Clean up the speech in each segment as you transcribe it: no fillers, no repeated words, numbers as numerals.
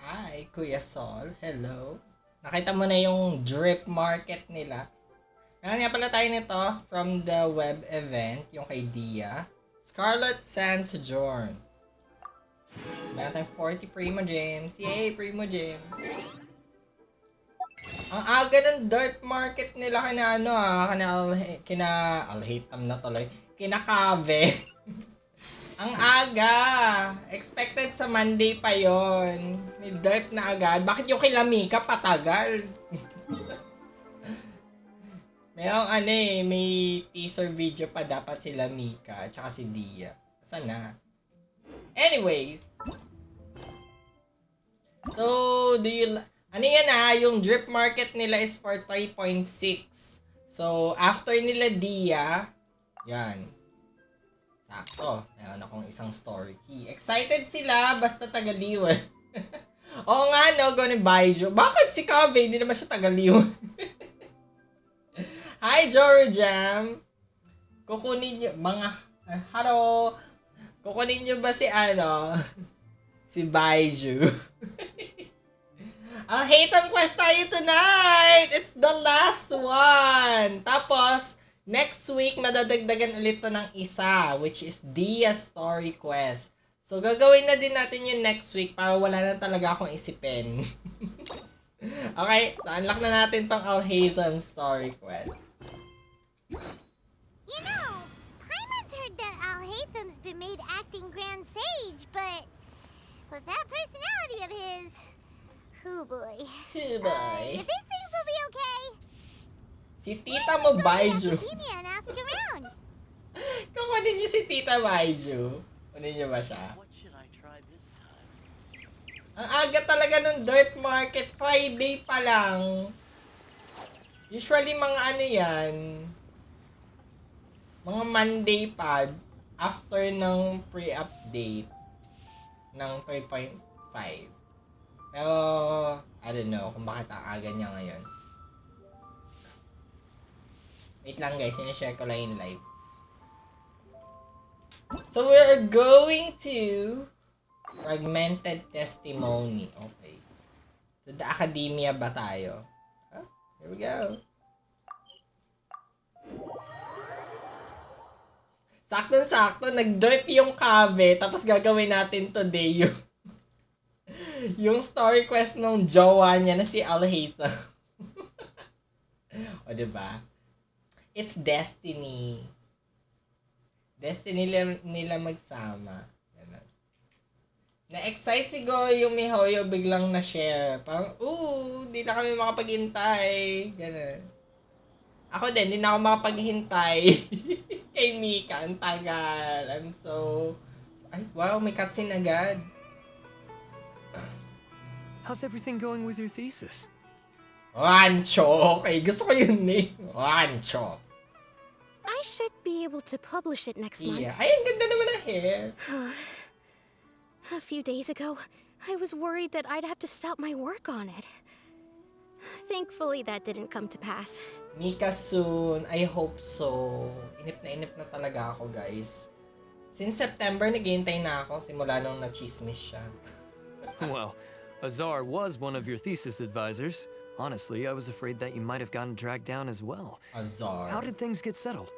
Hi, Kuya Sol. Hello. Nakita mo na yung drip market nila. Meron nga pala tayo nito from the web event, yung kay Dia. Scarlet Sandstorm. Meron tayong 40 Primo Gems. Yay, Primo Gems. Ang aga ng dirt market nila kina Alhaitham na tuloy. Kina Kave. Ang aga. Expected sa Monday pa yon. May dirt na agad. Bakit yung kay Lamika patagal? May teaser video pa dapat si Lamika at saka si Dia. Saan na? Anyways. So, yung drip market nila is for 3.6. So, after nila Dia, yan. Sakto. Meron akong isang story key. Excited sila, basta tagaliw. Oo nga, no, go ni Baiju. Bakit si Kave? Hindi naman siya tagaliw. Hi, Joro Jam. Kukunin nyo, hello. Kukunin nyo ba si si Baiju? Alhaitham quest tayo tonight! It's the last one! Tapos, next week, madadagdagan ulit to ng isa, which is Dia's Story Quest. So, gagawin na din natin yung next week para wala na talaga akong isipin. Okay, so unlock na natin tong Alhaitham Story Quest. You know, Paimon's heard that Alhaitham's been made acting Grand Sage, but with that personality of his, oh boy. Oh boy. You think things will be okay? Si Tita mo, Baiju. And ask around. Kukunin niyo si Tita Baiju. Kunin niyo ba siya? What should I try this time? Ang aga talaga nung dirt market. Friday pa lang. Usually mga yan. Mga Monday pa. After ng pre-update. Ng 3.5. Pero, I don't know kung bakit ang aga niya ngayon. Wait lang guys, sinishare ko lang yung live. So, we're going to Fragmented Testimony. Okay. To the Academia ba tayo? Huh? Here we go. Sakto-sakto, nag-dirt yung Kave, tapos gagawin natin today yung story quest ng jowa niya na si Alhaitham. O, diba? It's destiny. Destiny nila magsama. Ganun. Na-excite si Go yung Mihoyo biglang na-share. Parang, di na kami makapaghintay. Ganun. Ako din, hindi na ako makapaghintay. Kay Mika, ang tagal. Ay, wow, may cutscene agad. How's everything going with your thesis? Rancho. Okay, gusto ko yun eh. Rancho. I should be able to publish it next month. Yeah. Ay, ang ganda naman ng hair. A few days ago, I was worried that I'd have to stop my work on it. Thankfully, that didn't come to pass. Mika soon. I hope so. Inip na talaga ako, guys. Since September, naghihintay na ako. Simula nung na-chismis siya. Well, Azar was one of your thesis advisors. Honestly, I was afraid that you might have gotten dragged down as well. Azar. How did things get settled?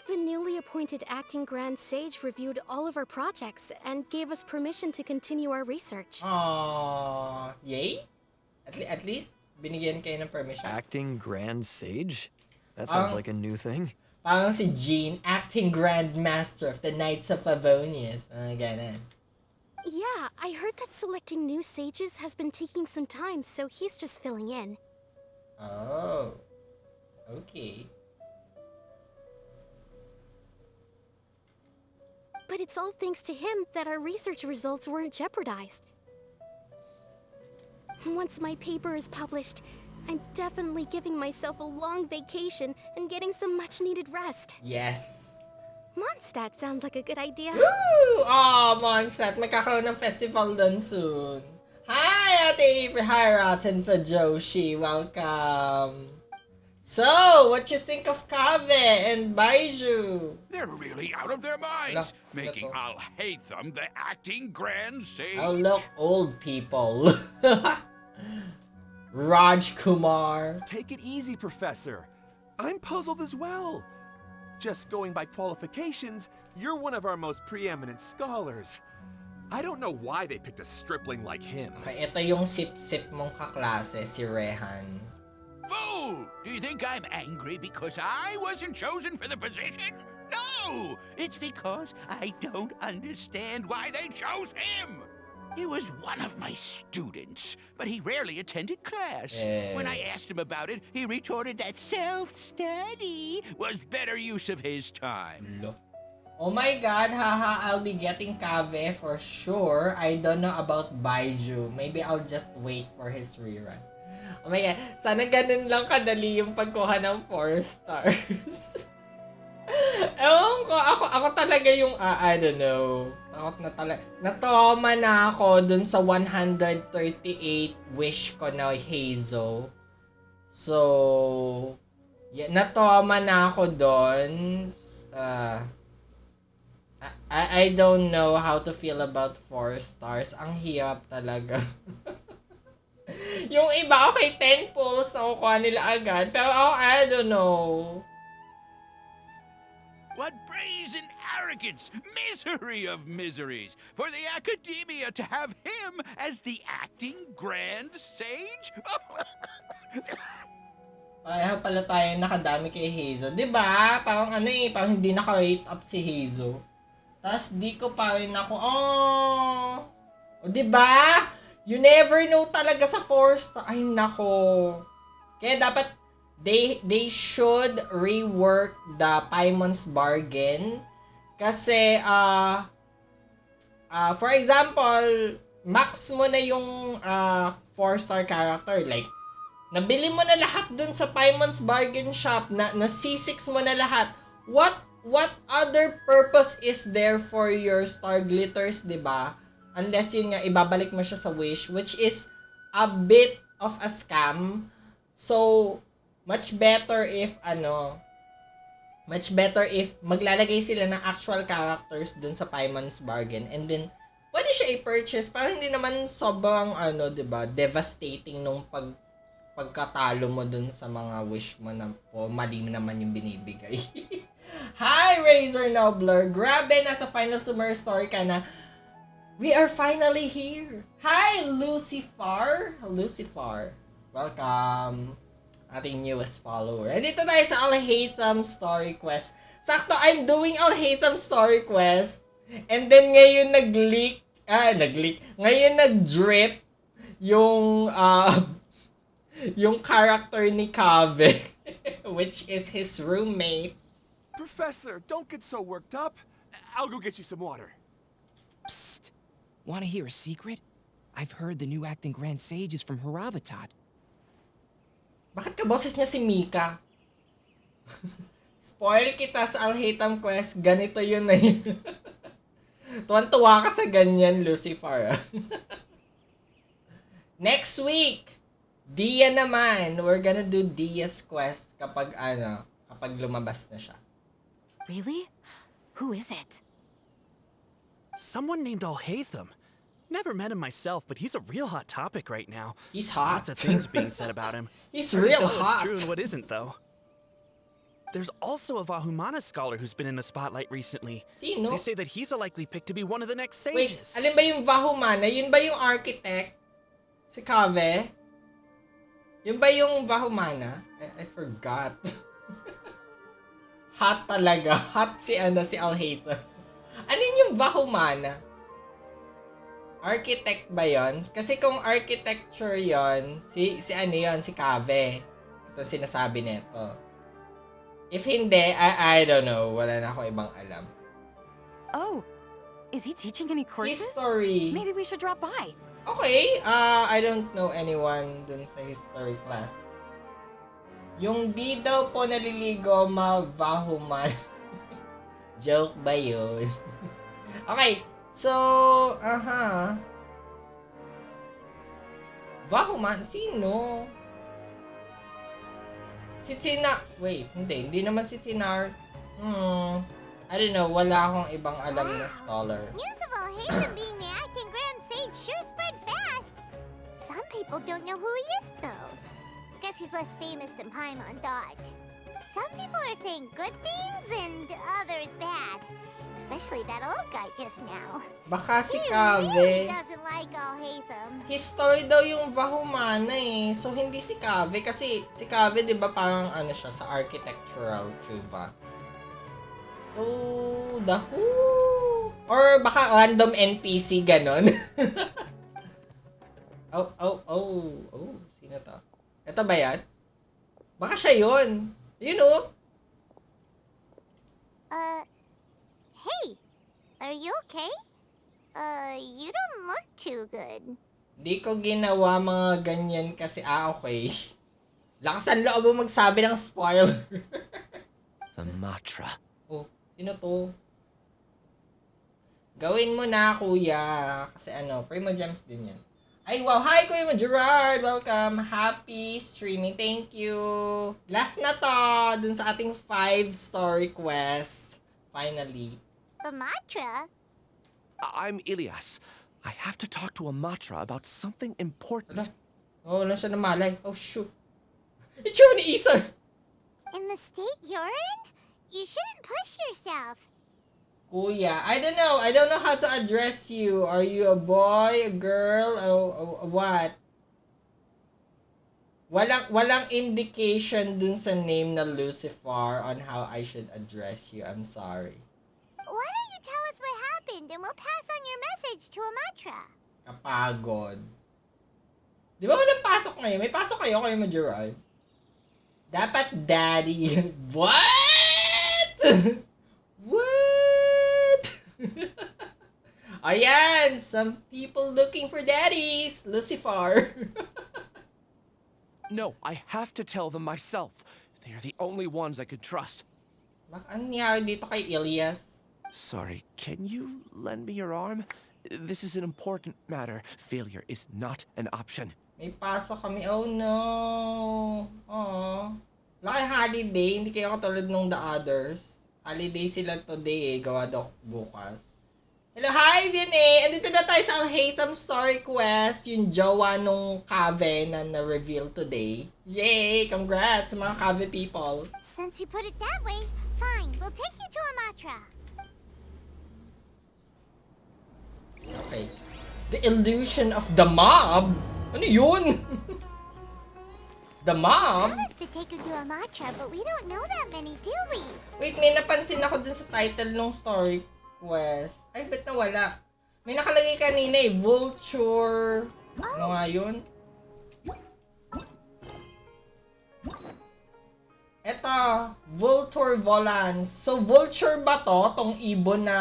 The newly appointed acting Grand Sage reviewed all of our projects and gave us permission to continue our research. Aww. Yay? At least, binigyan kayo ng permission. Acting Grand Sage? That sounds like a new thing. Parang si Jean, acting Grand Master of the Knights of Favonius. Ganun. Yeah, I heard that selecting new sages has been taking some time, so he's just filling in. Oh. Okay. But it's all thanks to him that our research results weren't jeopardized. Once my paper is published, I'm definitely giving myself a long vacation and getting some much-needed rest. Yes. Mondstadt sounds like a good idea. Woo! Oh, Mondstadt. Magkakaroon ng festival dun soon. Hi, Ate April. Hi, Rotten for Joshi. Welcome. So, what you think of Kave and Baiju? They're really out of their minds, Ala, making ito. Alhaitham the acting grand sage. Oh, look, old people. Raj Kumar. Take it easy, Professor. I'm puzzled as well. Just going by qualifications, you're one of our most preeminent scholars. I don't know why they picked a stripling like him. Okay, ito yung sip-sip mong kaklase, si Rehan. Fool! Do you think I'm angry because I wasn't chosen for the position? No! It's because I don't understand why they chose him! He was one of my students, but he rarely attended class. When I asked him about it, he retorted that self-study was better use of his time. Oh my god, haha, I'll be getting Kave for sure. I don't know about Baiju. Maybe I'll just wait for his rerun. Oh my god, sana ganun lang kadali yung pagkuha ng 4 stars. Ewan ko, ako talaga yung, I don't know. Takot na talaga. Natoma na ako dun sa 138 wish ko na Hazel. So, yeah, natoma na ako dun. I don't know how to feel about 4 stars. Ang hirap talaga. Yung iba, okay, 10 pulls nakukuha nila agad. Pero ako, I don't know. What brazen arrogance! Misery of miseries! For the academia to have him as the acting grand sage? Kaya pala tayo nakadami kay Hazel. Diba? Parang ano eh, parang hindi naka-rate up si Hazel. Tapos di ko pa rin ako, O diba? You never know talaga sa 4 star. Ay nako. Kaya dapat they should rework the Paimon's bargain. Kasi for example, max mo na yung 4-star character. Like, nabili mo na lahat dun sa Paimon's bargain shop. Na C6 mo na lahat. What other purpose is there for your star glitters, diba? Unless yun nga, ibabalik mo siya sa wish, which is a bit of a scam. So, much better if maglalagay sila ng actual characters dun sa Paimon's bargain, and then pwede siya i-purchase para hindi naman sobrang diba, devastating nung pagkatalo mo dun sa mga wish mo na mali naman yung binibigay. Hi, Razor Nobler! Grabe, nasa final Sumeru story ka na. We are finally here! Hi, Lucifer! Welcome! Ating newest follower. And dito tayo sa Alhaitham story quest. Sakto, I'm doing Alhaitham story quest. And then ngayon ngayon nag-drip yung yung character ni Kave, which is his roommate. Professor, don't get so worked up. I'll go get you some water. Psst. Want to hear a secret? I've heard the new acting Grand Sage is from Haravatat. Bakit ka boses niya si Mika? Spoil kita sa Alhaitham quest. Ganito yun na yun. Tuwan-tuwa ka sa ganyan, Lucifer. Next week, Dia naman. We're gonna do Dia's quest kapag lumabas na siya. Really? Who is it? Someone named Alhaitham. Never met him myself, but he's a real hot topic right now. He's hot. Lots of things being said about him. He's Hard to real tell hot. what's true and what isn't, though. There's also a Vahumana scholar who's been in the spotlight recently. Sino? They say that he's a likely pick to be one of the next Wait, sages. alin ba yung Vahumana? Yun ba yung architect? Si Kave? Yun ba yung Vahumana? I forgot. Hot talaga. Hot si Alhaitham. Ano yung Vahumana? Architect ba yon? Kasi kung architecture yon, si Kave. Ito sinasabi nito. If hindi, I don't know. Wala na ako ibang alam. Oh, is he teaching any courses? History. Maybe we should drop by. Okay, I don't know anyone dun sa history class. Yung di daw po naliligo, Vahuman. Joke ba yun? Okay, so, Vahuman, sino? Si Wait, hindi naman si Tighnari. I don't know, wala akong ibang alam na scholar. News of Alhaitham being the acting Grand Sage sure spread fast. Some people don't know who he is, though. Guess he's less famous than Paimon thought. Some people are saying good things and others bad. Especially that old guy just now. Baka si He really Kave. doesn't like Alhaitham. History daw yung Vahumana eh. So, hindi si Kave. Kasi si Kave, di ba, parang ano siya, sa architectural, true So, the who? Or baka random NPC, ganon. Oh. Sino to? Ito ba yan? Baka siya yun. You know? Hey, are you okay? You don't look too good. Di ko ginawa mga ganyan kasi, okay. Lakas ang loob mo magsabi ng spoiler. The mantra. Oh, sino to? Gawin mo na, kuya. Kasi Primo Gems din yan. Ay, wow. Hi, Kuya Gerard. Welcome. Happy streaming. Thank you. Last na to. Dun sa ating 5-star request. Finally. The mantra? I'm Ilias. I have to talk to Amatra about something important. Oh, wala siya na malay. Oh, shoot. It's you ni Ethan. In the state you're in? You shouldn't push yourself. Kuya, I don't know how to address you. Are you a boy, a girl, or what? Walang indication dun sa name na Lucifer on how I should address you. I'm sorry. Why don't you tell us what happened and we'll pass on your message to Amatra? Kapagod. Di ba walang pasok ngayon? May pasok kayo Gerard? Dapat daddy. What? What? Ayan, some people looking for daddies. Lucifer. No, I have to tell them myself. They are the only ones I could trust. Ano nangyari dito kay Ilias? Sorry, can you lend me your arm? This is an important matter. Failure is not an option. May pasok kami. Oh no. Oh. Laki holiday. Hindi kayo katulad nung the others. Holiday sila today eh. Gawa daw bukas. Hello, hi Vianney! Andito na tayo sa Alhaitham Story Quest. Yung jowa nung Kave na na-reveal today. Yay! Congrats sa mga Kave people. Since you put it that way, fine. We'll take you to Amatra. Okay. The illusion of the mob? Ano yun? The mob? Promised to take you to Amatra, but we don't know that many, do we? Wait, may napansin ako dun sa title ng story quest. Ay, ba't nawala? May nakalagay kanina eh, Vulture. Ano nga yun? Eto, Vulture Volans. So, Vulture ba to? Tong ibon na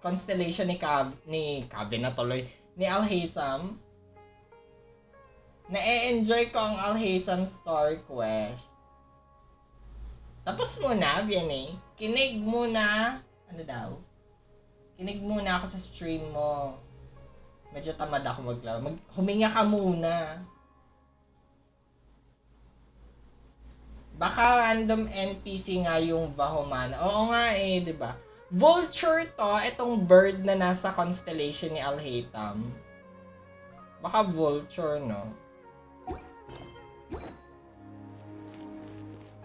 constellation ni Kave na tuloy. Ni Alhaitham. Na-enjoy ko ang Alhaitham Story Quest. Tapos muna, Vianney. Kinig muna. Ano daw? Kinig muna ako sa stream mo. Medyo tamad ako maglaro. Huminga ka muna. Baka random NPC nga yung Vahumana. Oo nga eh, di ba? Vulture to, itong bird na nasa constellation ni Alhaitham. Baka vulture, no?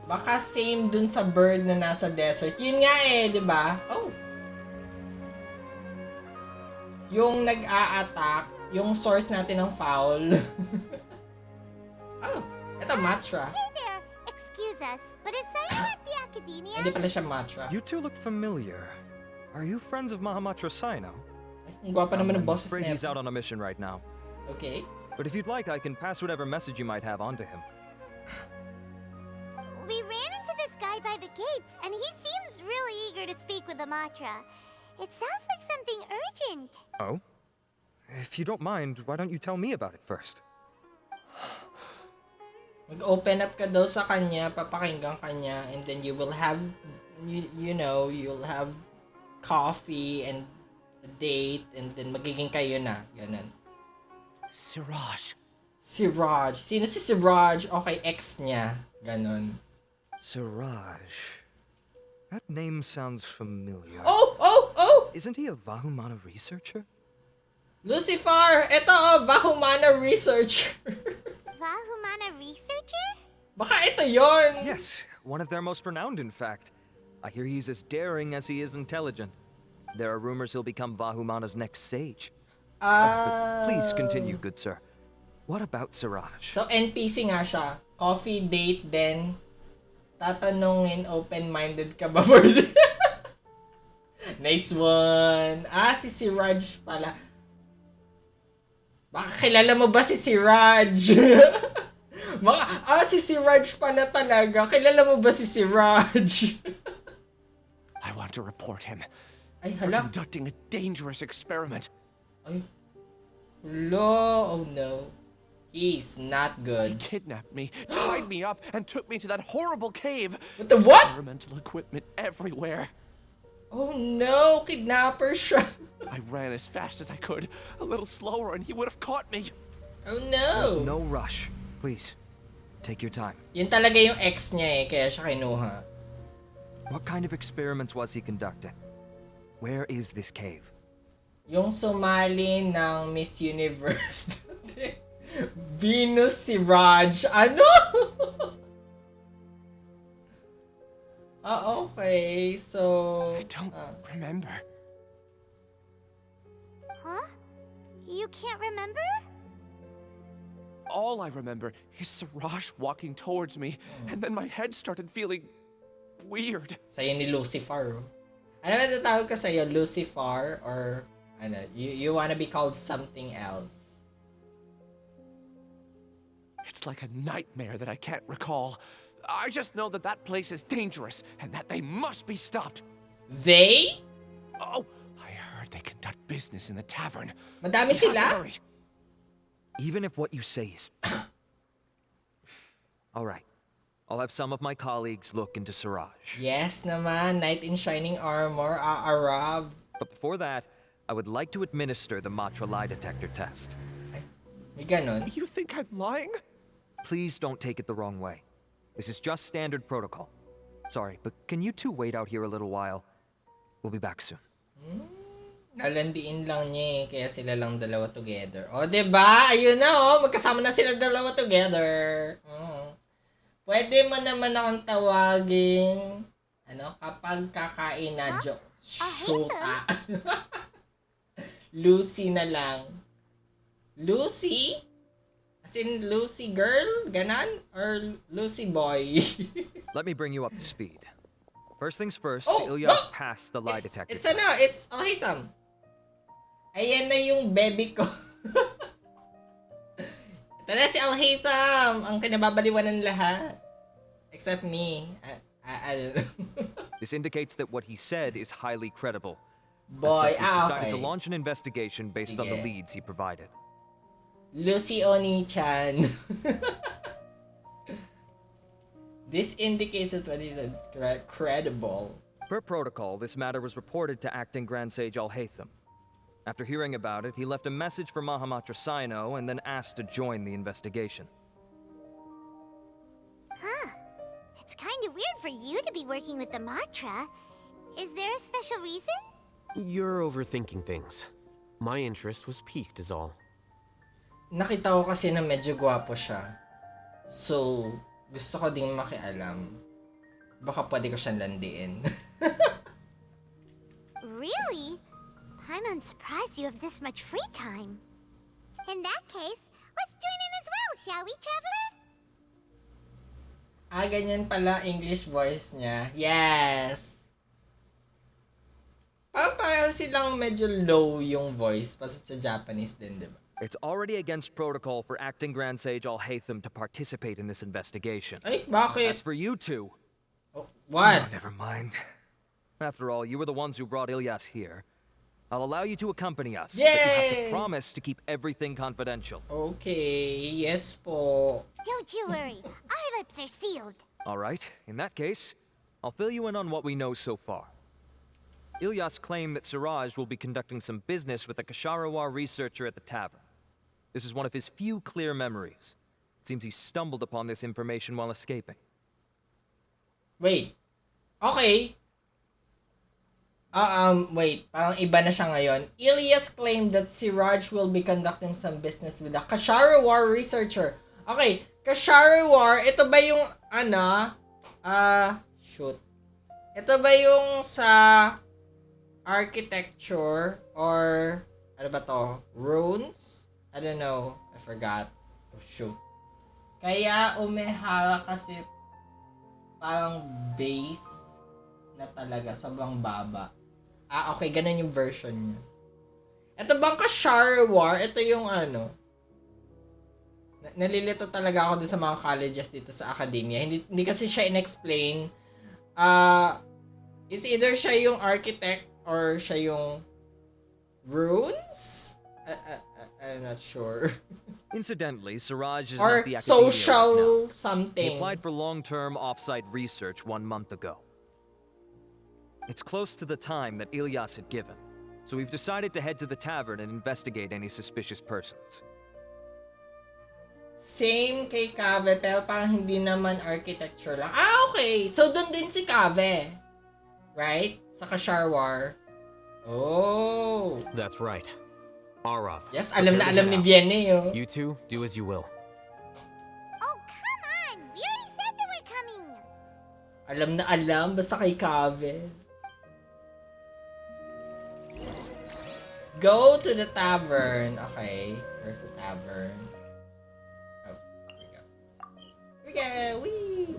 Baka same dun sa bird na nasa desert. Yun nga eh, di ba? Oh! Yung nag-a-attack, yung source natin ng foul. Oh, ito Matra. Hey there. Excuse us, but is Cyno at the academia? Hindi pala siya Matra. You two look familiar. Are you friends of Mahamatra Cyno? Ang gwapa naman ng I'm bosses afraid na he's ito. out on a mission right now. Okay. But if you'd like, I can pass whatever message you might have on to him. We ran into this guy by the gates, and he seems really eager to speak with Amatra. It sounds like something urgent. Oh? If you don't mind, why don't you tell me about it first? Mag-open up ka daw sa kanya, papakinggan kanya, and then you will have, you'll have coffee and a date, and then magiging kayo na. Ganun. Siraj. Si Raj. Sino si Raj? Okay, ex niya. Ganun. Siraj. That name sounds familiar. Oh! Isn't he a Vahumana researcher? Lucifer! Ito, Bahumana researcher. Vahumana researcher? Baka ito yon. Yes, one of their most renowned, in fact. I hear he's as daring as he is intelligent. There are rumors he'll become Vahumana's next sage. But please continue, good sir. What about Siraj? So, NPC nga siya. Coffee date then. Tatanungin, open-minded ka ba, Bird? Nice one. Si Siraj pala. Baka kilala mo ba si Siraj? Si Siraj pala talaga. Kilala mo ba si Siraj? I want to report him Ay, for hala. conducting a dangerous experiment. Ay. Hello. Oh no. He's not He good. kidnapped me, tied me up, and took me to that horrible cave. What the what? Experimental equipment everywhere. Oh no, kidnapper siya. I ran as fast as I could, a little slower, and he would have caught me. Oh There's no. no rush. Please, take your time. Yun talaga yung ex niya kaya siya kinuha. What kind of experiments was he conducting? Where is this cave? Yung sumali ng Miss Universe. Venus si Raj. Ano? Okay. So... I don't remember. Huh? You can't remember? All I remember is Siraj walking towards me, and then my head started feeling weird. Sa'yo ni Lucifer. Ano ba tatawag ka sa'yo? Lucifer? Or ano? You wanna be called something else? It's like a nightmare that I can't recall. I just know that that place is dangerous, and that they must be stopped. They? Oh, I heard they conduct business in the tavern. Madami We have to sila? hurry. Even if what you say is... All right. I'll have some of my colleagues look into Siraj. Yes naman. Knight in shining armor. Arab. But before that, I would like to administer the Matra lie detector test. Ay, may ganon. You think I'm lying? Please don't take it the wrong way. This is just standard protocol. Sorry, but can you two wait out here a little while? We'll be back soon. Nalandiin lang niya kaya sila lang dalawa together. O, diba? Ayun na, magkasama na sila dalawa together. Pwede mo naman akong tawagin, kapag kakain na Shoka. Lucy na lang. Lucy? As in, Lucy girl? Ganon? Or Lucy boy? Let me bring you up to speed. First things first, Oh, Ilyas no! passed the lie detector It's test. it's Alhaitham. Ayan na yung baby ko. Ito na si Alhaitham, ang kinababaliwan ng lahat. Except me. I don't know. This indicates that what he said is highly credible. Boy, As such, we've decided okay. to launch an investigation based on the Sige. leads he provided. Lucy Oni-chan. This indicates that what he said is credible. Per protocol, this matter was reported to Acting Grand Sage Alhaitham. After hearing about it, he left a message for Mahamatra Cyno and then asked to join the investigation. Huh. It's kind of weird for you to be working with the Matra. Is there a special reason? You're overthinking things. My interest was piqued is all. Nakita ko kasi na medyo gwapo siya. So, gusto ko ding makialam. Baka pwede ko siyang landiin. Really? I'm surprised you have this much free time. In that case, let's join in as well, shall we, Traveler? Ganyan pala English voice niya. Yes! Parang silang medyo low yung voice pa sa Japanese din, di ba? It's already against protocol for Acting Grand Sage Alhaitham to participate in this investigation. Ay, bakit? As for you two... Oh, what? Oh, never mind. After all, you were the ones who brought Ilyas here. I'll allow you to accompany us, but you have to Yay! promise to keep everything confidential. Okay, yes po. Don't you worry. Our lips are sealed. All right, in that case, I'll fill you in on what we know so far. Ilyas claimed that Siraj will be conducting some business with a Kasharawar researcher at the tavern. This is one of his few clear memories. It seems he stumbled upon this information while escaping. Wait. Okay. Wait. Parang iba na siya ngayon. Ilyas claimed that Siraj will be conducting some business with a Kashara War researcher. Okay. Kashara War, ito ba yung, shoot. Ito ba yung sa architecture or, ano ba to? Runes? I don't know. I forgot. Oh, shoot. Kaya umehara kasi parang base na talaga, sobrang baba. Okay, ganun yung version niya. Ito bang Kashara War? Ito yung nalilito talaga ako dun sa mga colleges dito sa academia. Hindi kasi siya in-explain. It's either siya yung architect or siya yung runes? I'm not sure. Incidentally, Siraj is or not the academia social right now. something. He applied for long-term off-site research 1 month ago. It's close to the time that Ilyas had given, so we've decided to head to the tavern and investigate any suspicious persons. Same kay Kave, pero parang hindi naman architecture lang. Okay. So, doon din si Kave. Right? Sa Kashara War. Oh. That's right. Arav. Yes, alam na alam ni Vianney, oh. You two, do as you will. Oh, come on! We already said that we're coming! Alam na alam, basta kay Kave. Go to the tavern. Okay. Where's the tavern? Oh, here we go. Here we go! Whee!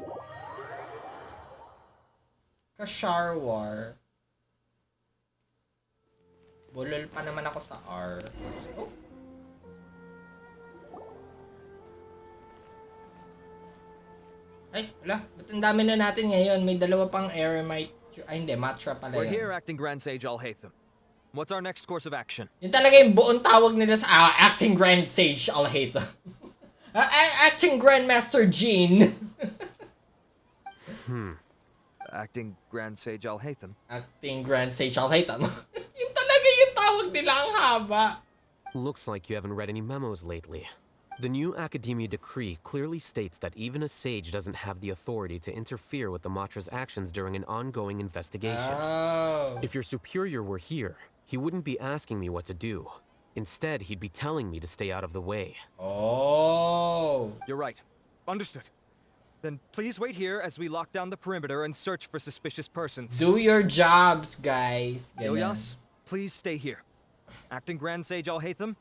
Kashara War. Bulol pa naman ako sa R. Oh. Ay, wala. Ba't ang dami na natin ngayon? May dalawa pang eremite. Ay, hindi. Matra pala We're yun. here, Acting Grand Sage Alhaitham. What's our next course of action? Yun talaga yung buong tawag nila sa Acting Grand Sage Alhaitham. Acting Grandmaster Jean. Acting Grand Sage Alhaitham. Acting Grand Sage Alhaitham. Yun talaga yung tawag nila, ang haba. Looks like you haven't read any memos lately. The new Academia decree clearly states that even a sage doesn't have the authority to interfere with the Matra's actions during an ongoing investigation. Oh. If your superior were here, he wouldn't be asking me what to do. Instead, he'd be telling me to stay out of the way. Oh. You're right. Understood. Then please wait here as we lock down the perimeter and search for suspicious persons. Do your jobs, guys. Ilyas, please stay here. Acting Grand Sage Alhaitham,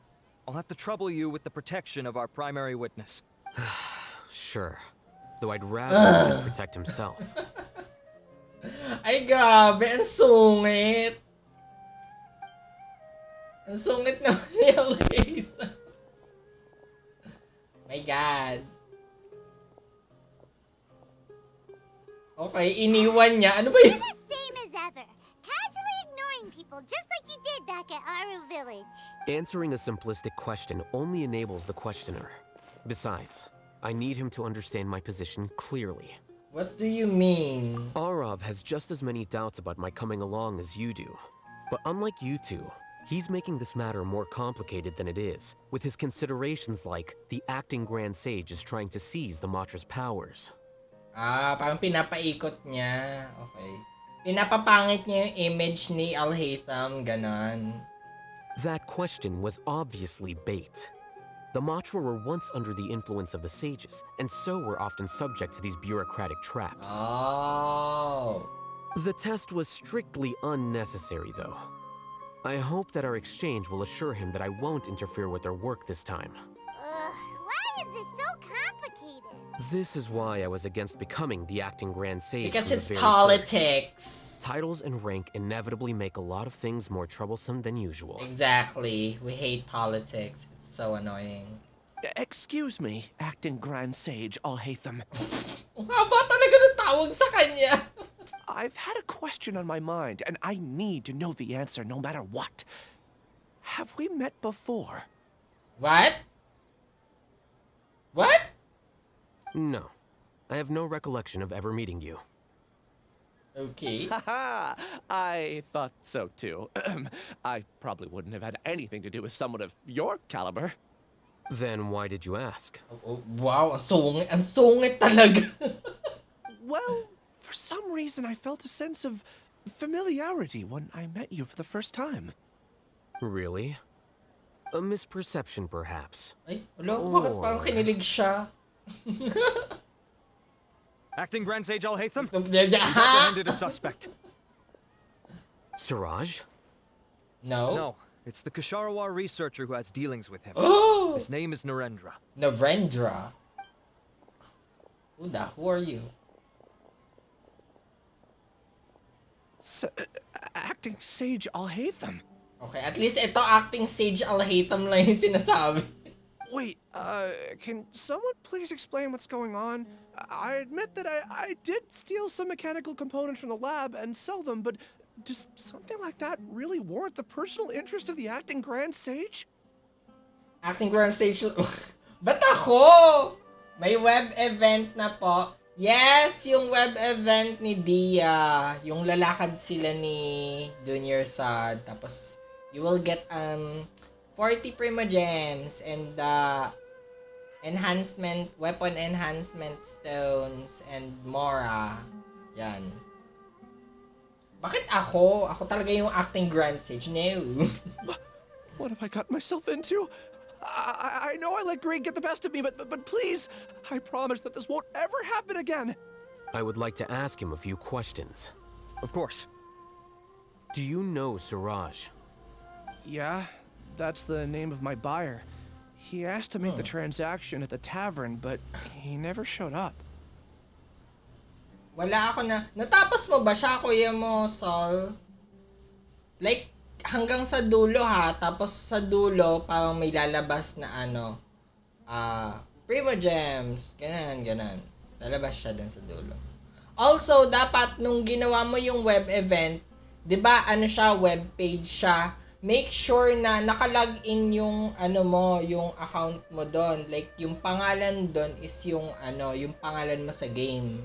I'll have to trouble you with the protection of our primary witness. Sure. Though I'd rather he just protect himself. Ay, grabe. Ang sungit. Ang sungit naman ni Alhaitham. My God. Okay, iniwan niya. Ano ba yun? Same as ever. Casually ignoring people just like you did back at Aru Village. Answering a simplistic question only enables the questioner. Besides, I need him to understand my position clearly. What do you mean? Arav has just as many doubts about my coming along as you do. But unlike you two, he's making this matter more complicated than it is, with his considerations like the acting Grand Sage is trying to seize the Matra's powers. Parang pinapaikot niya. Okay. Pinapapangit niya yung image ni Alhaitham, ganon. That question was obviously bait. The Matra were once under the influence of the sages, and so were often subject to these bureaucratic traps. Oh. The test was strictly unnecessary, though. I hope that our exchange will assure him that I won't interfere with their work this time. Why is this so complicated? This is why I was against becoming the acting Grand Sage. Because from it's the very politics. first. Titles and rank inevitably make a lot of things more troublesome than usual. Exactly. We hate politics. It's so annoying. Excuse me, Acting Grand Sage Alhaitham. Haba talaga ng tawag sa kanya. I've had a question on my mind, and I need to know the answer no matter what. Have we met before? What? What? No. I have no recollection of ever meeting you. Okay. Haha, I thought so too. I probably wouldn't have had anything to do with someone of your caliber. Then why did you ask? Oh, wow, ang sungit talaga. Well, for some reason I felt a sense of familiarity when I met you for the first time. Really? A misperception, perhaps. Ay, wala ko bakit parang kinilig siya? Acting Grand Sage Alhaitham? We've Ha? apprehended a suspect. Siraj? No. No, it's the Ksharawar researcher who has dealings with him. Oh! His name is Narendra. Narendra. Who are you? Acting Sage Alhaitham. Okay, at least ito acting Sage Alhaitham lang yung sinasabi. Wait, can someone please explain what's going on? I admit that I did steal some mechanical components from the lab and sell them, but does something like that really warrant the personal interest of the Acting Grand Sage? Acting Grand Sage... Ba't ako? May web event na po. Yes, yung web event ni Dia. Yung lalakad sila ni Junior Sad. Tapos, you will get 40 Primogems and weapon enhancement stones and Mora. Yan. Bakit ako? Ako talaga yung acting Grand Sage. No. What have I got myself into? I know I let greed get the best of me, but please, I promise that this won't ever happen again. I would like to ask him a few questions. Of course. Do you know Siraj? Yeah, that's the name of my buyer. He asked to make the transaction at the tavern, but he never showed up. Wala ako na... Natapos mo ba siya, kuya mo, Sol? Like, hanggang sa dulo ha. Tapos sa dulo, parang may lalabas na Primogems. Ganan. Lalabas siya dun sa dulo. Also, dapat nung ginawa mo yung web event, di ba web page siya, make sure na nakalagin yung yung account mo doon. Like, yung pangalan doon is yung yung pangalan mo sa game.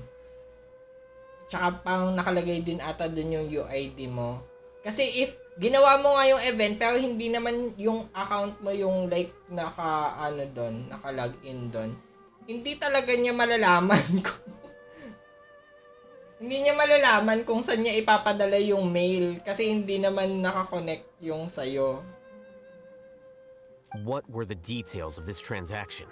Tsaka pang nakalagay din ata doon yung UID mo. Kasi if ginawa mo nga yung event pero hindi naman yung account mo yung like naka-login doon, hindi talaga niya malalaman kung hindi niya malalaman kung saan niya ipapadala yung mail kasi hindi naman naka-connect yung sayo. What were the details of this transaction?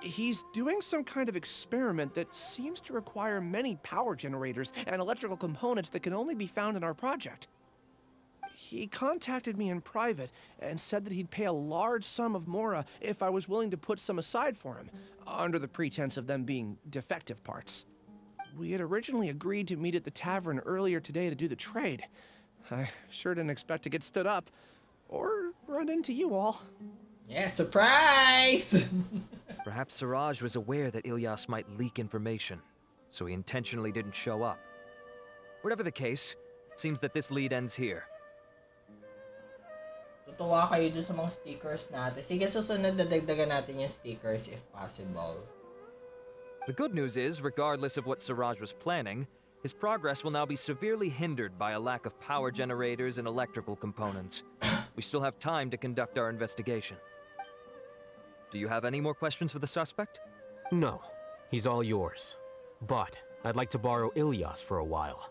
He's doing some kind of experiment that seems to require many power generators and electrical components that can only be found in our project. He contacted me in private and said that he'd pay a large sum of Mora if I was willing to put some aside for him, under the pretense of them being defective parts. We had originally agreed to meet at the tavern earlier today to do the trade. I sure didn't expect to get stood up, or run into you all. Yeah, surprise! Perhaps Siraj was aware that Ilyas might leak information, so he intentionally didn't show up. Whatever the case, it seems that this lead ends here. Tutuwa kayo dun sa mga stickers natin. Sige, susunod dadagdagan natin yung stickers if possible. The good news is, regardless of what Siraj was planning, his progress will now be severely hindered by a lack of power generators and electrical components. We still have time to conduct our investigation. Do you have any more questions for the suspect? No. He's all yours. But I'd like to borrow Ilyas for a while.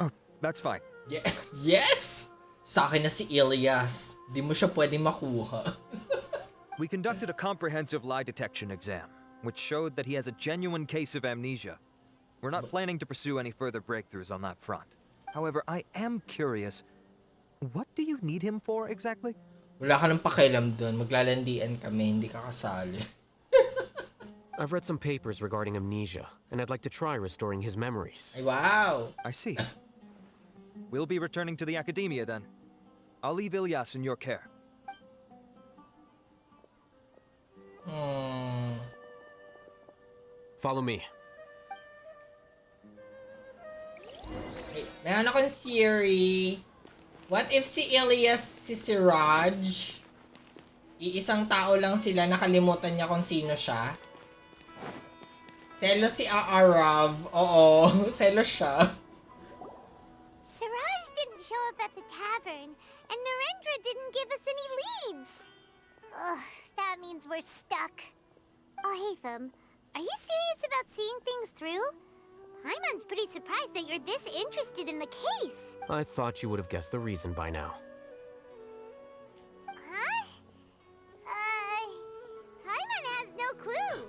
Oh, that's fine. Yeah. Yes! Sa akin na si Ilyas. Di mo siya pwedeng makuha. We conducted a comprehensive lie detection exam, which showed that he has a genuine case of amnesia. We're not planning to pursue any further breakthroughs on that front. However, I am curious, what do you need him for exactly? Wala ka nang pakialam dun. Maglalandian kami, hindi ka kasali. I've read some papers regarding amnesia, and I'd like to try restoring his memories. Ay, wow! I see. We'll be returning to the academia then. I'll leave Ilyas in your care. Follow me. Meron akong theory. What if si Ilyas, si Siraj, iisang tao lang sila, nakalimutan niya kung sino siya? Selos si Arav. Oo, selos siya. Siraj didn't show up at the tavern, and Narendra didn't give us any leads. Ugh, that means we're stuck. Alhaitham, are you serious about seeing things through? Paimon's pretty surprised that you're this interested in the case. I thought you would have guessed the reason by now. Huh? Paimon has no clue.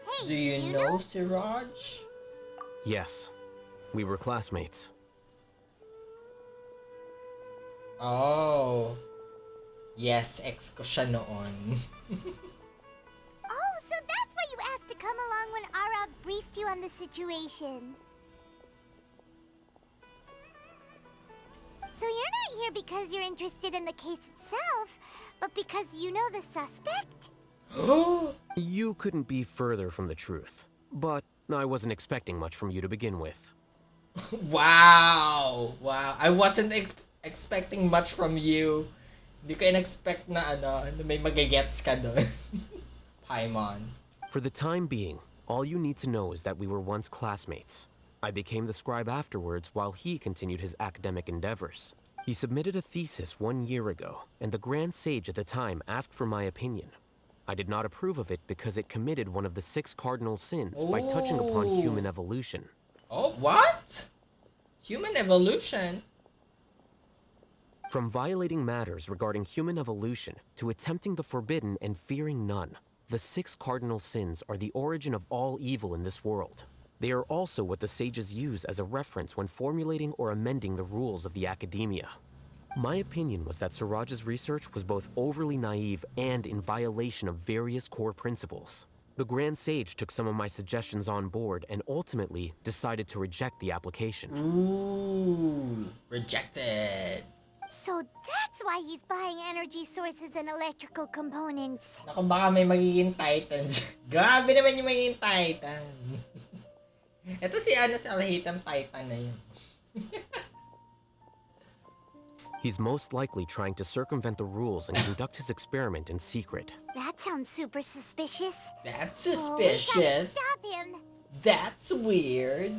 Hey, Do you know Siraj? Yes, we were classmates. Oh. Yes, ex ko siya noon. Oh, so that's why you asked to come along when Arav briefed you on the situation. So you're not here because you're interested in the case itself, but because you know the suspect? You couldn't be further from the truth, but I wasn't expecting much from you to begin with. Wow! Wow. I wasn't expecting much from you. Di ko in-expect na na may magagets ka doon. Paimon. For the time being, all you need to know is that we were once classmates. I became the scribe afterwards while he continued his academic endeavors. He submitted a thesis 1 year ago, and the Grand Sage at the time asked for my opinion. I did not approve of it because it committed one of the 6 cardinal sins by touching upon human evolution. Oh, what? Human evolution? From violating matters regarding human evolution to attempting the forbidden and fearing none, the 6 cardinal sins are the origin of all evil in this world. They are also what the sages use as a reference when formulating or amending the rules of the academia. My opinion was that Siraj's research was both overly naive and in violation of various core principles. The Grand Sage took some of my suggestions on board and ultimately decided to reject the application. Ooh, rejected. So that's why he's buying energy sources and electrical components. Naku, baka may magiging Titan. Grabe naman yung magiging Titan. Ito si Alhaitham Titan na yun. He's most likely trying to circumvent the rules and conduct his experiment in secret. That sounds super suspicious. That's Oh, we gotta suspicious. stop him. That's weird.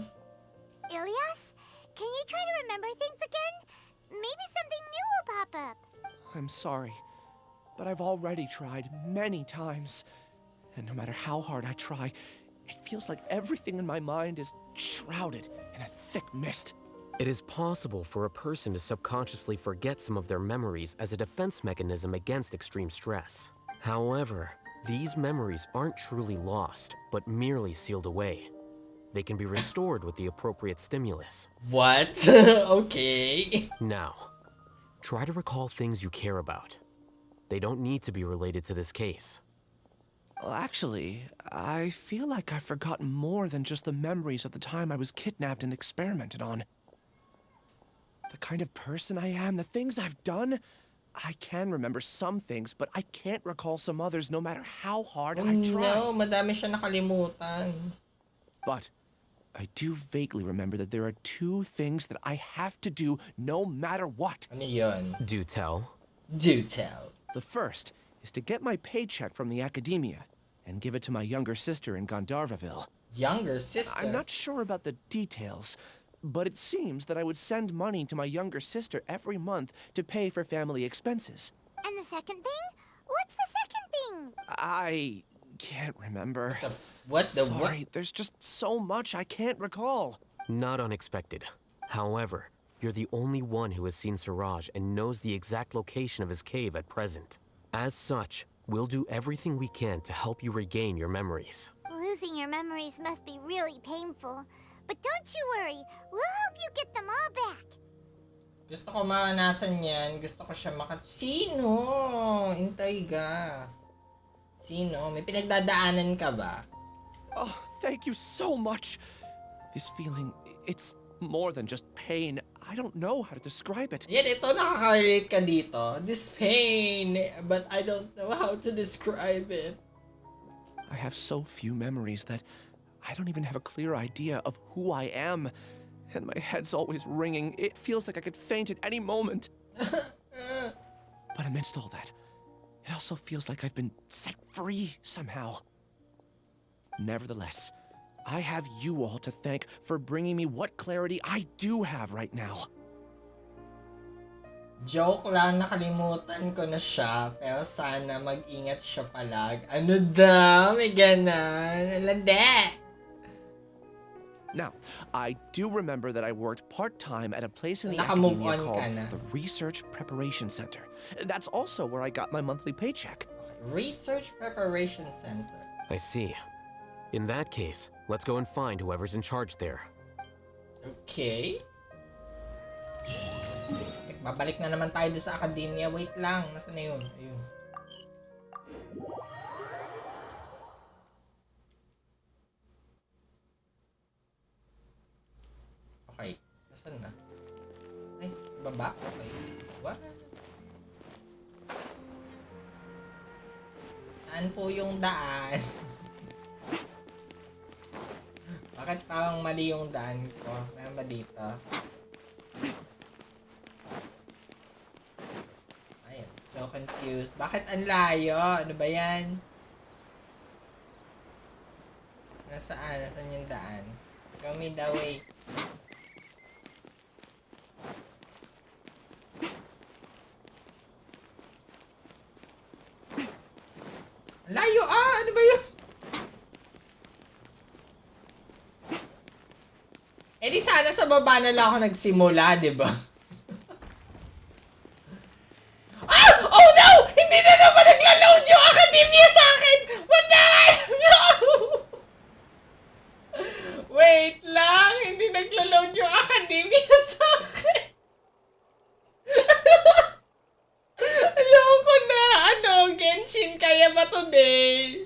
Ilias, can you try to remember things again? Maybe something new will pop up. I'm sorry, but I've already tried many times. And no matter how hard I try, it feels like everything in my mind is shrouded in a thick mist. It is possible for a person to subconsciously forget some of their memories as a defense mechanism against extreme stress. However, these memories aren't truly lost, but merely sealed away. They can be restored with the appropriate stimulus. What? Okay. Now, try to recall things you care about. They don't need to be related to this case. Well, actually, I feel like I've forgotten more than just the memories of the time I was kidnapped and experimented on. The kind of person I am, the things I've done, I can remember some things, but I can't recall some others no matter how hard I try. No, madami siya nakalimutan. But I do vaguely remember that there are 2 things that I have to do no matter what. Ano yun? Do tell. Do tell. The first is to get my paycheck from the academia and give it to my younger sister in Gandharvaville. Younger sister? I'm not sure about the details, but it seems that I would send money to my younger sister every month to pay for family expenses. And the second thing? What's the second thing? I can't remember. What? There's just so much I can't recall. Not unexpected. However, you're the only one who has seen Siraj and knows the exact location of his cave at present. As such, we'll do everything we can to help you regain your memories. Losing your memories must be really painful. But don't you worry, we'll help you get them all back. Gusto ko maanasan yan. Gusto ko siya Sino? Intay ka. Sino? May pinagdadaanan ka ba? Oh, thank you so much. This feeling, it's more than just pain. I don't know how to describe it. Yan, ito nakaka-relate ka dito. This pain, but I don't know how to describe it. I have so few memories that I don't even have a clear idea of who I am. And my head's always ringing. It feels like I could faint at any moment. But amidst all that, it also feels like I've been set free somehow. Nevertheless, I have you all to thank for bringing me what clarity I do have right now. Joke lang, nakalimutan ko na siya. Pero sana mag-ingat siya palag. Ano daw? May ganan. Lande! Now, I do remember that I worked part-time at a place in the Naka-move academia on called ka na. the Research Preparation Center. That's also where I got my monthly paycheck. Research Preparation Center. I see. In that case, let's go and find whoever's in charge there. Okay. Babalik na naman tayo doon sa academia. Wait lang. Nasaan na yun? Ayun. Okay. Nasaan na? Ay, baba? Okay. What? Saan po yung daan? Bakit parang mali yung daan ko? May ba dito? I am so confused. Bakit ang layo? Ano ba yan? Nasaan? Nasaan yung daan? Show me the way. Layo ano ba yun? Eh di sana sa baba na lang ako nagsimula, di ba? Oh no! Hindi na naman nagla-load yung academia sa akin! What the hell? No! Wait lang! Hindi nagla-load yung academia sa akin! Ayoko na! Genshin, kaya ba today?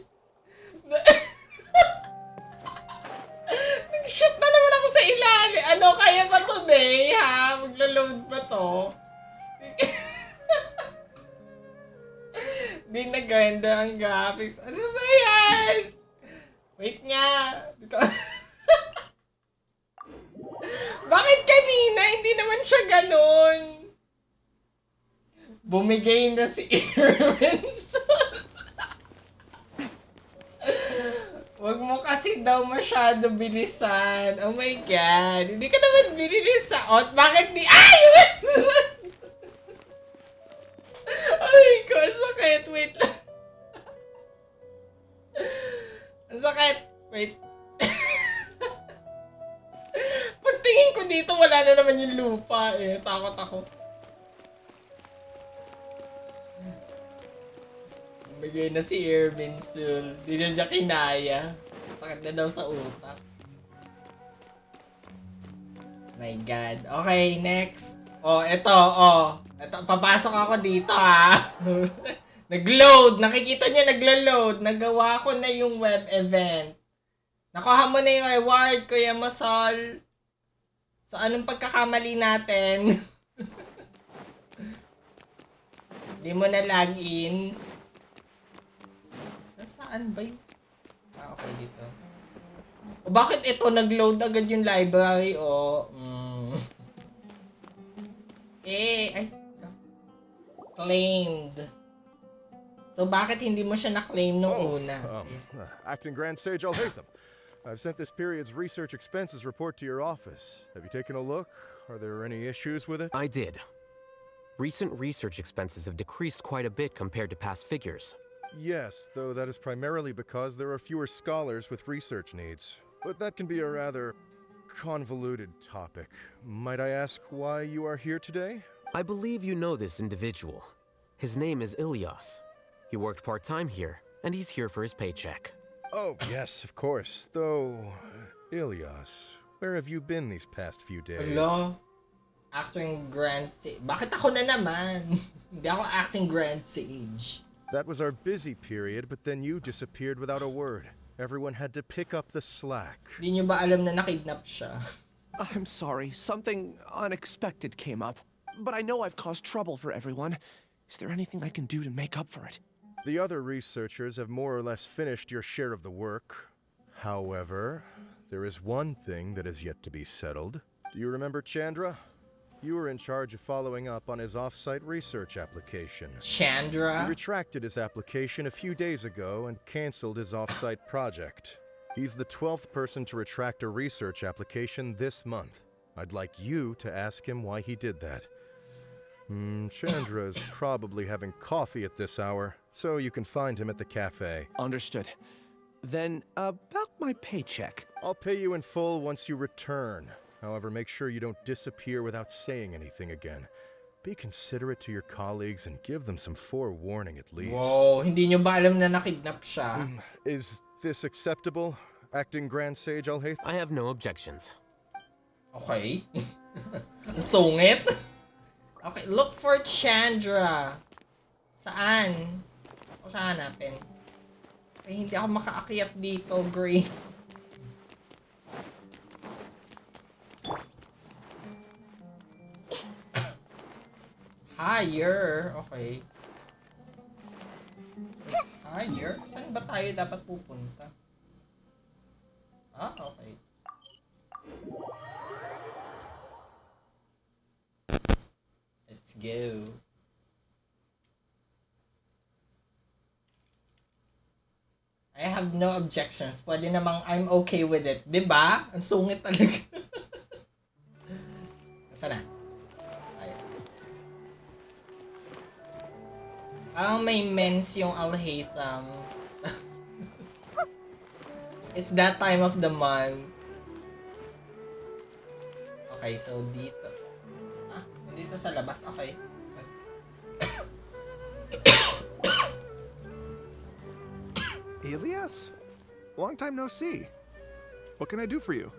Nag-shoot na naman ako sa ilalim. Kaya ba today, ha? Magla-load ba to? Di na ganda ang graphics. Ano ba yan? Wait nga. Dito. Bakit kanina? Hindi naman siya ganun. Bumigay na si Irwinson. Wag mo kasi daw masyado bilisan. Oh my God. Hindi ka naman bililis sa out. Bakit di... Ay! Ay ko, ang sakit. Wait lang. Ang sakit. Wait. Pagtingin ko dito, wala na naman yung lupa eh. Takot ako. Bigay na si Irwinson. Di na niya kinaya. Sakit na daw sa utak. My God. Okay, next. Eto. Papasok ako dito, ha. Nag-load. Nakikita niya nagla-load. Nagawa ko na yung web event. Nakuha mo na yung reward, Kuya Masol. So, anong pagkakamali natin? Di mo na login. Saan ba yun? Okay, dito. Bakit ito nag-load agad yung library? Claimed. So, bakit hindi mo siya na-claim nung una? Acting Grand Sage Alhaitham. I've sent this period's research expenses report to your office. Have you taken a look? Are there any issues with it? I did. Recent research expenses have decreased quite a bit compared to past figures. Yes, though that is primarily because there are fewer scholars with research needs. But that can be a rather convoluted topic. Might I ask why you are here today? I believe you know this individual. His name is Ilias. He worked part-time here, and he's here for his paycheck. Oh, yes, of course. Though, Ilias, where have you been these past few days? Hello? Acting Grand Sage. Bakit ako na naman? Hindi ako acting Grand Sage. That was our busy period, but then you disappeared without a word. Everyone had to pick up the slack. Di niyo ba alam na nakidnap siya? I'm sorry. Something unexpected came up. But I know I've caused trouble for everyone. Is there anything I can do to make up for it? The other researchers have more or less finished your share of the work. However, there is one thing that is yet to be settled. Do you remember Chandra? You were in charge of following up on his off-site research application. Chandra? He retracted his application a few days ago and canceled his off-site project. He's the 12th person to retract a research application this month. I'd like you to ask him why he did that. Chandra is probably having coffee at this hour, so you can find him at the cafe. Understood. Then, about My paycheck. I'll pay you in full once you return. However, make sure you don't disappear without saying anything again. Be considerate to your colleagues and give them some forewarning at least. Wow, hindi nyo ba alam na nakidnap siya? Is this acceptable, Acting Grand Sage Alhaitham? I have no objections. Okay. Sungit. Okay, look for Chandra. Saan? Ako siya hanapin. Okay, hindi ako makaakyat dito, Gray. Higher. Okay. Higher? Saan ba tayo dapat pupunta? Ah, okay. Let's go. I have no objections. Pwede namang I'm okay with it. Diba? Ang sungit talaga. Saan na? Ayan. Parang may mens yung Alhaitham. It's that time of the month. Okay, so dito. Ah, dito sa labas. Okay. Elias? Long time no see. What can I do for you?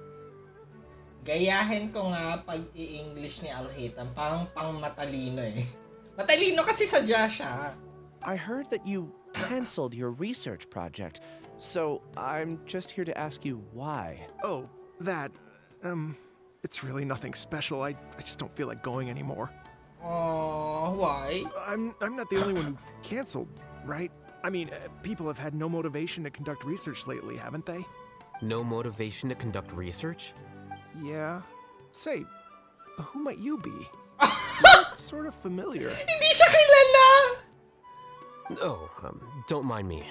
Gayahin ko nga pag i-English ni Alhaitham. Parang pang matalino eh. Matalino kasi sadya siya. I heard that you canceled your research project, so I'm just here to ask you why. Oh, that. It's really nothing special. I just don't feel like going anymore. Oh, why? I'm not the only one who canceled, right? I mean, people have had no motivation to conduct research lately, haven't they? No motivation to conduct research? Yeah. Say, who might you be? You look sort of familiar. Hindi siya kilala! Oh, don't mind me.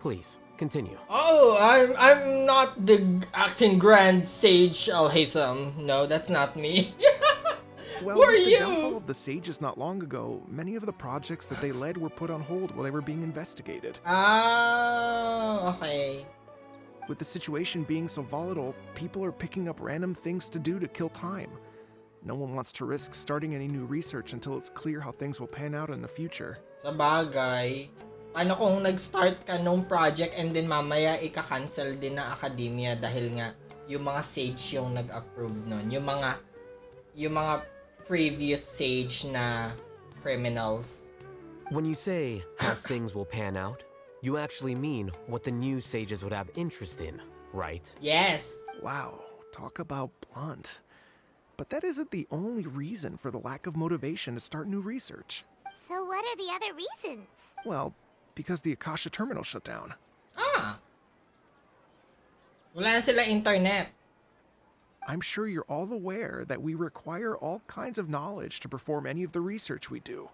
Please, continue. Oh, I'm not the acting grand sage Alhaitham. No, that's not me. Well, Who are with the you? downfall of the sages not long ago, many of the projects that they led were put on hold while they were being investigated. Ah, okay. With the situation being so volatile, people are picking up random things to do to kill time. No one wants to risk starting any new research until it's clear how things will pan out in the future. Sa bagay, paano kung nag-start ka nung project and then mamaya ika-cancel din na academia dahil nga yung mga sage yung nag-approve nun. Yung mga previous sage na criminals. When you say how things will pan out, you actually mean what the new sages would have interest in, right? Yes. Wow, talk about blunt. But that isn't the only reason for the lack of motivation to start new research. So what are the other reasons? Well, because the Akasha terminal shut down. Ah. Wala na sila internet. I'm sure you're all aware that we require all kinds of knowledge to perform any of the research we do.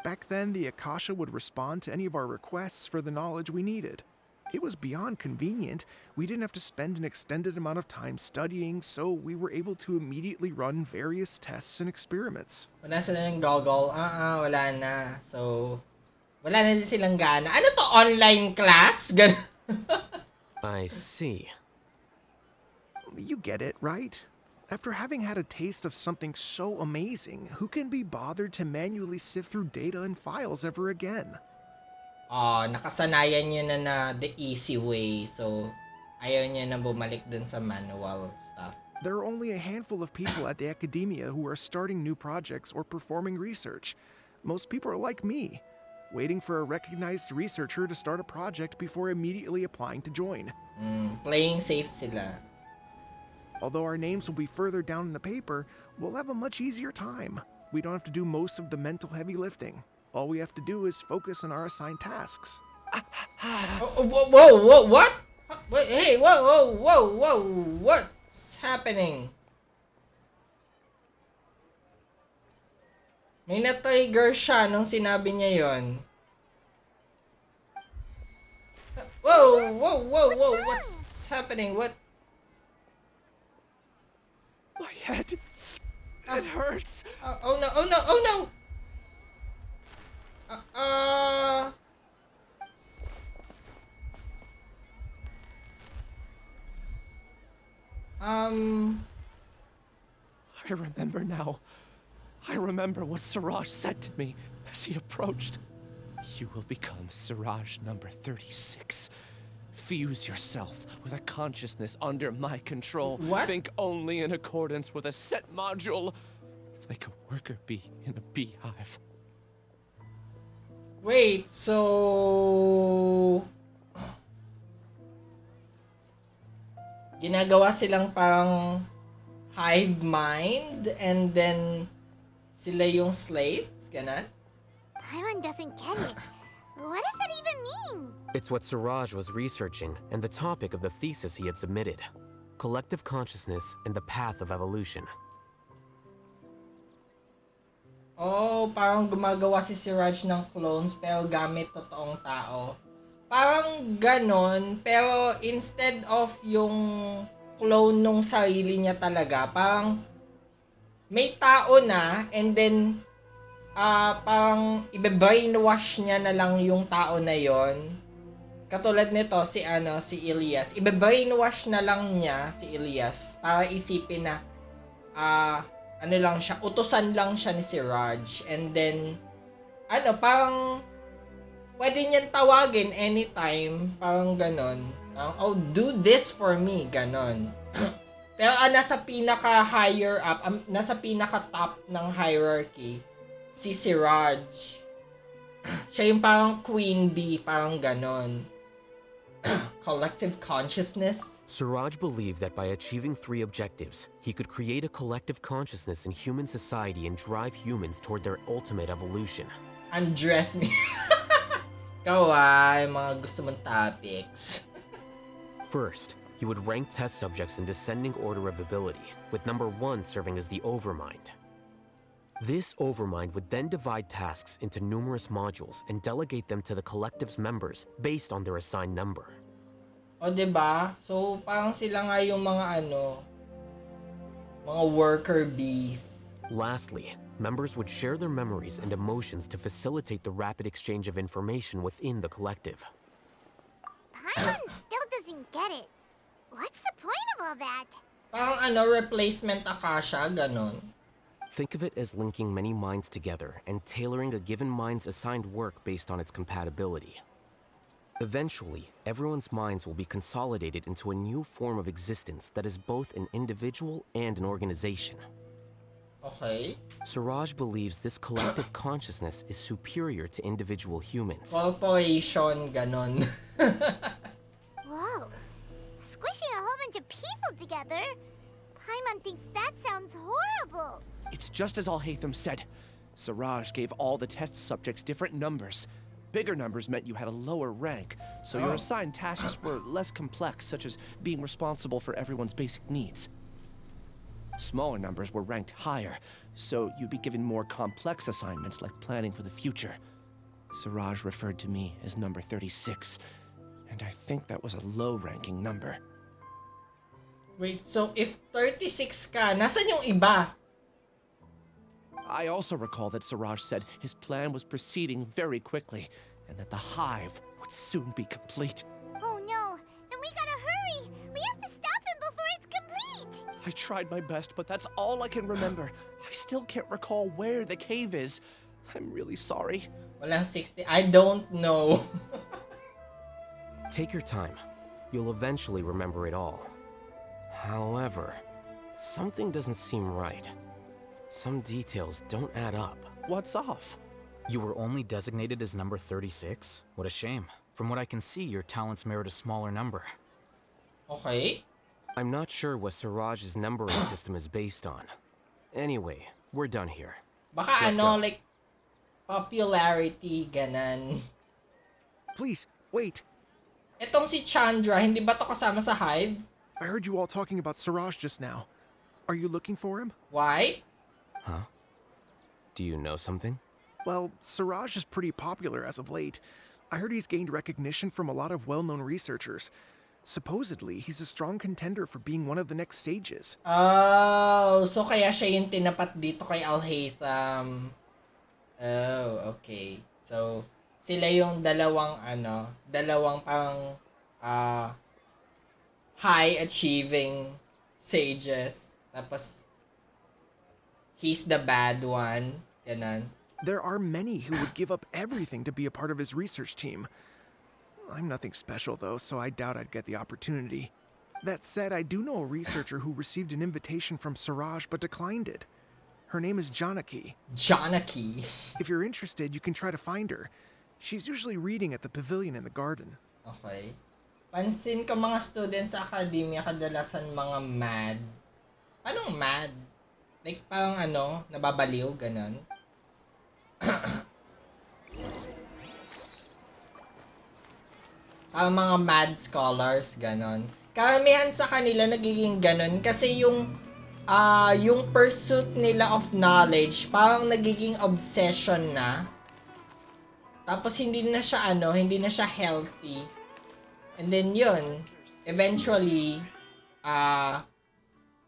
Back then, the Akasha would respond to any of our requests for the knowledge we needed. It was beyond convenient. We didn't have to spend an extended amount of time studying, so we were able to immediately run various tests and experiments. Wala silang goggle. Wala na. So, wala na din silang gana. Ano to? Online class? I see. You get it, right? After having had a taste of something so amazing, who can be bothered to manually sift through data and files ever again? Nakasanayan niya na the easy way. So, ayaw niya na bumalik dun sa manual stuff. There are only a handful of people at the academia who are starting new projects or performing research. Most people are like me, waiting for a recognized researcher to start a project before immediately applying to join. Playing safe sila. Although our names will be further down in the paper, we'll have a much easier time. We don't have to do most of the mental heavy lifting. All we have to do is focus on our assigned tasks. Whoa, what? Wait, hey, whoa, what's happening? May na-trigger siya nung sinabi niya yon. Whoa, what's happening? What? My head, it hurts. Oh no. I remember now. I remember what Siraj said to me as he approached. You will become Siraj number 36. Fuse yourself with a consciousness under my control. What? Think only in accordance with a set module, like a worker bee in a beehive. Wait, so... Ginagawa silang parang hive mind and then sila yung slaves? Ganon? Paimon doesn't get it. What does that even mean? It's what Siraj was researching and the topic of the thesis he had submitted. Collective consciousness and the path of evolution. Oh, parang gumagawa si Siraj ng clones pero gamit totoong tao. Parang ganon, pero instead of yung clone nung sarili niya talaga, parang may tao na and then parang ibe-brainwash niya na lang yung tao na yon. Katulad nito, si Elias. Ibe-brainwash na lang niya si Elias para isipin na lang siya, utusan lang siya ni Siraj. And then, parang pwede niyan tawagin anytime, parang ganon. Parang, oh, do this for me, ganon. Pero nasa pinaka-higher up, nasa pinaka-top ng hierarchy, si Siraj. Siya yung parang queen bee, parang ganon. Collective consciousness? Siraj believed that by achieving 3 objectives, he could create a collective consciousness in human society and drive humans toward their ultimate evolution. Undress me. Kawai, mga gusto mong topics. First, he would rank test subjects in descending order of ability, with number 1 serving as the overmind. This overmind would then divide tasks into numerous modules and delegate them to the collective's members based on their assigned number. O, diba? So, parang sila nga yung mga mga worker bees. Lastly, members would share their memories and emotions to facilitate the rapid exchange of information within the collective. Paimon still doesn't get it. What's the point of all that? Parang replacement Akasha, ganon. Think of it as linking many minds together and tailoring a given mind's assigned work based on its compatibility. Eventually, everyone's minds will be consolidated into a new form of existence that is both an individual and an organization. Okay. Siraj believes this collective consciousness is superior to individual humans. Corporation, ganon. Whoa. Squishing a whole bunch of people together? Paimon thinks that sounds horrible. It's just as Alhaitham said. Siraj gave all the test subjects different numbers. Bigger numbers meant you had a lower rank, so your assigned tasks were less complex, such as being responsible for everyone's basic needs. Smaller numbers were ranked higher, so you'd be given more complex assignments like planning for the future. Siraj referred to me as number 36, and I think that was a low-ranking number. Wait, so if 36 ka, nasan yung iba? I also recall that Siraj said his plan was proceeding very quickly, and that the hive would soon be complete. Oh no, then we gotta hurry! We have to stop him before it's complete! I tried my best, but that's all I can remember. I still can't recall where the cave is. I'm really sorry. Walang 60. I don't know. Take your time. You'll eventually remember it all. However, something doesn't seem right. Some details don't add up. What's off? You were only designated as number 36? What a shame. From what I can see, your talents merit a smaller number. Okay. I'm not sure what Siraj's numbering system is based on. Anyway, we're done here. Baka Let's go. like popularity, ganan. Please, wait. Etong si Chandra, hindi ba to kasama sa Hive? I heard you all talking about Siraj just now. Are you looking for him? Why? Huh? Do you know something? Well, Siraj is pretty popular as of late. I heard he's gained recognition from a lot of well-known researchers. Supposedly, he's a strong contender for being one of the next sages. Oh, so kaya siya yung tinapat dito kay Alhaitham. Oh, okay. So, sila yung dalawang parang high achieving sages. Tapos, he's the bad one. Ganon. There are many who would give up everything to be a part of his research team. I'm nothing special, though, so I doubt I'd get the opportunity. That said, I do know a researcher who received an invitation from Suraj but declined it. Her name is Janaki. Janaki. If you're interested, you can try to find her. She's usually reading at the pavilion in the garden. Okay. Pansin ko mga students sa academia kadalasan mga mad. Anong mad? Like parang ano, nababaliw, ganon. Ang mga mad scholars, ganon. Karamihan sa kanila nagiging ganon kasi yung pursuit nila of knowledge parang nagiging obsession na. Tapos hindi na siya healthy. And then yun, eventually,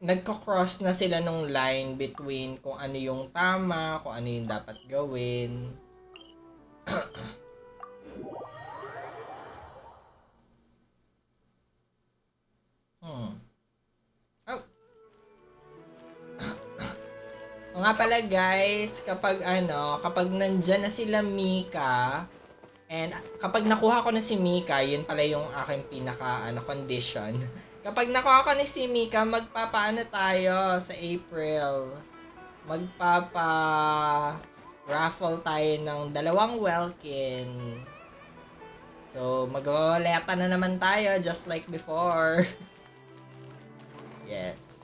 nagko-cross na sila nung line between kung ano yung tama, kung ano yung dapat gawin. O nga pala guys, kapag nandyan na sila Mika, and kapag nakuha ko na si Mika, yun pala yung aking pinaka condition. Kapag nakuha ko na si Mika, magpapaano tayo sa April. Raffle tayo ng 2 Welkin. So, mag-roleta na naman tayo just like before. Yes.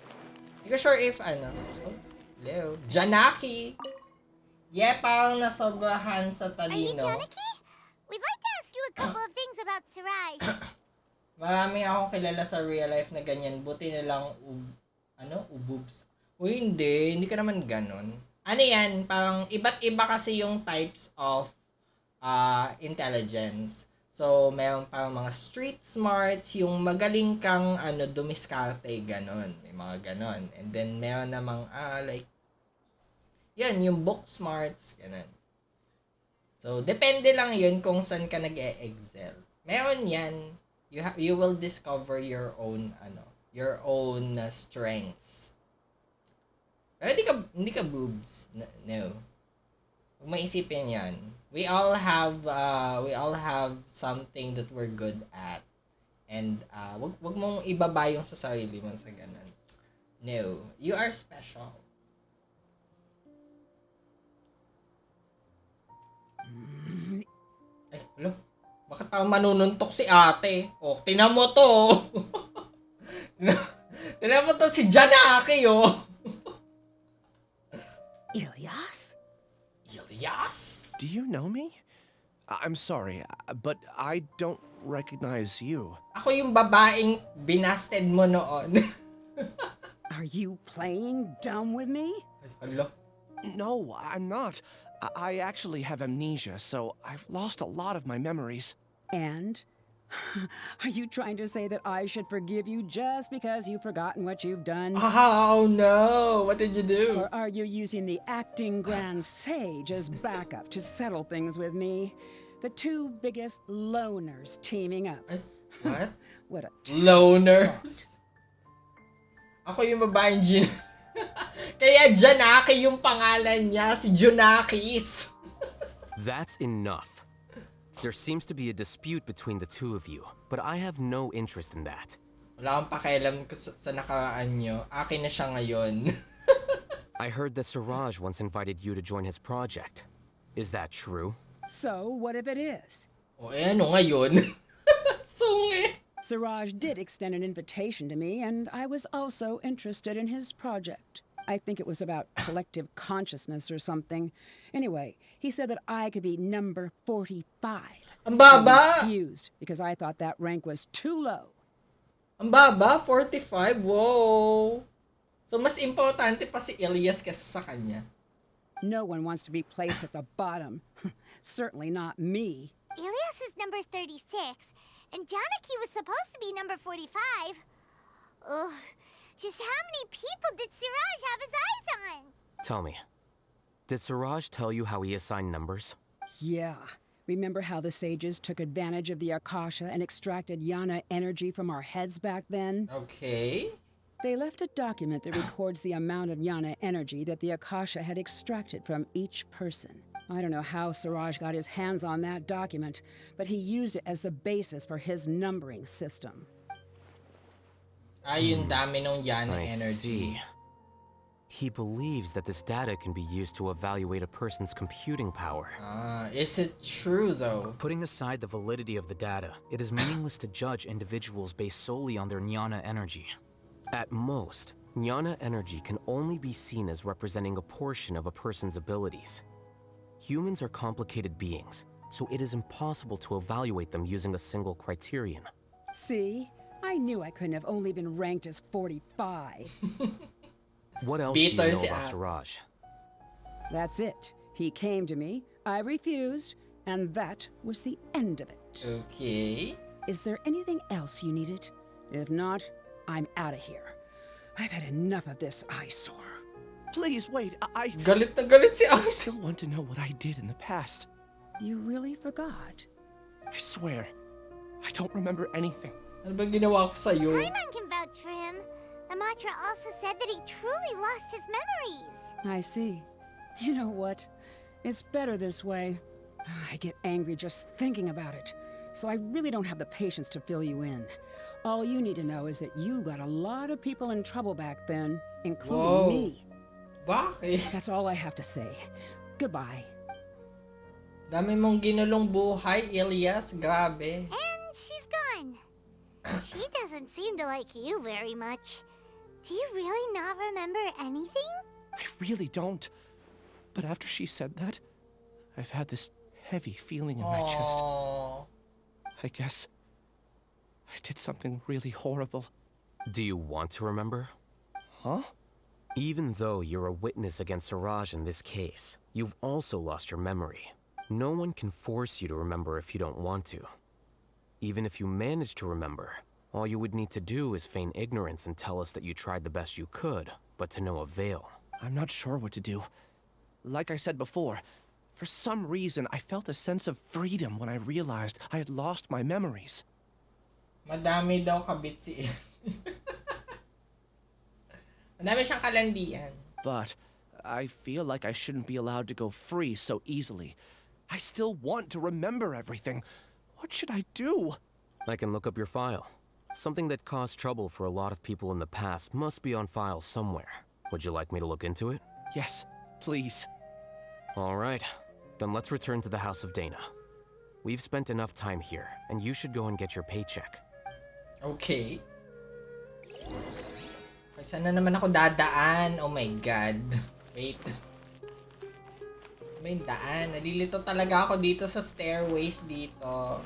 Hindi ko sure if hello. Janaki! Yeah, parang nasobrahan sa talino. Are you Janaki? We'd like to ask you a couple of things about Suraj. Marami akong kilala sa real life na ganyan. Buti na lang ububs. Uy, hindi ka naman ganon. Ano yan? Parang iba't iba kasi yung types of intelligence. So, meron parang mga street smarts, yung magaling kang dumiskarte, ganon. May mga ganon. And then, meron namang, yan, yung book smarts, ganon. So, depende lang yun kung saan ka nag-e-excel. Meron yan. You will discover your own, strengths. Pero hindi ka boobs. No. Huwag maisipin yan. We all have something that we're good at. And, wag mong ibaba yung sa sarili mo sa ganun. No. You are special. Ay, hello? Bakit parang manununtok si ate? Oh, tinan mo to. Tinan mo to si Janaki, oh. Ilyas? Ilyas? Do you know me? I'm sorry, but I don't recognize you. Ako yung babaeng binasted mo noon. Are you playing dumb with me? Hello? No, I'm not. I actually have amnesia, so I've lost a lot of my memories. And? Are you trying to say that I should forgive you just because you've forgotten what you've done? Oh no! What did you do? Or are you using the acting Grand Sage as backup to settle things with me? The two biggest loners teaming up. What? What a loners? Ako yung babaeng Kaya Janaki yung pangalan niya, si Junakis. That's enough. There seems to be a dispute between the two of you, but I have no interest in that. Wala akong pakialam sa nakaraan nyo. Akin na siya ngayon. I heard that Suraj once invited you to join his project. Is that true? So, what if it is? O, ano ngayon? Sungit. Suraj did extend an invitation to me, and I was also interested in his project. I think it was about collective consciousness or something. Anyway, he said that I could be number 45. Ang baba! I refused because I thought that rank was too low. Ang baba? 45? Wow! So, mas importante pa si Ilyas kaysa sa kanya. No one wants to be placed at the bottom. Certainly not me. Ilyas is number 36, and Janaki was supposed to be number 45. Ugh. Just how many people did Suraj have his eyes on? Tell me, did Suraj tell you how he assigned numbers? Yeah. Remember how the sages took advantage of the Akasha and extracted Yana energy from our heads back then? Okay. They left a document that records the amount of Yana energy that the Akasha had extracted from each person. I don't know how Siraj got his hands on that document, but he used it as the basis for his numbering system. Yung dami ng Yana I energy. see. He believes that this data can be used to evaluate a person's computing power. Is it true though? Putting aside the validity of the data, it is meaningless to judge individuals based solely on their Jnana energy. At most, Jnana energy can only be seen as representing a portion of a person's abilities. Humans are complicated beings, so it is impossible to evaluate them using a single criterion. See? I knew I couldn't have only been ranked as 45. What else do you know about Siraj? That's it. He came to me, I refused, and that was the end of it. Okay. Is there anything else you needed? If not, I'm out of here. I've had enough of this eyesore. Please, wait, I... Galit na galit si I still want to know what I did in the past. You really forgot? I swear, I don't remember anything. Ano ba ginawa ko sa'yo? Paimon can vouch for him. The mantra also said that he truly lost his memories. I see. You know what? It's better this way. I get angry just thinking about it, so I really don't have the patience to fill you in. All you need to know is that you got a lot of people in trouble back then, including me. Bakit? That's all I have to say. Goodbye. Dami mong ginulong buhay, Elias. Grabe. And she's gone. She doesn't seem to like you very much. Do you really not remember anything? I really don't. But after she said that, I've had this heavy feeling in my chest. I guess I did something really horrible. Do you want to remember? Huh? Even though you're a witness against Siraj in this case, you've also lost your memory. No one can force you to remember if you don't want to. Even if you manage to remember, all you would need to do is feign ignorance and tell us that you tried the best you could, but to no avail. I'm not sure what to do. Like I said before, for some reason I felt a sense of freedom when I realized I had lost my memories. Madami daw kabit si Madami siyang kalandian. But I feel like I shouldn't be allowed to go free so easily. I still want to remember everything. What should I do? I can look up your file. Something that caused trouble for a lot of people in the past must be on file somewhere. Would you like me to look into it? Yes, please. All right. Then let's return to the House of Dana. We've spent enough time here, and you should go and get your paycheck. Okay. Ay, saan na naman ako dadaan? Oh my God. Wait. May daan. Nalilito talaga ako dito sa stairways dito.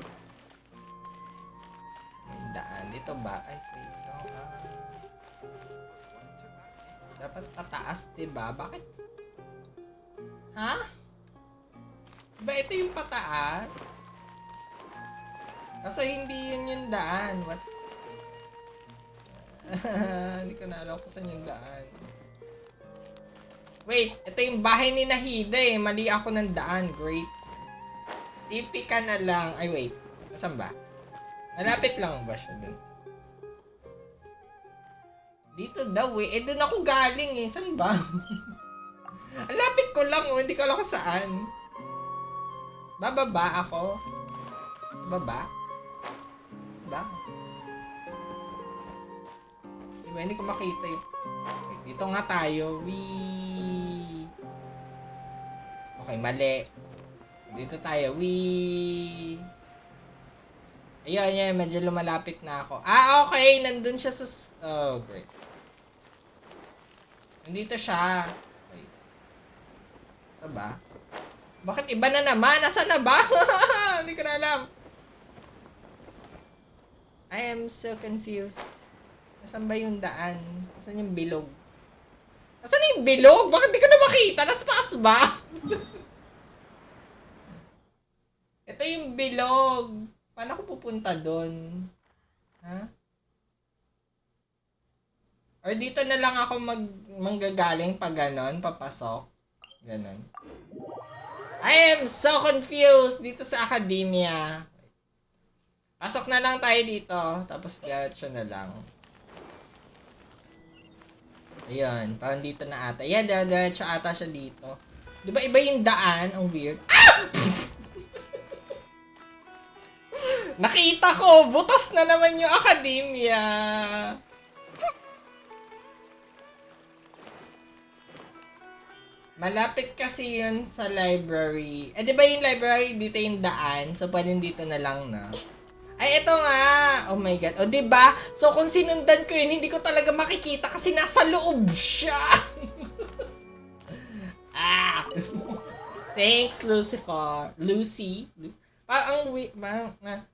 May daan. Dito ba? Ay, wait. No. Dapat pataas, diba? Bakit? Ha? Diba ito yung pataas? Kaso hindi yun yung daan. What? Hindi ko na alam kung saan yung daan. Wait, ito yung bahay ni Nahida eh. Mali ako ng daan. Great. Tipi ka na lang. Ay, wait. Nasaan ba? Malapit lang ba siya dun? Dito daw eh. Eh, dun ako galing eh. Saan ba? Ang lapit ko lang oh. Hindi ko alam kung saan. Bababa ako. Baba? Ba? Diba, hindi ko makita yung... Okay, dito nga tayo. Wee! Okay, mali. Dito tayo. Wee! Ayun, yun. Medyo lumalapit na ako. Ah, okay! Nandun siya sa... Oh, great. Nandito siya. Okay. Ito ba? Bakit iba na naman? Nasaan na ba? Hindi ko na alam. I am so confused. Nasaan ba yung daan? Nasaan yung bilog? Nasaan yung bilog? Bakit di ko na makita? Nasa taas ba? Ito yung bilog. Paano ako pupunta doon? Ha? Or dito na lang ako manggagaling pag ganon, papasok. Ganon. I am so confused dito sa academia. Pasok na lang tayo dito. Tapos diretso na lang. Ayun, parang dito na ata. Yeah, diretso ata siya dito. Di ba iba yung daan? Ang weird. Ah! Nakita ko! Butas na naman yung academia! Malapit kasi yun sa library. Eh, di ba yung library dito yung daan? So, pwedeng dito na lang na. Ay, ito nga! Oh my god. O, di ba? So, kung sinundan ko yun, hindi ko talaga makikita kasi nasa loob siya! Ah! Thanks, Lucifer. Lucy. Parang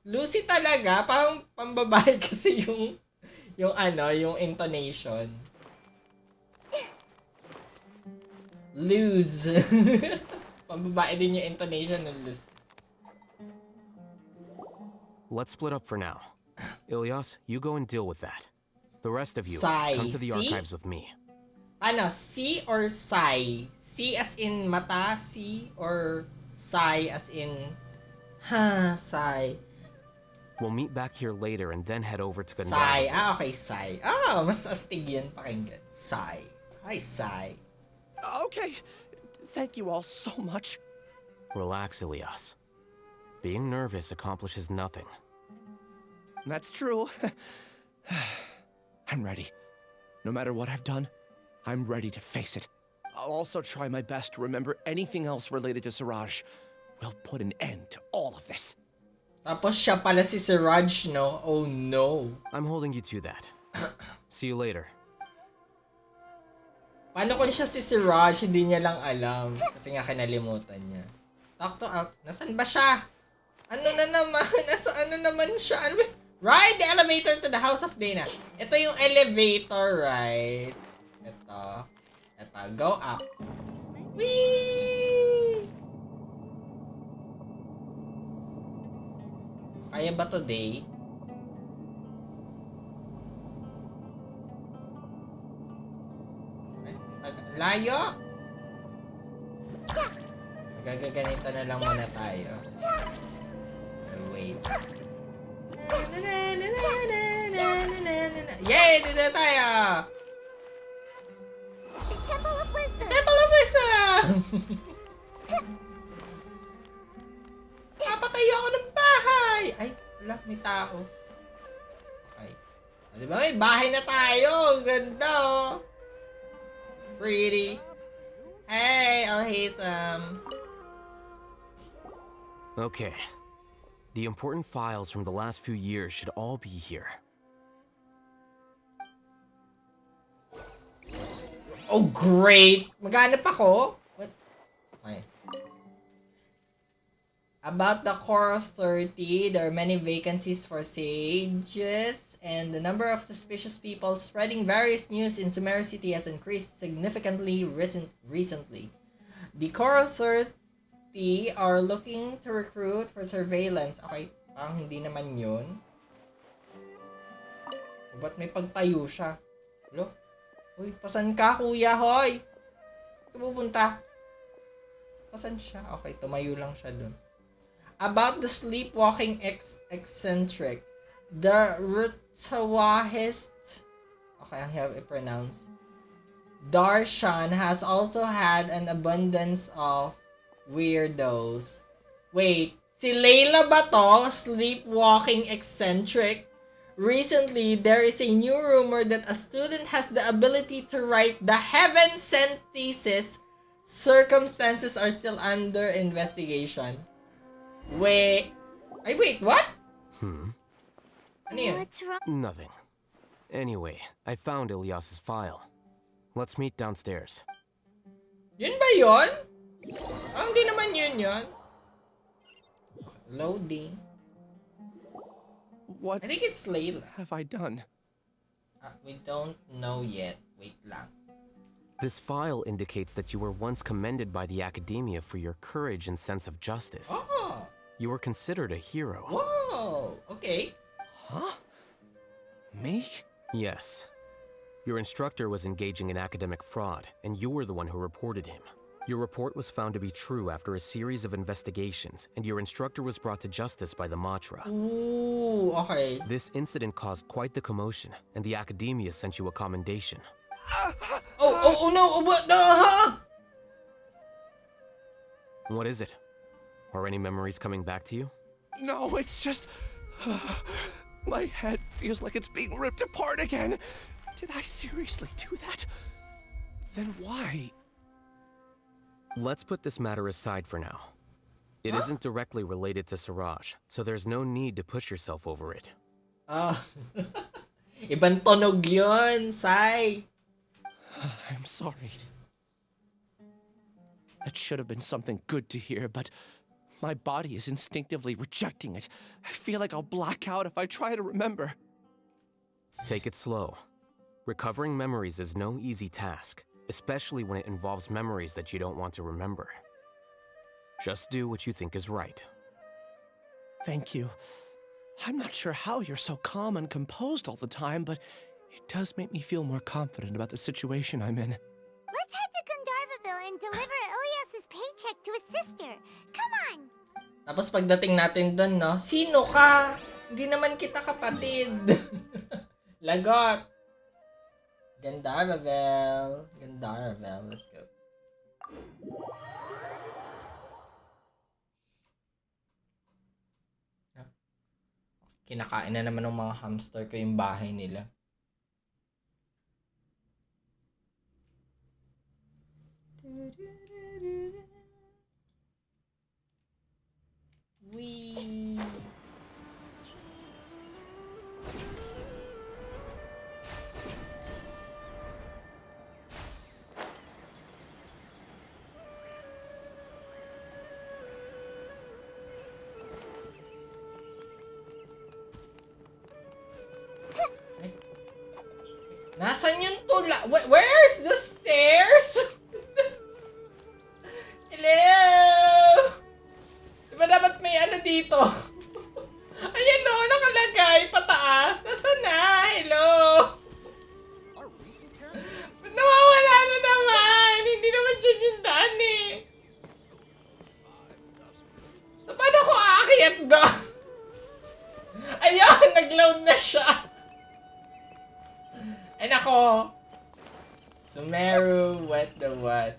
Lucy talaga, parang pambabae kasi yung intonation. Lose. Pambabae din yung intonation ng lose. Let's split up for now. Ilyas, you go and deal with that. The rest of you, Sai. come to the See? archives with me. Ano, C or Sai? C as in mata, C, or Sai as in Sai. We'll meet back here later and then head over to Sai. Tighnari. Ah, okay, Sai. Ah, mas astig yun pakinggan. Sai. Hi, Sai. Okay. Thank you all so much. Relax, Ilyas. Being nervous accomplishes nothing. That's true. I'm ready. No matter what I've done, I'm ready to face it. I'll also try my best to remember anything else related to Siraj. We'll put an end to all of this. Tapos siya pala si Siraj, no? Oh no. I'm holding you to that. See you later. Paano kung siya si Siraj, hindi niya lang alam? Kasi nga kinalimutan niya. Talk to out. Nasaan ba siya? Ano na naman? Ano naman siya? Ano ba? Ride the elevator to the house of Dana. Ito yung elevator, right? Ito. Go up. Whee! Kaya ba today? Layo! Magagaganito na lang muna tayo. Wait. Yay! Dito na tayo! The Temple of Wisdom! Temple of Wisdom! Papatayo ako ng bahay! Ay, wala, may tao. Okay. O, diba may bahay na tayo? Ganda, oh! Pretty. Hey, Alhaitham. Okay. The important files from the last few years should all be here. Oh, great! Maghanap ako? What? Okay. About the Chorus 30, there are many vacancies for sages, and the number of suspicious people spreading various news in Sumeru City has increased significantly recently. The Chorus 30 are looking to recruit for surveillance. Okay, parang hindi naman yun. Ba't may pagtayo siya? Hello? Uy, pasan ka, kuya, hoy! Pupunta. Pasan siya? Okay, tumayo lang siya dun. About the sleepwalking eccentric, the Rutawahist, okay, I have it pronounced, Darshan has also had an abundance of weirdos. Wait, si Layla ba to? Sleepwalking eccentric? Recently, there is a new rumor that a student has the ability to write the heaven-sent thesis. Circumstances are still under investigation. Wait, what? Ano yun? What's wrong? Nothing. Anyway, I found Ilyas's file. Let's meet downstairs. Yun ba yun? Hindi naman yun. Loading. What I think it's Layla. have I done? We don't know yet. Wait lang. This file indicates that you were once commended by the academia for your courage and sense of justice. Oh! You were considered a hero. Whoa! Okay. Huh? Me? Yes. Your instructor was engaging in academic fraud, and you were the one who reported him. Your report was found to be true after a series of investigations, and your instructor was brought to justice by the Matra. Ooh, okay. This incident caused quite the commotion, and the academia sent you a commendation. Oh no, what the, huh? What is it? Are any memories coming back to you? No, it's just... my head feels like it's being ripped apart again. Did I seriously do that? Then why? Let's put this matter aside for now. It isn't directly related to Siraj, so there's no need to push yourself over it. Ibang tunog yun, Sai. I'm sorry. That should have been something good to hear, but my body is instinctively rejecting it. I feel like I'll black out if I try to remember. Take it slow. Recovering memories is no easy task, especially when it involves memories that you don't want to remember. Just do what you think is right. Thank you. I'm not sure how you're so calm and composed all the time, but it does make me feel more confident about the situation I'm in. Let's head to Gandharvaville and deliver Ilyas's paycheck to his sister. Come on! Tapos pagdating natin dun, no? Sino ka? Hindi naman kita kapatid. Lagot. Gandharvaville. Let's go. Kinakain na naman ng mga hamster ko yung bahay nila. Wee. Nasaan yung tula? Where's the stairs? Hello? Diba dapat may ano dito? Ayan o, nakalagay pataas. Nasaan na? Hello? Ba't nawawala na naman? Hindi naman dyan yung daan eh. So paano ko aakyat doon? Ayan, nag-load na siya. Ay nako! Sumeru, what the what?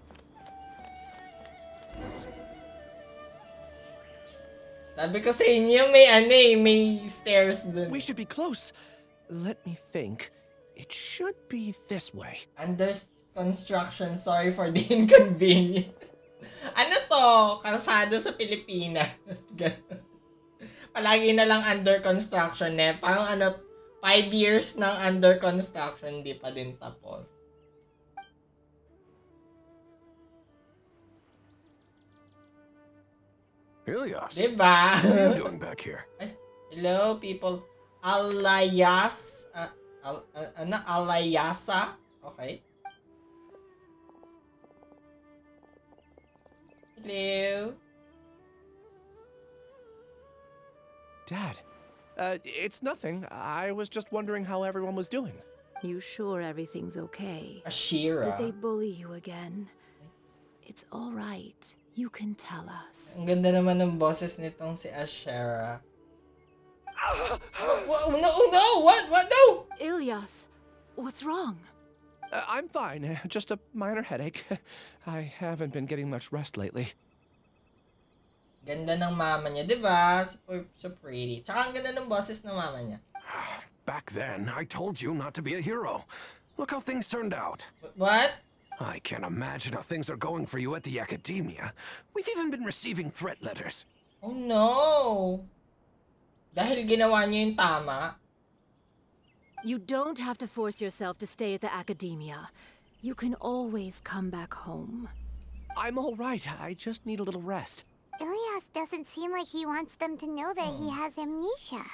Sabi ko sa inyo, may ano eh, may stairs dun. We should be close. Let me think. It should be this way. Under construction, sorry for the inconvenience. Ano to? Kalsada sa Pilipinas. Palagi na lang under construction eh. Parang ano, 5 years ng under construction, di pa din tapos. Ilyas, diba? What are you doing back here? Hello, people. Alayasa? Okay. Hello? Dad. It's nothing. I was just wondering how everyone was doing. You sure everything's okay? Ashira. Did they bully you again? It's all right. You can tell us. Ang ganda naman ng boses nitong si Ashera. No! What? No! Ilyas, what's wrong? I'm fine. Just a minor headache. I haven't been getting much rest lately. Ganda ng mama niya, di ba? So pretty. Tsaka ang ganda ng boses ng mama niya. Back then, I told you not to be a hero. Look how things turned out. What? I can't imagine how things are going for you at the academia. We've even been receiving threat letters. Oh no! Dahil ginawa niyo yung tama. You don't have to force yourself to stay at the academia. You can always come back home. I'm all right. I just need a little rest. Ilyas doesn't seem like he wants them to know that he has amnesia.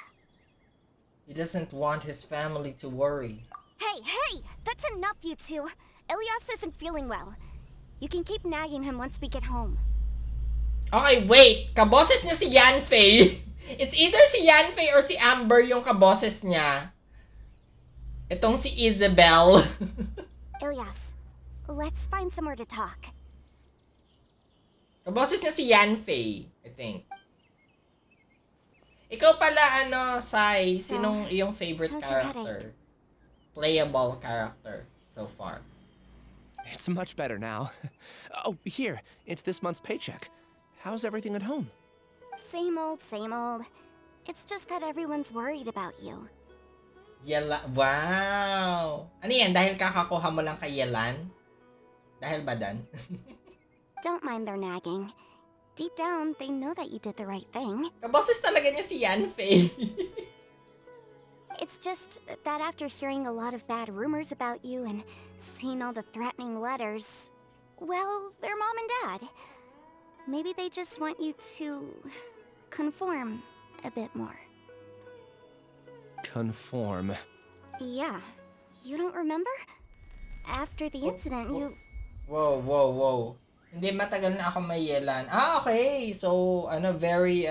He doesn't want his family to worry. Hey! That's enough, you two. Ilyas isn't feeling well. You can keep nagging him once we get home. Okay, wait! Kaboses niya si Yanfei. It's either si Yanfei or si Amber yung kaboses niya. Itong si Isabel. Ilyas, let's find somewhere to talk. Kaboses niya si Yanfei, I think. Ikaw pala, Sai, sinong iyong favorite character? Playable character so far? It's much better now. Oh, here, it's this month's paycheck. How's everything at home? Same old, same old. It's just that everyone's worried about you. Wow! Ano yan? Dahil kakakuha mo lang kay Yelan? Dahil ba dan? Don't mind their nagging. Deep down, they know that you did the right thing. Kaboses talaga niya si Yanfei. It's just that after hearing a lot of bad rumors about you and seeing all the threatening letters, well, they're mom and dad. Maybe they just want you to conform a bit more. Conform. Yeah. You don't remember? After the incident, you... Whoa. Hindi, matagal na ako may Yelan. Ah, okay. So, very,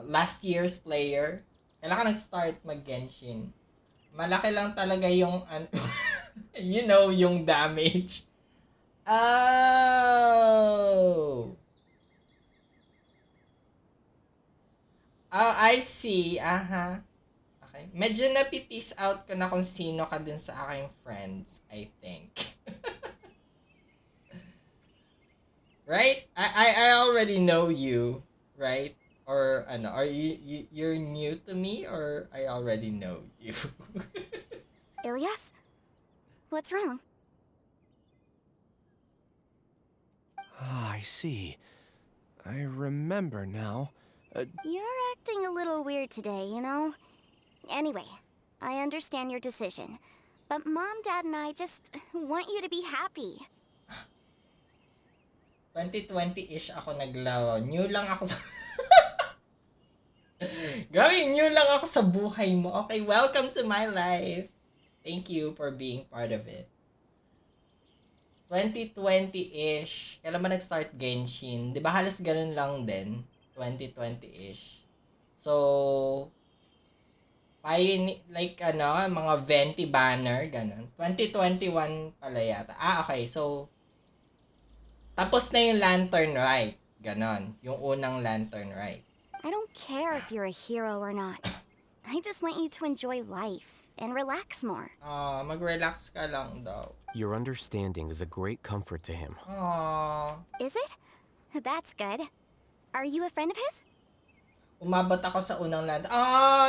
last year's player. Kailan ka nag-start mag-Genshin? Malaki lang talaga yung, yung damage. Oh! Oh, I see. Aha. Okay. Medyo napipiece out ko na kung sino ka dun sa aking friends, I think. Right? I already know you, right? Or are you're new to me, or I already know you? Ilyas? What's wrong? Ah, I see. I remember now. You're acting a little weird today, you know? Anyway, I understand your decision. But Mom, Dad, and I just want you to be happy. 2020-ish ako naglaro. New lang ako sa... Grabe, new lang ako sa buhay mo. Okay, welcome to my life. Thank you for being part of it. 2020-ish. Kailan ba nag-start Genshin? Di ba halos ganun lang din? 2020-ish. So, mga venti banner, ganun. 2021 pala yata. Ah, okay. So, tapos na yung Lantern Rite. Ganon. Yung unang Lantern Rite. I don't care if you're a hero or not. I just want you to enjoy life and relax more. Mag-relax ka lang daw. Your understanding is a great comfort to him. Is it? That's good. Are you a friend of his? Umabot ako sa unang Lantern.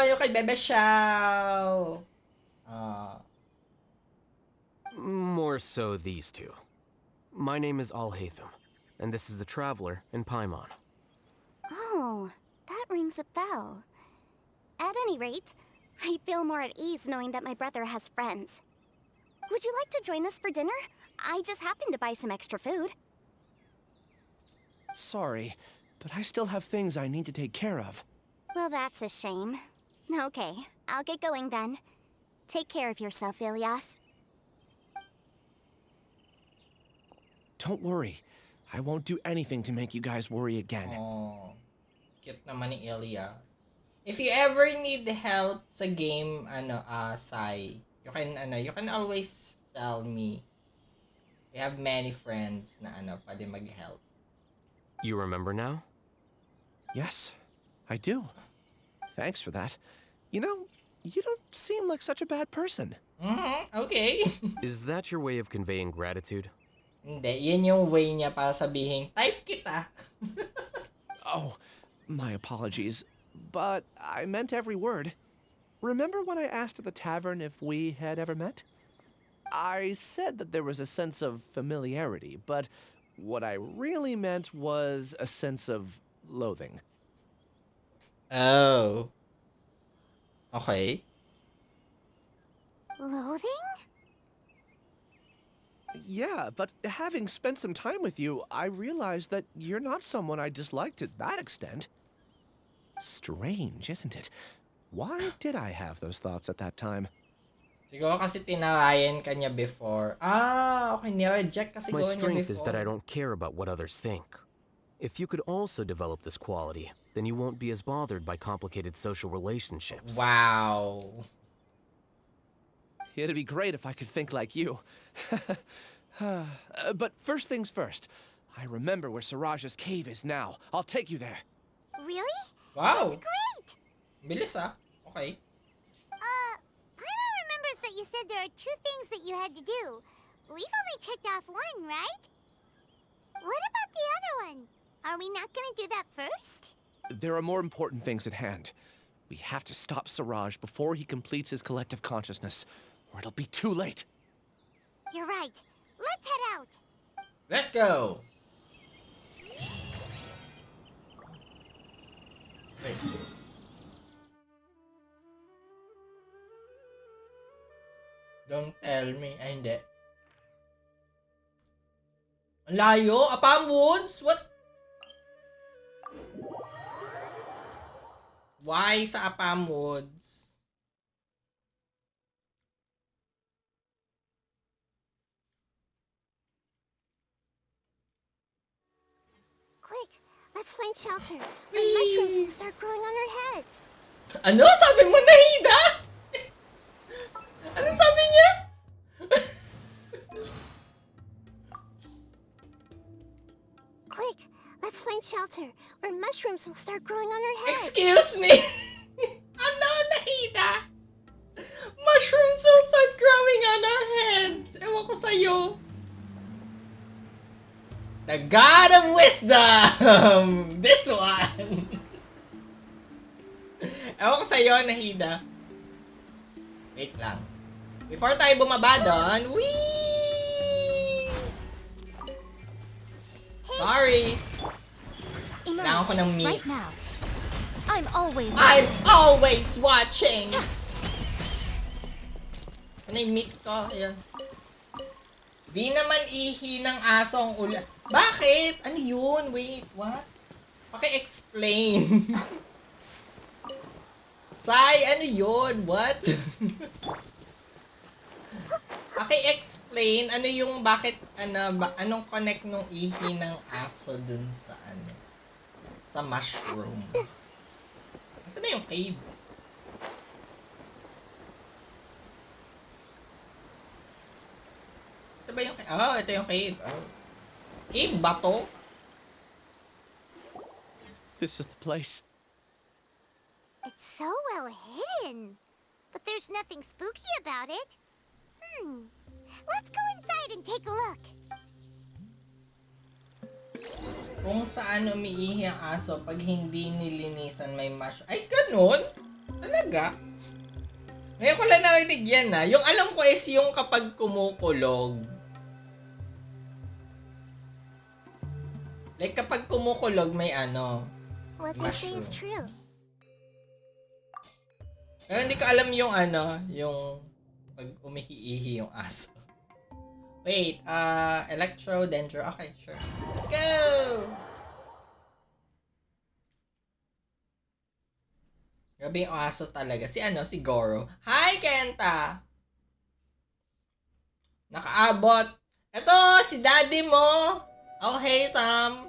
Yung kay Bebe Xiao. More so these two. My name is Alhaitham, and this is the Traveler in Paimon. Oh, that rings a bell. At any rate, I feel more at ease knowing that my brother has friends. Would you like to join us for dinner? I just happened to buy some extra food. Sorry, but I still have things I need to take care of. Well, that's a shame. Okay, I'll get going then. Take care of yourself, Ilyas. Don't worry. I won't do anything to make you guys worry again. Cute naman ni Elia. If you ever need help sa game, Sai, you can always tell me. We have many friends na pwede mag-help. You remember now? Yes, I do. Thanks for that. You know, you don't seem like such a bad person. Okay. Is that your way of conveying gratitude? Hindi, yun yung way niya para sabihin, type kita. Oh, my apologies. But I meant every word. Remember when I asked at the tavern if we had ever met? I said that there was a sense of familiarity, but what I really meant was a sense of loathing. Oh. Okay. Loathing? Yeah, but having spent some time with you, I realized that you're not someone I dislike to that extent. Strange, isn't it? Why did I have those thoughts at that time? Siguro kasi tinarayan ka niya before. Okay, nireject kasi My niya strength before. is that I don't care about what others think. If you could also develop this quality, then you won't be as bothered by complicated social relationships. Wow. It'd be great if I could think like you. But first things first. I remember where Siraj's cave is now. I'll take you there. Really? Wow. That's great! Bilis ah. Okay. Paimon remembers that you said said there are 2 things that you had to do. We've only checked off 1, right? What about the other one? Are we not gonna do that first? There are more important things at hand. We have to stop Siraj before he completes his collective consciousness, or it'll be too late. You're right. Let's head out. Let's go. Wait. Don't tell me. Ay, hindi. Ang layo? Apam Woods? What? Why sa Apam Woods? Quick, let's find shelter. Or mushrooms will start growing on our heads. Ano? Sabi mo, Nahida? Ano sabi niya? Quick, let's find shelter. Or mushrooms will start growing on our heads. Excuse me? Ano, Nahida? Mushrooms will start growing on our heads. Ewan ko sa'yo. The God of Wisdom! This one! Ewan ko sa'yo, Nahida. Wait lang. Before tayo bumaba doon, whee! Sorry. Kailangan ko ng meat. Right now. I'm always watching! Ano yung meat ko? Ayan. Di naman ihi ng asong ulan. Bakit? Ano yun? Wait, what? Paki-explain. Sai, ano yun? What? Paki-explain ano yung bakit, anong connect nung ihi ng aso dun sa sa mushroom. Nasaan na yung cave? Ito ba yung cave? Oh, ito yung cave. Oh. Cave ba to? This is the place. It's so well hidden. But there's nothing spooky about it. Let's go inside and take a look. Kung saan umiihi ang aso pag hindi nilinisan may mushroom. Ay, ganun? Talaga? Ngayon ko lang narinig yan na. Yung alam ko is yung kapag kumukulog. Like kapag kumukulog may What they say is true. Pero hindi ko alam yung yung pag umihi-ihi yung aso. Wait, Electro, Dendro. Okay, sure. Let's go! Grabe yung aso talaga. Si si Goro. Hi, Kenta! Nakaabot. Eto, si daddy mo! Alhaitham!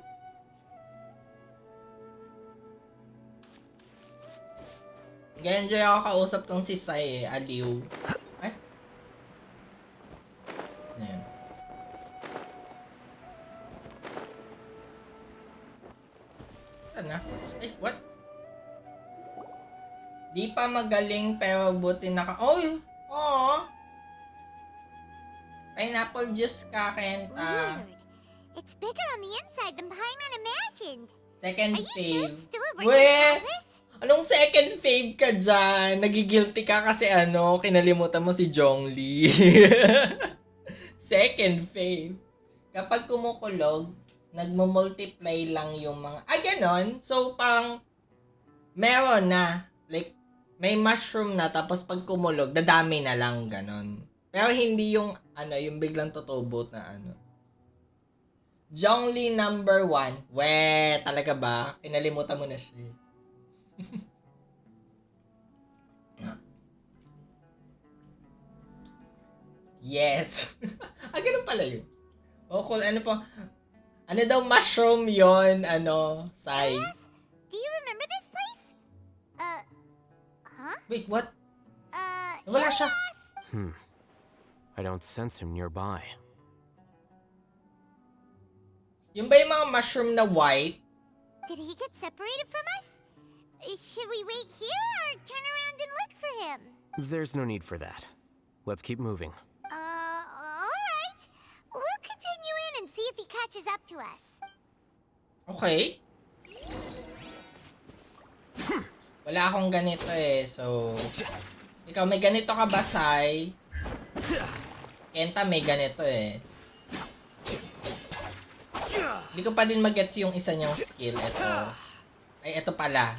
Ganyan ako kausap tong si Sai Aliw. Ay? Ayan. Saan na? Ay, what? Di pa magaling pero buti naka... Oy! Aww! Pineapple juice ka, Kenta. It's bigger on the inside than Paimon imagined. Second Are you fave. sure it's still a work in progress? Anong second fave ka dyan? Nagigilty ka kasi kinalimutan mo si Zhongli. Second fave. Kapag kumukulog, nagmo-multiply lang yung mga... ganon. So, meron na. Like, may mushroom na, tapos pag kumulog, dadami na lang, ganon. Pero hindi yung, yung biglang tutubot na Zhongli number 1. We, talaga ba? Kinalimutan mo na siya. Yes. Ganun pala yun. O, kung ano po. Ano daw mushroom yon Sai? Yes? Do you remember this place? Huh? Wait, what? Wala siya. I don't sense him nearby. Yung ba yung mga mushroom na white? Did he get separated from us? Should we wait here or turn around and look for him? There's no need for that. Let's keep moving. Alright. We'll continue in and see if he catches up to us. Okay. Wala akong ganito eh, so... Ikaw, may ganito ka ba, Sai? Kenta may ganito eh. Hindi ko pa din mag-gets yung isa niyang skill. Ito. Ay, ito pala.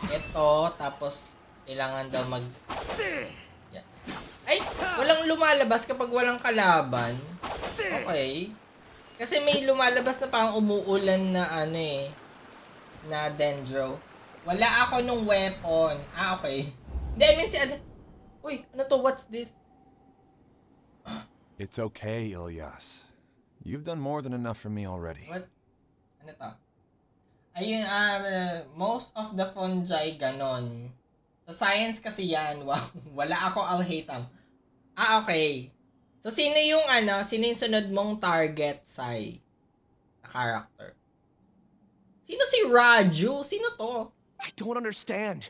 Ito, tapos kailangan daw mag... Yeah. Ay, walang lumalabas kapag walang kalaban. Okay. Kasi may lumalabas na parang umuulan na ano eh. Na dendro. Wala ako nung weapon. Ah, okay. Hindi, I mean si ano. Uy, ano to? What's this? It's okay, Ilyas. You've done more than enough for me already. What? Ano to? Ayun, most of the fungi ganon. Sa science kasi yan. Wow. Wala ako Alhaitham. Ah, okay. So, sino yung sunod mong target, Sai? Na character? Sino si Raju? Sino to? I don't understand.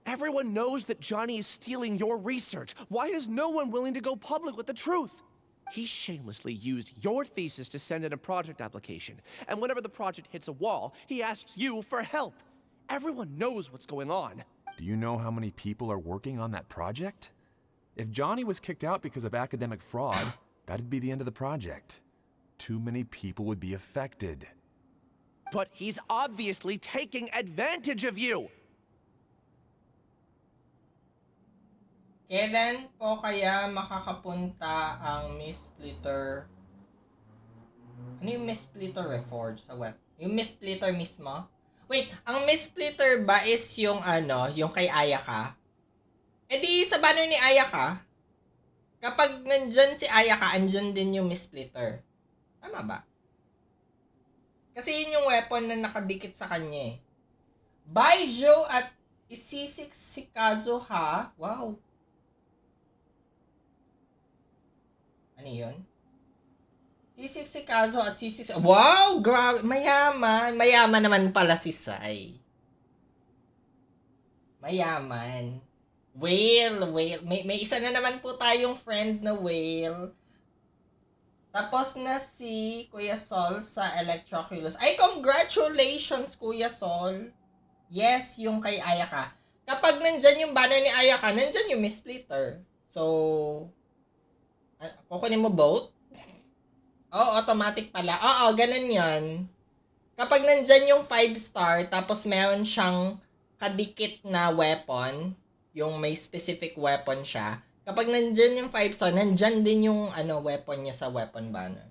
Everyone knows that Johnny is stealing your research. Why is no one willing to go public with the truth? He shamelessly used your thesis to send in a project application, and whenever the project hits a wall, he asks you for help. Everyone knows what's going on. Do you know how many people are working on that project? If Johnny was kicked out because of academic fraud, that'd be the end of the project. Too many people would be affected. But he's obviously taking advantage of you! Kailan po kaya makakapunta ang Miss Splitter? Ano yung Miss Splitter Reforged sa web? Yung Miss Splitter mismo? Wait, ang Miss Splitter ba is yung yung kay Ayaka? Eh di sa banner ni Ayaka, kapag nandyan si Ayaka, andyan din yung Miss Splitter. Tama ba? Kasi yun yung weapon na nakadikit sa kanya eh. Baijo at isisik si Kazo ha? Wow. Ano yun? Sisik si Kazo at sisik... Wow! Grabe! Mayaman! Mayaman naman pala si Sai. Mayaman. Whale! May isa na naman po tayong friend na whale. Tapos na si Kuya Sol sa Electroculus. Ay, congratulations, Kuya Sol! Yes, yung kay Ayaka. Kapag nandyan yung banner ni Ayaka, nandyan yung Miss Splitter. So... kukunin mo both? Oo, automatic pala. Oo, ganun yan. Kapag nandyan yung 5-star, tapos meron siyang kadikit na weapon, yung may specific weapon siya, kapag nandyan yung 5-star, nandyan din yung weapon niya sa weapon banner.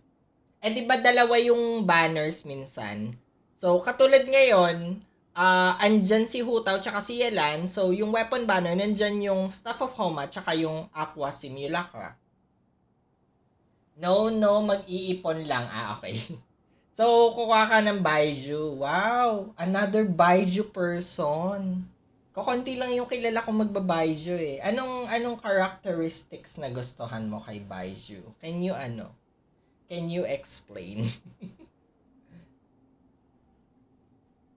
Eh, di ba dalawa yung banners minsan? So, katulad ngayon, andyan si Hutaw tsaka si Yelan, so yung weapon banner, nandyan yung Staff of Homa tsaka yung Aqua Simulacra. No, mag-iipon lang. Ah, okay. So, kukuha ka ng Baiju. Wow! Another Baiju person. Kukunti lang yung kilala kong magbabaiju eh. Anong characteristics na gustuhan mo kay Baiju? Can you explain?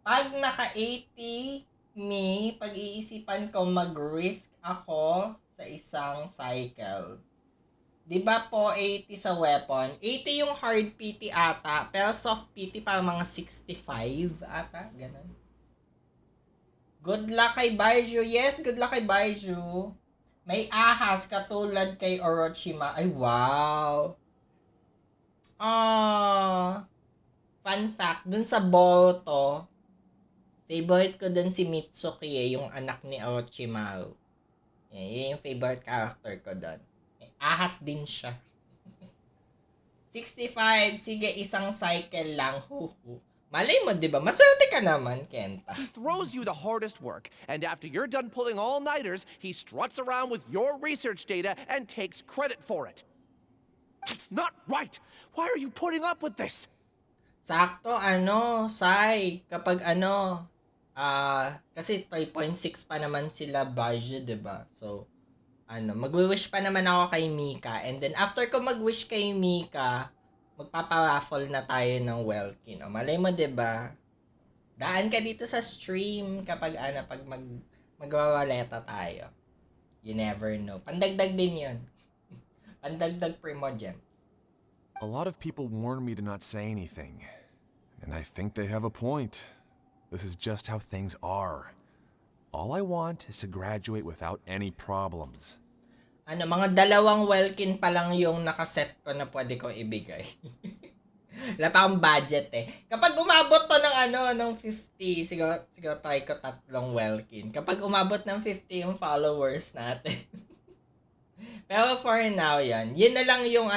Pag naka-80 me, pag-iisipan ko mag-risk ako sa isang cycle. Diba po 80 sa weapon? 80 yung hard PT ata, pero soft PT para mga 65 ata, ganun. Good luck kay Baiju. Yes, good luck kay Baiju. May ahas katulad kay Orochima. Ay, wow. Fun fact, dun sa Boruto, favorite ko dun si Mitsuki yung anak ni Orochimaru. Yun yung favorite character ko dun. Ahas din siya. 65, sige, isang cycle lang. Malay mo, di ba? Maswerte ka naman, Kenta. He throws you the hardest work, and after you're done pulling all-nighters, he struts around with your research data and takes credit for it. That's not right! Why are you putting up with this? Sakto, Sai, kapag kasi 3.6 pa naman sila Baiju, di ba? So, magwi-wish pa naman ako kay Mika. And then, after ko mag-wish kay Mika, magpaparaffle na tayo ng Welkin. Malay mo, diba? Daan ka dito sa stream kapag, pag magwawaleta tayo. You never know. Pandagdag din yun. Pandagdag Primogems. A lot of people warn me to not say anything, and I think they have a point. This is just how things are. All I want is to graduate without any problems. Ano, mga 2 Welkin pa lang yung nakaset ko na pwede ko ibigay. Wala pa akong budget eh. Kapag umabot to ng 50, siguro try ko 3 Welkin. Kapag umabot ng 50 yung followers natin. Pero for now, yan. Yun na lang yung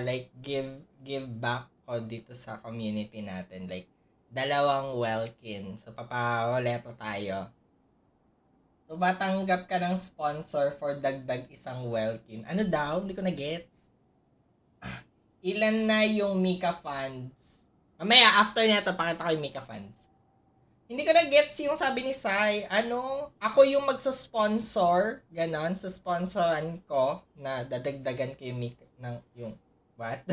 like, give back ko dito sa community natin. Like, 2 Welkin. So, paparoleto tayo. Tumatanggap ka ng sponsor for dagdag 1 Welkin. Ano daw? Hindi ko na-gets. Ilan na yung Mika funds? Mamaya, after nito, pakita ko yung Mika funds. Hindi ko na-gets yung sabi ni Sai. Ako yung magsusponsor. Ganon. Susponsoran ko na dadagdagan ko yung Mika. Yung, what?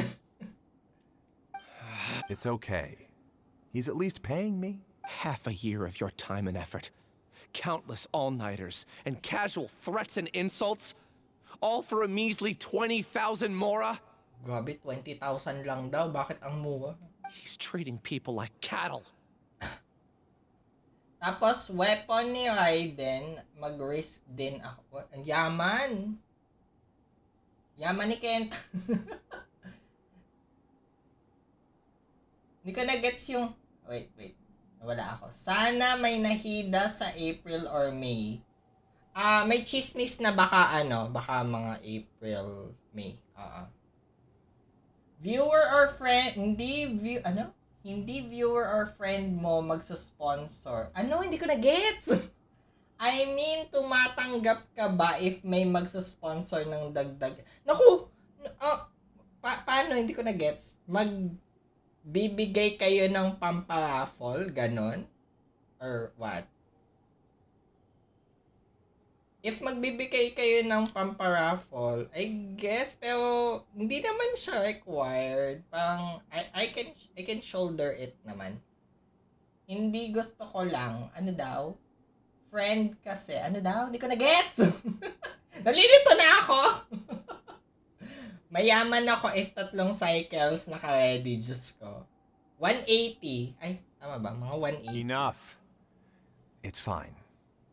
It's okay. He's at least paying me. Half a year of your time and effort. Countless all-nighters and casual threats and insults. All for a measly 20,000 mora? Grabe, 20,000 lang daw. Bakit ang mura? He's treating people like cattle. Tapos, weapon ni Raiden, mag-risk din ako. Ang yaman. Yaman ni Kent. Hindi ko na-gets yung... Wait. Nawala ako. Sana may Nahida sa April or May. May chismis na baka mga April, May. Viewer or friend, hindi viewer or friend mo magsusponsor. Hindi ko na-gets. I mean, tumatanggap ka ba if may magsusponsor ng dagdag? Naku! Paano? Hindi ko na-gets. Magbibigay kayo ng pamparaffle, ganon? Or what? If magbibigay kayo ng pamparaffle, I guess, pero hindi naman siya required. Parang, I can shoulder it naman. Hindi gusto ko lang, friend kasi, hindi ko na-gets! Nalilito na ako! Mayaman ako if 3 cycles naka-ready, Diyos ko. 180. Ay, tama ba? Mga 180. Enough. It's fine.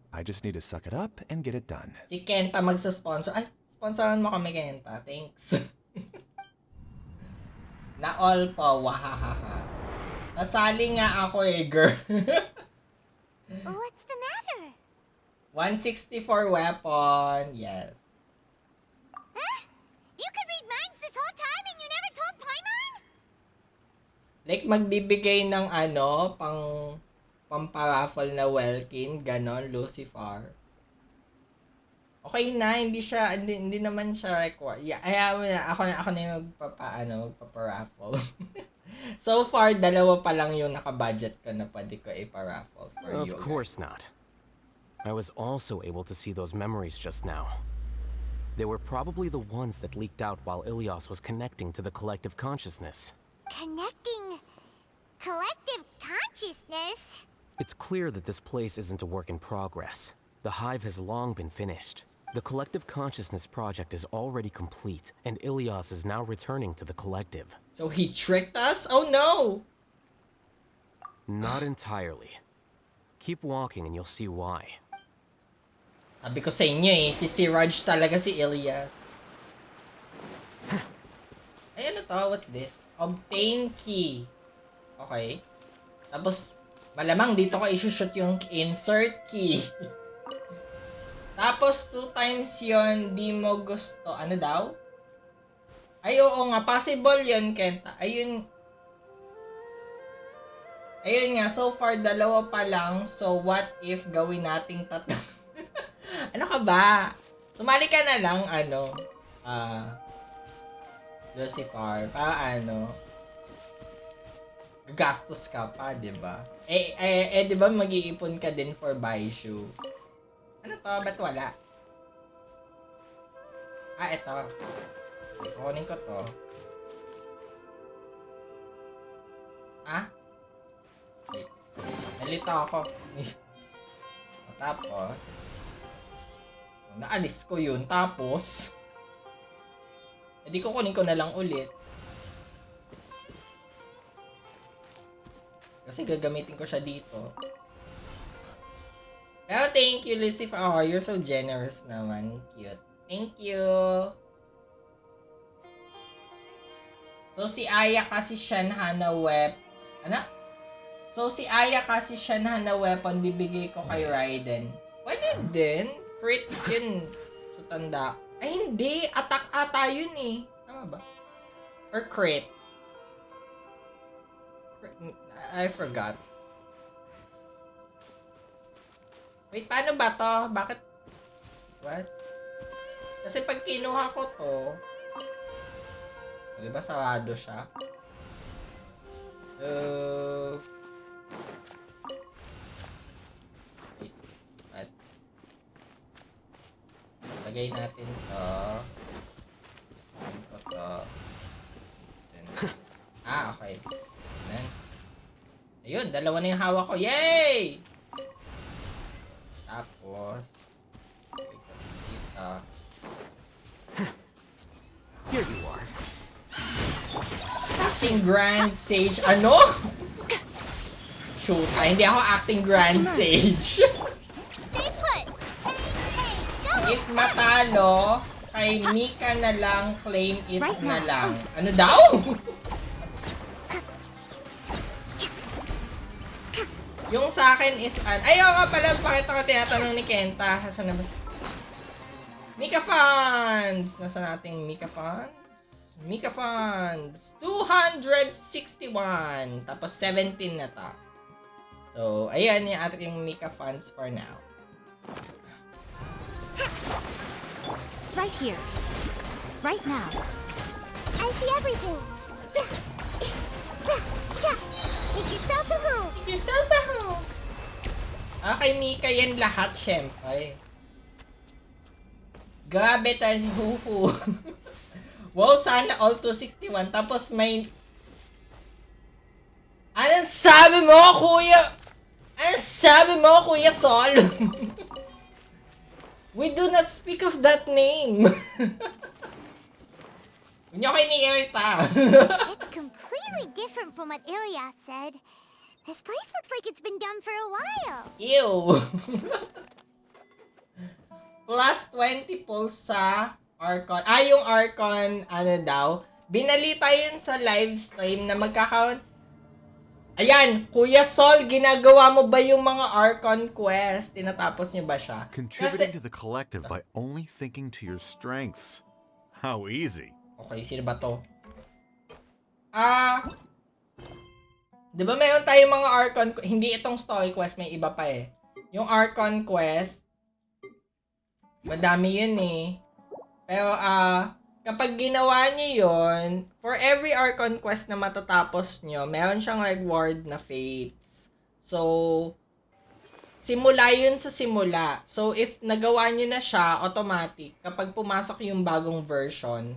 I just need to suck it up and get it done. Si Kenta magsusponsor. Ay, sponsoran mo kami, Kenta. Thanks. Na all po, wahahaha. Nasali nga ako girl. What's the matter? 164 weapon. Yes. Huh? You could read minds this whole time and you never told Paimon? Like, magbibigay ng pamparaffle na Welkin, ganon, Lucifer. Okay na, hindi naman siya required. Ako na yung magpaparaffle. So far, 2 pa lang yung naka-budget ko na pwede ko iparaffle for you. Of course not. I was also able to see those memories just now. They were probably the ones that leaked out while Ilias was connecting to the collective consciousness. Connecting collective consciousness? It's clear that this place isn't a work in progress. The hive has long been finished. The collective consciousness project is already complete, and Ilias is now returning to the collective. So he tricked us? Oh no! Not entirely. Keep walking and you'll see why. Sabi ko sa inyo si Siraj talaga si Ilias. Ay, ano to? What's this? Obtain key. Okay. Tapos, malamang dito ko i-shoot yung insert key. Tapos, 2 times yon di mo gusto. Ano daw? Ay, oo nga. Possible yon Kenta. Ayun nga. So far, 2 pa lang. So, what if gawin nating 3? Ano ka ba? Sumali ka na lang, Lucifer. Gastos ka pa, diba? Diba mag-iipon ka din for Baishu? Ano to? Ba't wala? Ito. Okay, kukunin ko to. Wait. Nalito ako. Tapos, naalis ko yun. Tapos, E di kukunin ko na lang ulit. Kasi gagamitin ko siya dito. Pero thank you, Lucifer. Oh, you're so generous naman. Cute. Thank you. So, si Aya kasi siya na weapon. Ano? So, si Aya kasi siya na weapon, bibigay ko kay Raiden. Pwede din. Crit yun. So, tanda. Ay, hindi. Attack ata yun eh. Tama ba? Or crit? I forgot. Wait, paano ba to? Bakit? What? Kasi pag kinuha ko to, di ba sarado siya? Wait, what? Lagay natin to. Ito. Then, okay. Then, ayun, dalawa na yung hawak ko. Yay! Tapos, dito. Here you are. Acting Grand Sage. Ano? Shoot, hindi ako acting Grand Sage. Stay put. If matalo, kay Mika na lang, claim it na lang. Ano daw? Yung sa akin is ayaw nga pala, pakita ko tinatanong ni Kenta. Nasaan na ba? Mika Funds! Nasaan nating Mika Funds? Mika Funds! 261! Tapos 17 na ta. So, ayan yung ating Mika Funds for now. Right here. Right now. I see everything. Make yourselves a home. Make yourselves a home. Kay Mika yan lahat, syempre. Grabe tayo si Huhu. Wow, sana all 261. Tapos may... Anong sabi mo, kuya? Anong sabi mo, kuya Sol? We do not speak of that name. Huwag niyo kayo ni-irita. It's completely different from what Ilyas said. This place looks like it's been done for a while. Ew. Plus 20 pulse sa Archon. Yung Archon, ano daw, binalita yun sa live stream na magkakaroon. Ayan, Kuya Sol, ginagawa mo ba yung mga Archon quest? Tinatapos niyo ba siya? Contributing to the collective by only thinking to your strengths. How easy. Okay, sino ba to? Di ba meron tayong mga Archon, hindi itong story quest, may iba pa eh. Yung Archon quest, madami yun eh. Pero kapag ginawa niyo yun, for every Archon quest na matatapos nyo, meron siyang reward na fates. So, simula yun sa simula. So, if nagawa nyo na siya, automatic, kapag pumasok yung bagong version,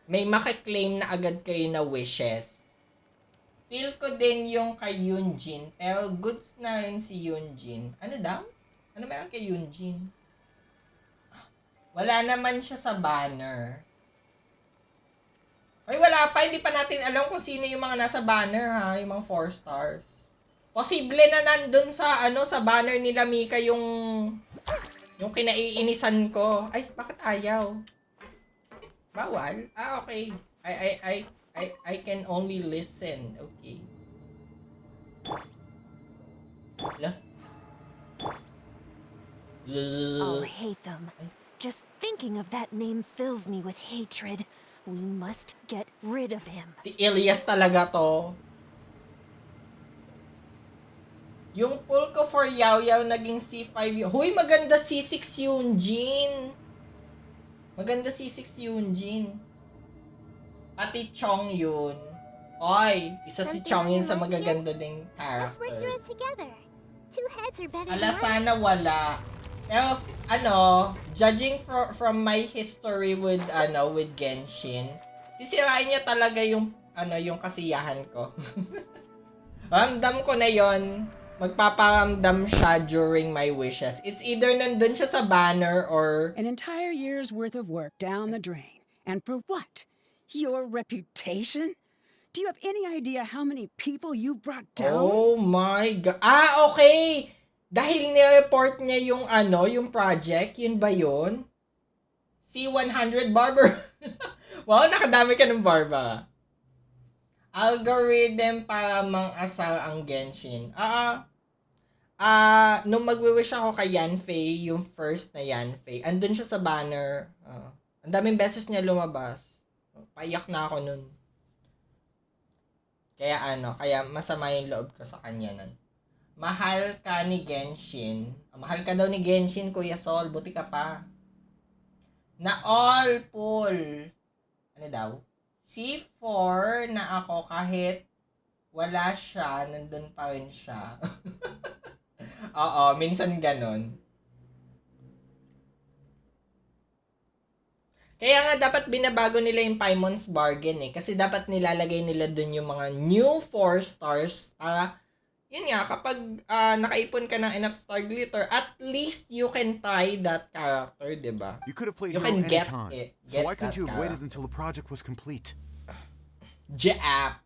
may makaklaim na agad kayo na wishes. Feel ko din yung kay Yunjin, pero goods na rin si Yunjin. Ano daw? Ano meron kay Yunjin? Wala naman siya sa banner. Ay, wala pa. Hindi pa natin alam kung sino yung mga nasa banner, ha? Yung mga 4 stars. Posible na nandun sa, sa banner nila, Mika, yung kinaiinisan ko. Ay, bakit ayaw? Bawal? Okay. I can only listen. Okay. Wala? Alhaitham. Just thinking of that name fills me with hatred. We must get rid of him. Si Ilyas talaga to. Yung pull ko for Yao Yao naging C5 yun. Huy, maganda C6 Yunjin. Maganda C6 Yunjin. Pati Chong yun. Oy, isa si Chong yun sa magaganda ding Let's work through it characters. together. Two heads are better Ala, than one. sana wala. Pero, judging from my history with Genshin, sisirain niya talaga yung kasiyahan ko. Ramdam ko na yon. Magpaparamdam siya during my wishes. It's either nandun siya sa banner or... An entire year's worth of work down the drain. And for what? Your reputation? Do you have any idea how many people you brought down? Oh my God. Ah, okay. Dahil ni-report niya yung yung project, yun ba yun? C100 Barber. Wow, nakadami ka ng barba. Algorithm para mang-asal ang Genshin. Nung magwi-wish ako kay Yanfei, yung first na Yanfei, andun siya sa banner. Ang daming beses niya lumabas. Paiyak na ako nun. Kaya masama yung loob ko sa kanya nun. Mahal ka ni Genshin. Mahal ka daw ni Genshin, Kuya Sol. Buti ka pa. Na all full. Ano daw? C4 na ako kahit wala siya, nandun pa rin siya. Oo, minsan ganon. Kaya nga dapat binabago nila yung Paimon's Bargain kasi dapat nilalagay nila dun yung mga new 4 stars. Yun nga, kapag nakaipon ka ng enough star glitter, at least you can try that character, diba? You could have played you hero can get anytime. it. So Get why couldn't that you have waited character. until the project was complete? Jap.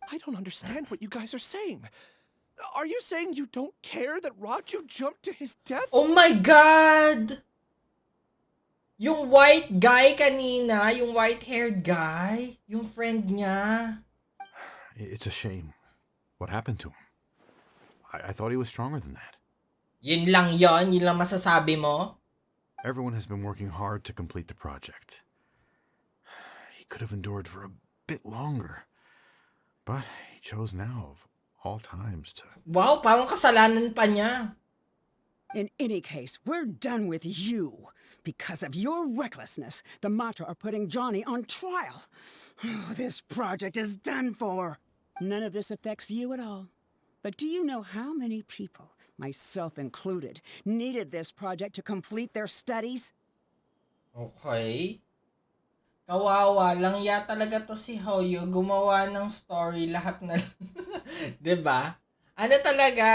I don't understand what you guys are saying. Are you saying you don't care that Raju jumped to his death? Oh my God! Yung white guy kanina, yung white-haired guy, yung friend niya. It's a shame. What happened to him? I thought he was stronger than that. Yun lang masasabi mo? Everyone has been working hard to complete the project. He could have endured for a bit longer. But he chose now, of all times, to... Wow, parang kasalanan pa niya. In any case, we're done with you. Because of your recklessness, the Matra are putting Johnny on trial. This project is done for. None of this affects you at all. But do you know how many people, myself included, needed this project to complete their studies? Okay. Kawawa lang talaga to si Hoyo. Gumawa ng story lahat na diba? Ano talaga?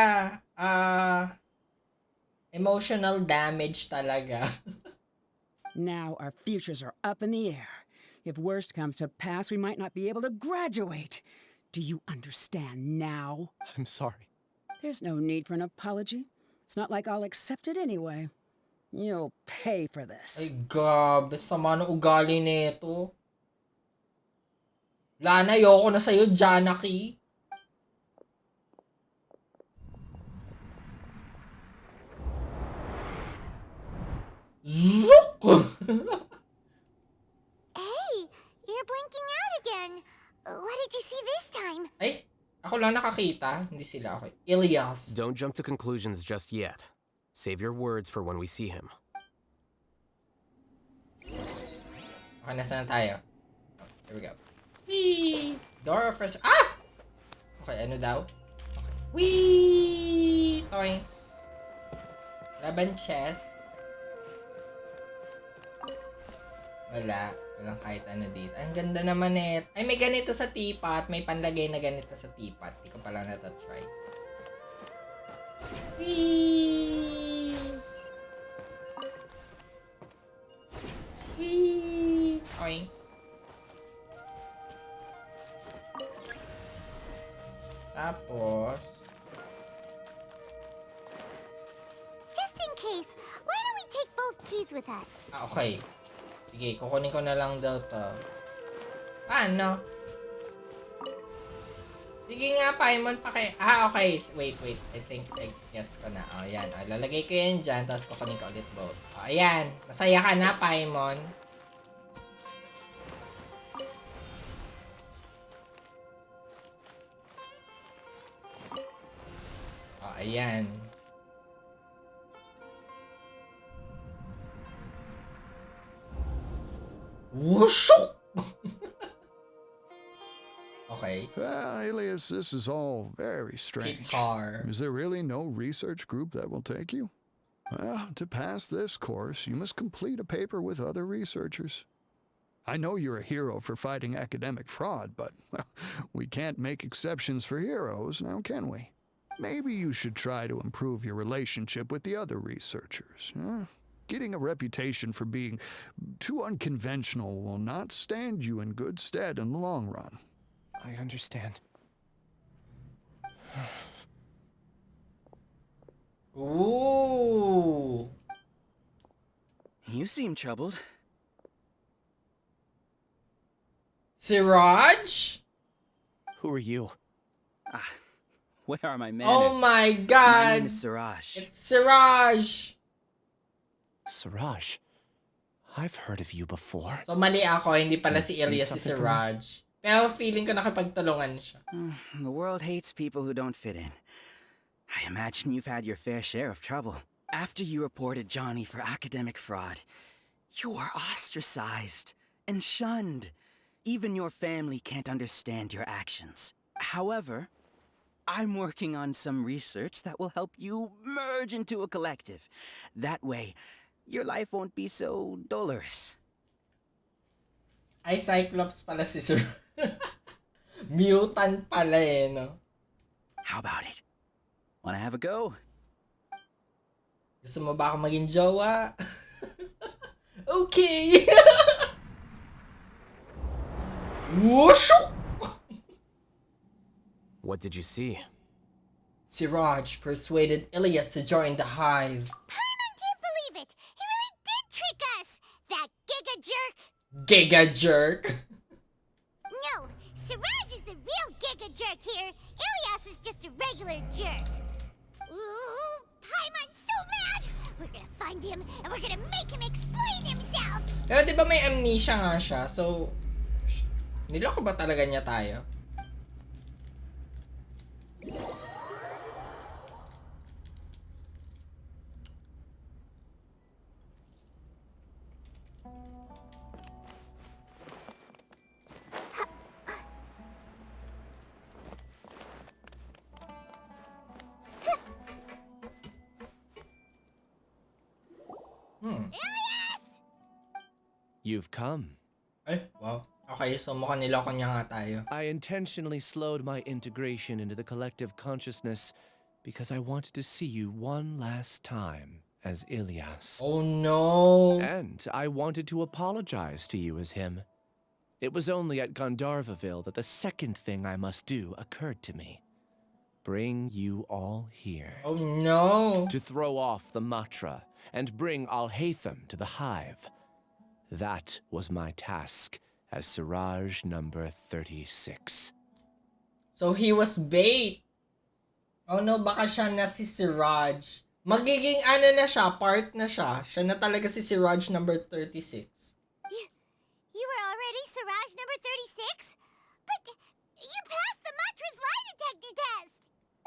Emotional damage talaga. Now our futures are up in the air. If worst comes to pass, we might not be able to graduate. Do you understand now? I'm sorry. There's no need for an apology. It's not like I'll accept it anyway. You'll pay for this. Ay, grabe. Sama ng ugali nito. Lana, ayoko na sa'yo, Janaki. Zook! Hey, you're blinking out again. What did you see this time? Ay, ako lang nakakita. Hindi sila ako. Ilias. Don't jump to conclusions just yet. Save your words for when we see him. Okay, nasa na tayo? Oh, here we go. Whee! Door of first... Ah! Okay, ano daw? Okay. Whee! Toy. Laban chest. Wala. Walang kahit ano dito. Ay, ang ganda naman eh. Ay, may ganito sa teapot. May panlagay na ganito sa teapot. Di ko pala natatry. Whee! Whee! Okay. Tapos... Just in case, why don't we take both keys with us? Okay. Sige, kukunin ko na lang daw to. Paano? Sige nga, Paimon, okay. Wait. I think I gets ko na. O, yan. O, lalagay ko yan dyan, tapos kukunin ko ulit both. O, ayan. Masaya ka na, Paimon. O, ayan. Wushook! Okay. Well, Alias, this is all very strange. Guitar. Is there really no research group that will take you? Well, to pass this course, you must complete a paper with other researchers. I know you're a hero for fighting academic fraud, but well, we can't make exceptions for heroes, now can we? Maybe you should try to improve your relationship with the other researchers, huh? Getting a reputation for being too unconventional will not stand you in good stead in the long run. I understand. Ooh. You seem troubled. Siraj? Who are you? Where are my manners? Oh my god. My name is Siraj. It's Siraj. Siraj. I've heard of you before. So mali ako, hindi pala si Need Elias si something from me? Siraj. Pero feeling ko nakipagtulungan siya. The world hates people who don't fit in. I imagine you've had your fair share of trouble. After you reported Johnny for academic fraud, you are ostracized and shunned. Even your family can't understand your actions. However, I'm working on some research that will help you merge into a collective. That way, your life won't be so dolorous. Ay, Cyclops pala si Sir. Mutant pala eh, no? How about it? Wanna have a go? Gusto mo ba ako maging jowa? Okay! Whoosh! What did you see? Siraj persuaded Elias to join the Hive. Paimon can't believe it! He really did trick us! That giga jerk! Giga jerk! No, Siraj is the real giga jerk here. Ilias is just a regular jerk. Ooh, Paimon's so mad! We're gonna find him and we're gonna make him explain himself! Pero di ba may amnesia nga siya? So, niloko ba talaga niya tayo? You've come. Ay, wow. Okay, so mukhang niloko niya nga tayo. I intentionally slowed my integration into the collective consciousness because I wanted to see you one last time as Ilias. Oh no! And I wanted to apologize to you as him. It was only at Gandharvaville that the second thing I must do occurred to me. Bring you all here. Oh no! To throw off the Matra and bring Alhaitham to the Hive. That was my task as Siraj number 36. So he was bait. Oh no, baka siya na si Siraj. Magiging ano na siya, part na siya. Siya na talaga si Siraj number 36. You were already Siraj number 36? But you passed the Matra's lie detector test!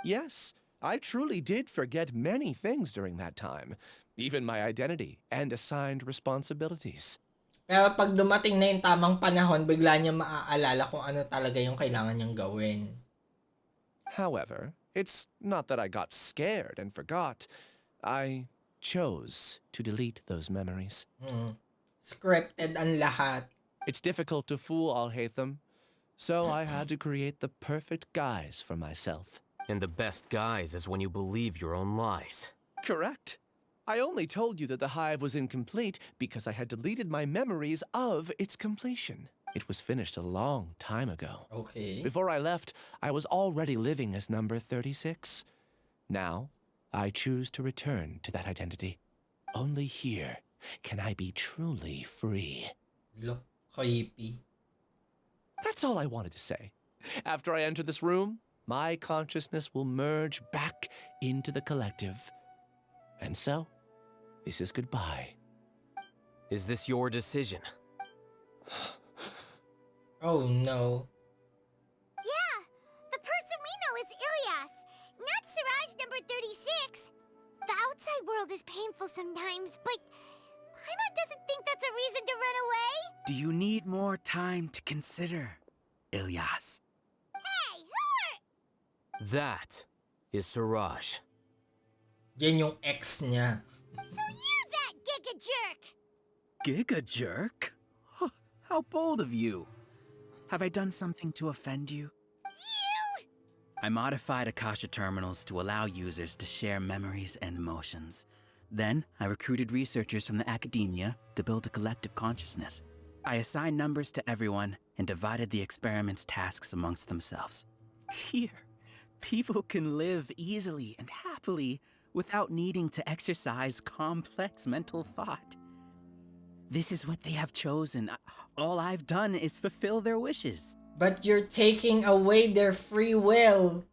Yes, I truly did forget many things during that time. Even my identity and assigned responsibilities. Pero pag dumating na yung tamang panahon, bigla niya maaalala kung ano talaga yung kailangan niyang gawin. However, it's not that I got scared and forgot. I chose to delete those memories. Scripted ang lahat. It's difficult to fool Alhaitham, so I had to create the perfect guise for myself. And the best guise is when you believe your own lies. Correct. I only told you that the Hive was incomplete because I had deleted my memories of its completion. It was finished a long time ago. Okay. Before I left, I was already living as number 36. Now, I choose to return to that identity. Only here can I be truly free. Look, creepy. That's all I wanted to say. After I enter this room, my consciousness will merge back into the collective. And so, this is goodbye. Is this your decision? Oh no. Yeah, the person we know is Ilias, not Siraj number 36. The outside world is painful sometimes, but Paimon doesn't think that's a reason to run away. Do you need more time to consider, Ilias? Hey, who are... That is Siraj. Yan yung ex niya. So you're that giga jerk! Giga jerk? How bold of you. Have I done something to offend you? You! I modified Akasha terminals to allow users to share memories and emotions. Then, I recruited researchers from the academia to build a collective consciousness. I assigned numbers to everyone and divided the experiment's tasks amongst themselves. Here, people can live easily and happily without needing to exercise complex mental thought. This is what they have chosen. All I've done is fulfill their wishes. But you're taking away their free will.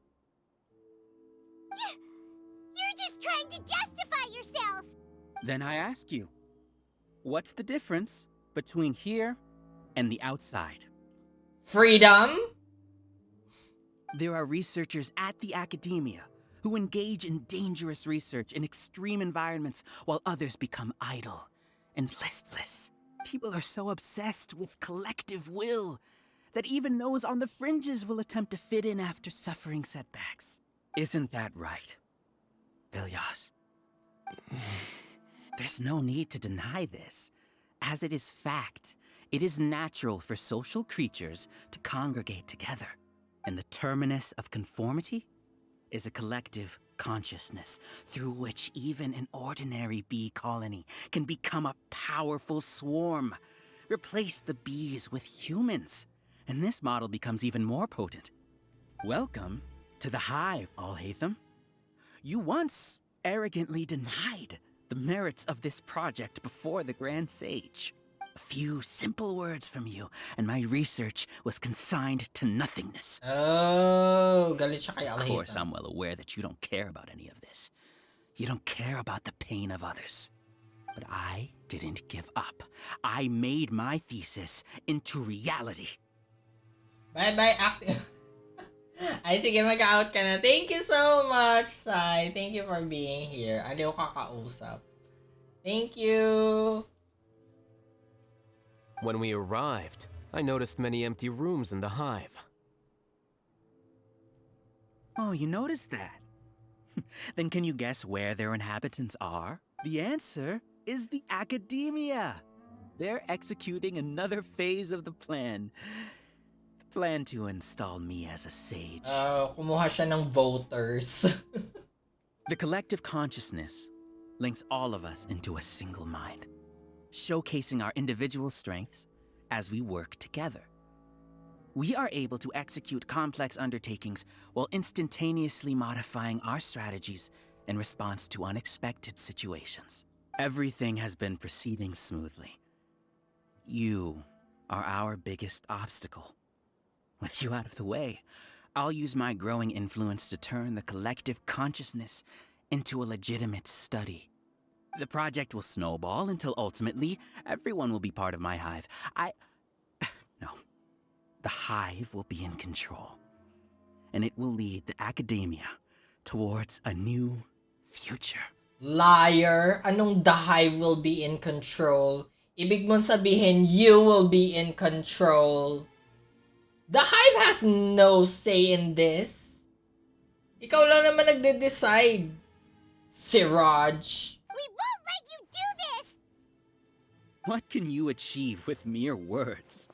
You're just trying to justify yourself. Then I ask you, what's the difference between here and the outside? Freedom? There are researchers at the academia who engage in dangerous research in extreme environments while others become idle and listless. People are so obsessed with collective will that even those on the fringes will attempt to fit in after suffering setbacks. Isn't that right, Ilyas? There's no need to deny this, as it is fact. It is natural for social creatures to congregate together, and the terminus of conformity is a collective consciousness through which even an ordinary bee colony can become a powerful swarm. Replace the bees with humans, and this model becomes even more potent. Welcome to the hive, Alhaitham. You once arrogantly denied the merits of this project before the Grand Sage. A few simple words from you, and my research was consigned to nothingness. Oh, galit siya kay Of Alhaitham. course, I'm well aware that you don't care about any of this. You don't care about the pain of others. But I didn't give up. I made my thesis into reality. Bye-bye, acting. Ay, sige, mag-out ka na. Thank you so much, Sai. Thank you for being here. Aliw kakausap. Thank you. When we arrived, I noticed many empty rooms in the hive. Oh, you noticed that? Then can you guess where their inhabitants are? The answer is the academia. They're executing another phase of the plan. The plan to install me as a sage. Kumuha siya ng voters. The collective consciousness links all of us into a single mind, showcasing our individual strengths as we work together. We are able to execute complex undertakings while instantaneously modifying our strategies in response to unexpected situations. Everything has been proceeding smoothly. You are our biggest obstacle. With you out of the way, I'll use my growing influence to turn the collective consciousness into a legitimate study. The project will snowball until ultimately everyone will be part of my hive. No. The hive will be in control. And it will lead the academia towards a new future. Liar! Anong the hive will be in control? Ibig mong sabihin, you will be in control. The hive has no say in this. Ikaw lang naman nagde-decide. Siraj. We won't let you do this! What can you achieve with mere words?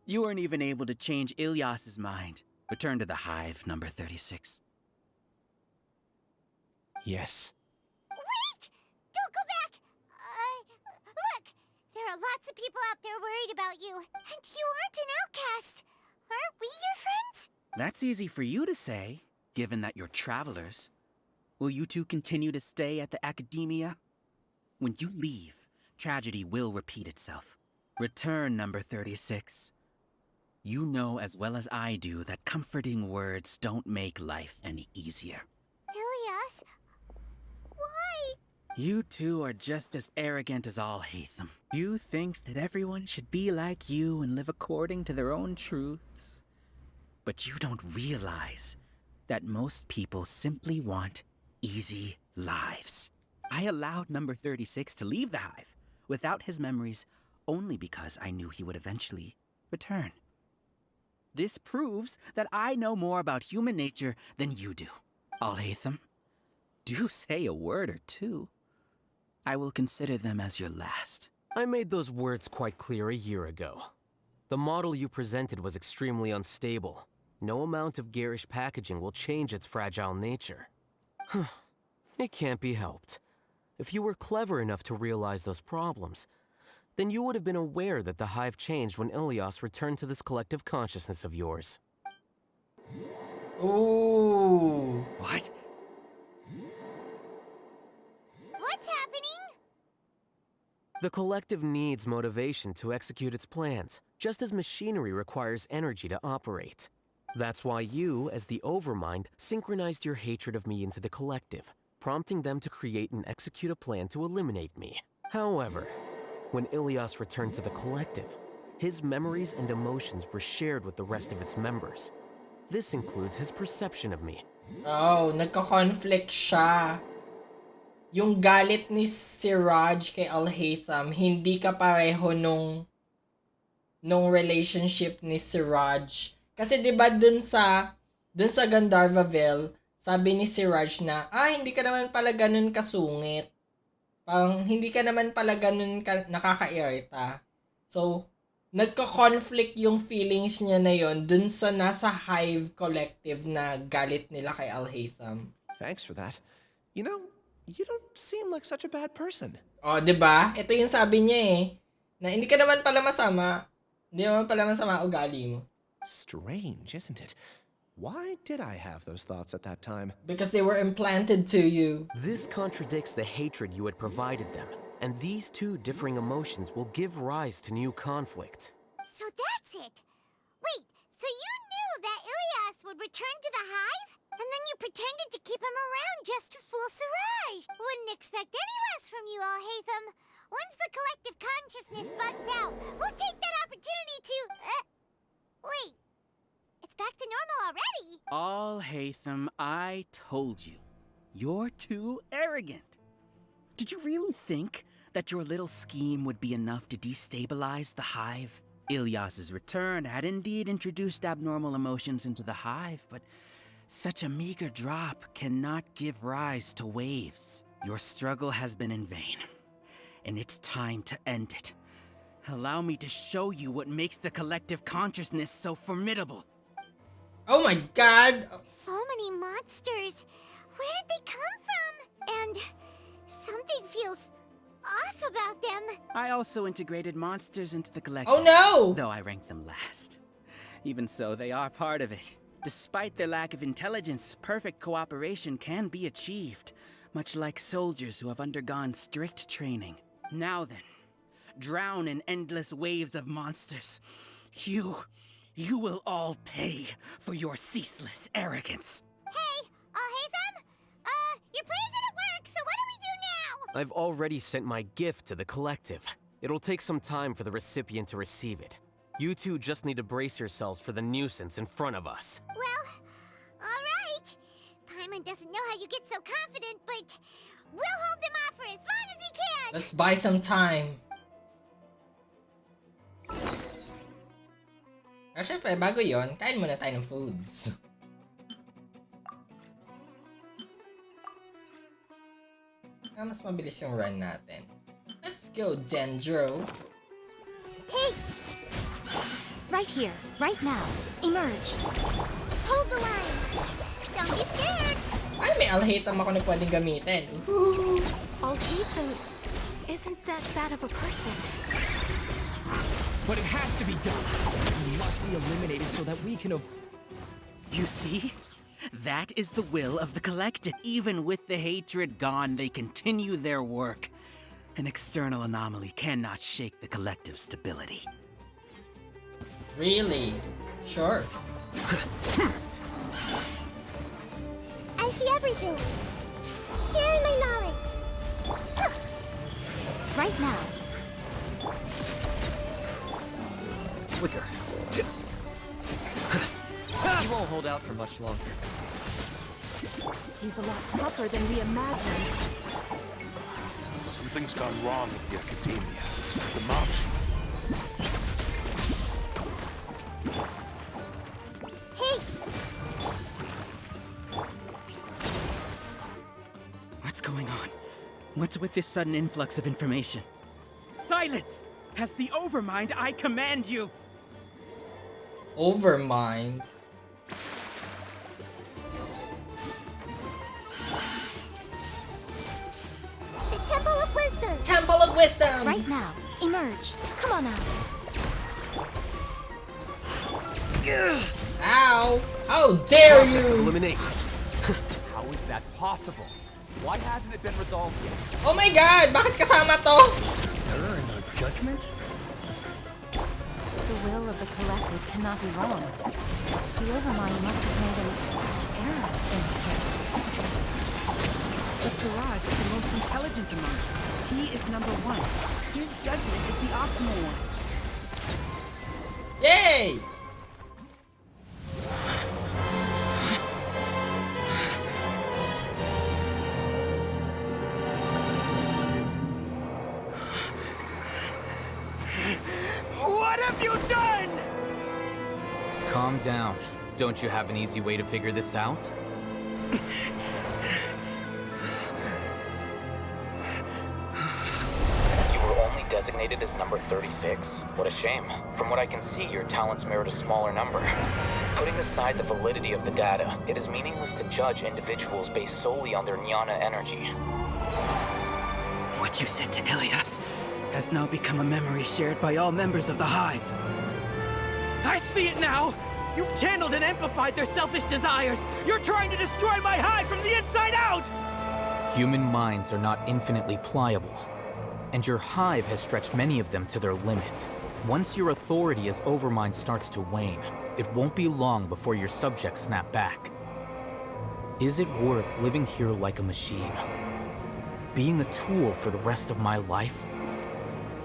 You weren't even able to change Ilyas's mind. Return to the hive, number 36. Yes. Wait! Don't go back! Look! There are lots of people out there worried about you. And you aren't an outcast. Aren't we your friends? That's easy for you to say, given that you're travelers. Will you two continue to stay at the academia? When you leave, tragedy will repeat itself. Return, number 36. You know as well as I do that comforting words don't make life any easier. Ilyas? Why? You two are just as arrogant as Alhaitham. You think that everyone should be like you and live according to their own truths. But you don't realize that most people simply want easy lives. I allowed number 36 to leave the hive without his memories only because I knew he would eventually return. This proves that I know more about human nature than you do. Alhaitham, do say a word or two. I will consider them as your last. I made those words quite clear a year ago. The model you presented was extremely unstable. No amount of garish packaging will change its fragile nature. It can't be helped. if you were clever enough to realize those problems, then you would have been aware that the Hive changed when Ilias returned to this collective consciousness of yours. Ooh. What? What's happening? The collective needs motivation to execute its plans, just as machinery requires energy to operate. That's why you, as the Overmind, synchronized your hatred of me into the collective, prompting them to create and execute a plan to eliminate me. However, when Ilias returned to the collective, his memories and emotions were shared with the rest of its members. This includes his perception of me. Oh, nagka-conflict siya. Yung galit ni Siraj kay Alhaitham, hindi ka pareho nung relationship ni Siraj. Kasi 'di ba dun sa Gandharvaville, sabi ni Siraj na, hindi ka naman pala ganun kasungit. Parang hindi ka naman pala ganun nakakairita. So, nagka-conflict yung feelings niya na yon dun sa nasa Hive Collective na galit nila kay Alhaitham. Thanks for that. You know, you don't seem like such a bad person. Oh, 'di ba? Ito yung sabi niya na hindi ka naman pala masama. Hindi naman pala masama ugali mo. Strange, isn't it? Why did I have those thoughts at that time? Because they were implanted to you. This contradicts the hatred you had provided them, and these two differing emotions will give rise to new conflict. So that's it. Wait, so you knew that Ilias would return to the Hive? And then you pretended to keep him around just to fool Siraj. Wouldn't expect any less from you, Alhaitham. Once the collective consciousness bugs out, we'll take that opportunity to... Wait. It's back to normal already. Alhaitham, I told you. You're too arrogant. Did you really think that your little scheme would be enough to destabilize the Hive? Ilias's return had indeed introduced abnormal emotions into the Hive, but such a meager drop cannot give rise to waves. Your struggle has been in vain, and it's time to end it. Allow me to show you what makes the collective consciousness so formidable. Oh my god! So many monsters. Where did they come from? And something feels off about them. I also integrated monsters into the collective. Oh no! Though I ranked them last. Even so, they are part of it. Despite their lack of intelligence, perfect cooperation can be achieved, much like soldiers who have undergone strict training. Now then, drown in endless waves of monsters. You will all pay for your ceaseless arrogance. Hey, Alhaitham? Your plan didn't work, so what do we do now? I've already sent my gift to the collective. It'll take some time for the recipient to receive it. You two just need to brace yourselves for the nuisance in front of us. Well, alright. Paimon doesn't know how you get so confident, but we'll hold them off for as long as we can. Let's buy some time. Syempre, bago yon, kain muna tayo ng foods. Mas mabilis yung run natin. Let's go, Dendro. Hey! Right here, right now. Emerge. Hold the line. Don't be scared. Ay, may Alhaitham ako na pwedeng gamitin. Alhaitham isn't that bad of a person. But it has to be done. He must be eliminated so that we can... You see? That is the will of the collective. Even with the hatred gone, they continue their work. An external anomaly cannot shake the collective's stability. Really? Sure. I see everything. Sharing my knowledge. Right now. Quicker. He won't hold out for much longer. He's a lot tougher than we imagined. Something's gone wrong at the Academia. The monks. Hey! What's going on? What's with this sudden influx of information? Silence! As the Overmind, I command you! Overmind? The wisdom! Right now, emerge. Come on out. Ow! How dare Process of you! elimination. How is that possible? Why hasn't it been resolved yet? Oh my god! Bakit kasama to? Error in our judgment? The will of the collective cannot be wrong. The Overmind must have made an error in his judgment. But Siraj is the most intelligent among us. He is number one. His judgment is the optimal one. Yay! What have you done? Calm down. Don't you have an easy way to figure this out? You were only designated as number 36. What a shame. From what I can see, your talents merit a smaller number. Putting aside the validity of the data, it is meaningless to judge individuals based solely on their jnana energy. What you said to Ilias has now become a memory shared by all members of the Hive. I see it now! You've channeled and amplified their selfish desires! You're trying to destroy my Hive from the inside out! Human minds are not infinitely pliable, and your Hive has stretched many of them to their limit. Once your authority as Overmind starts to wane, it won't be long before your subjects snap back. Is it worth living here like a machine? Being a tool for the rest of my life?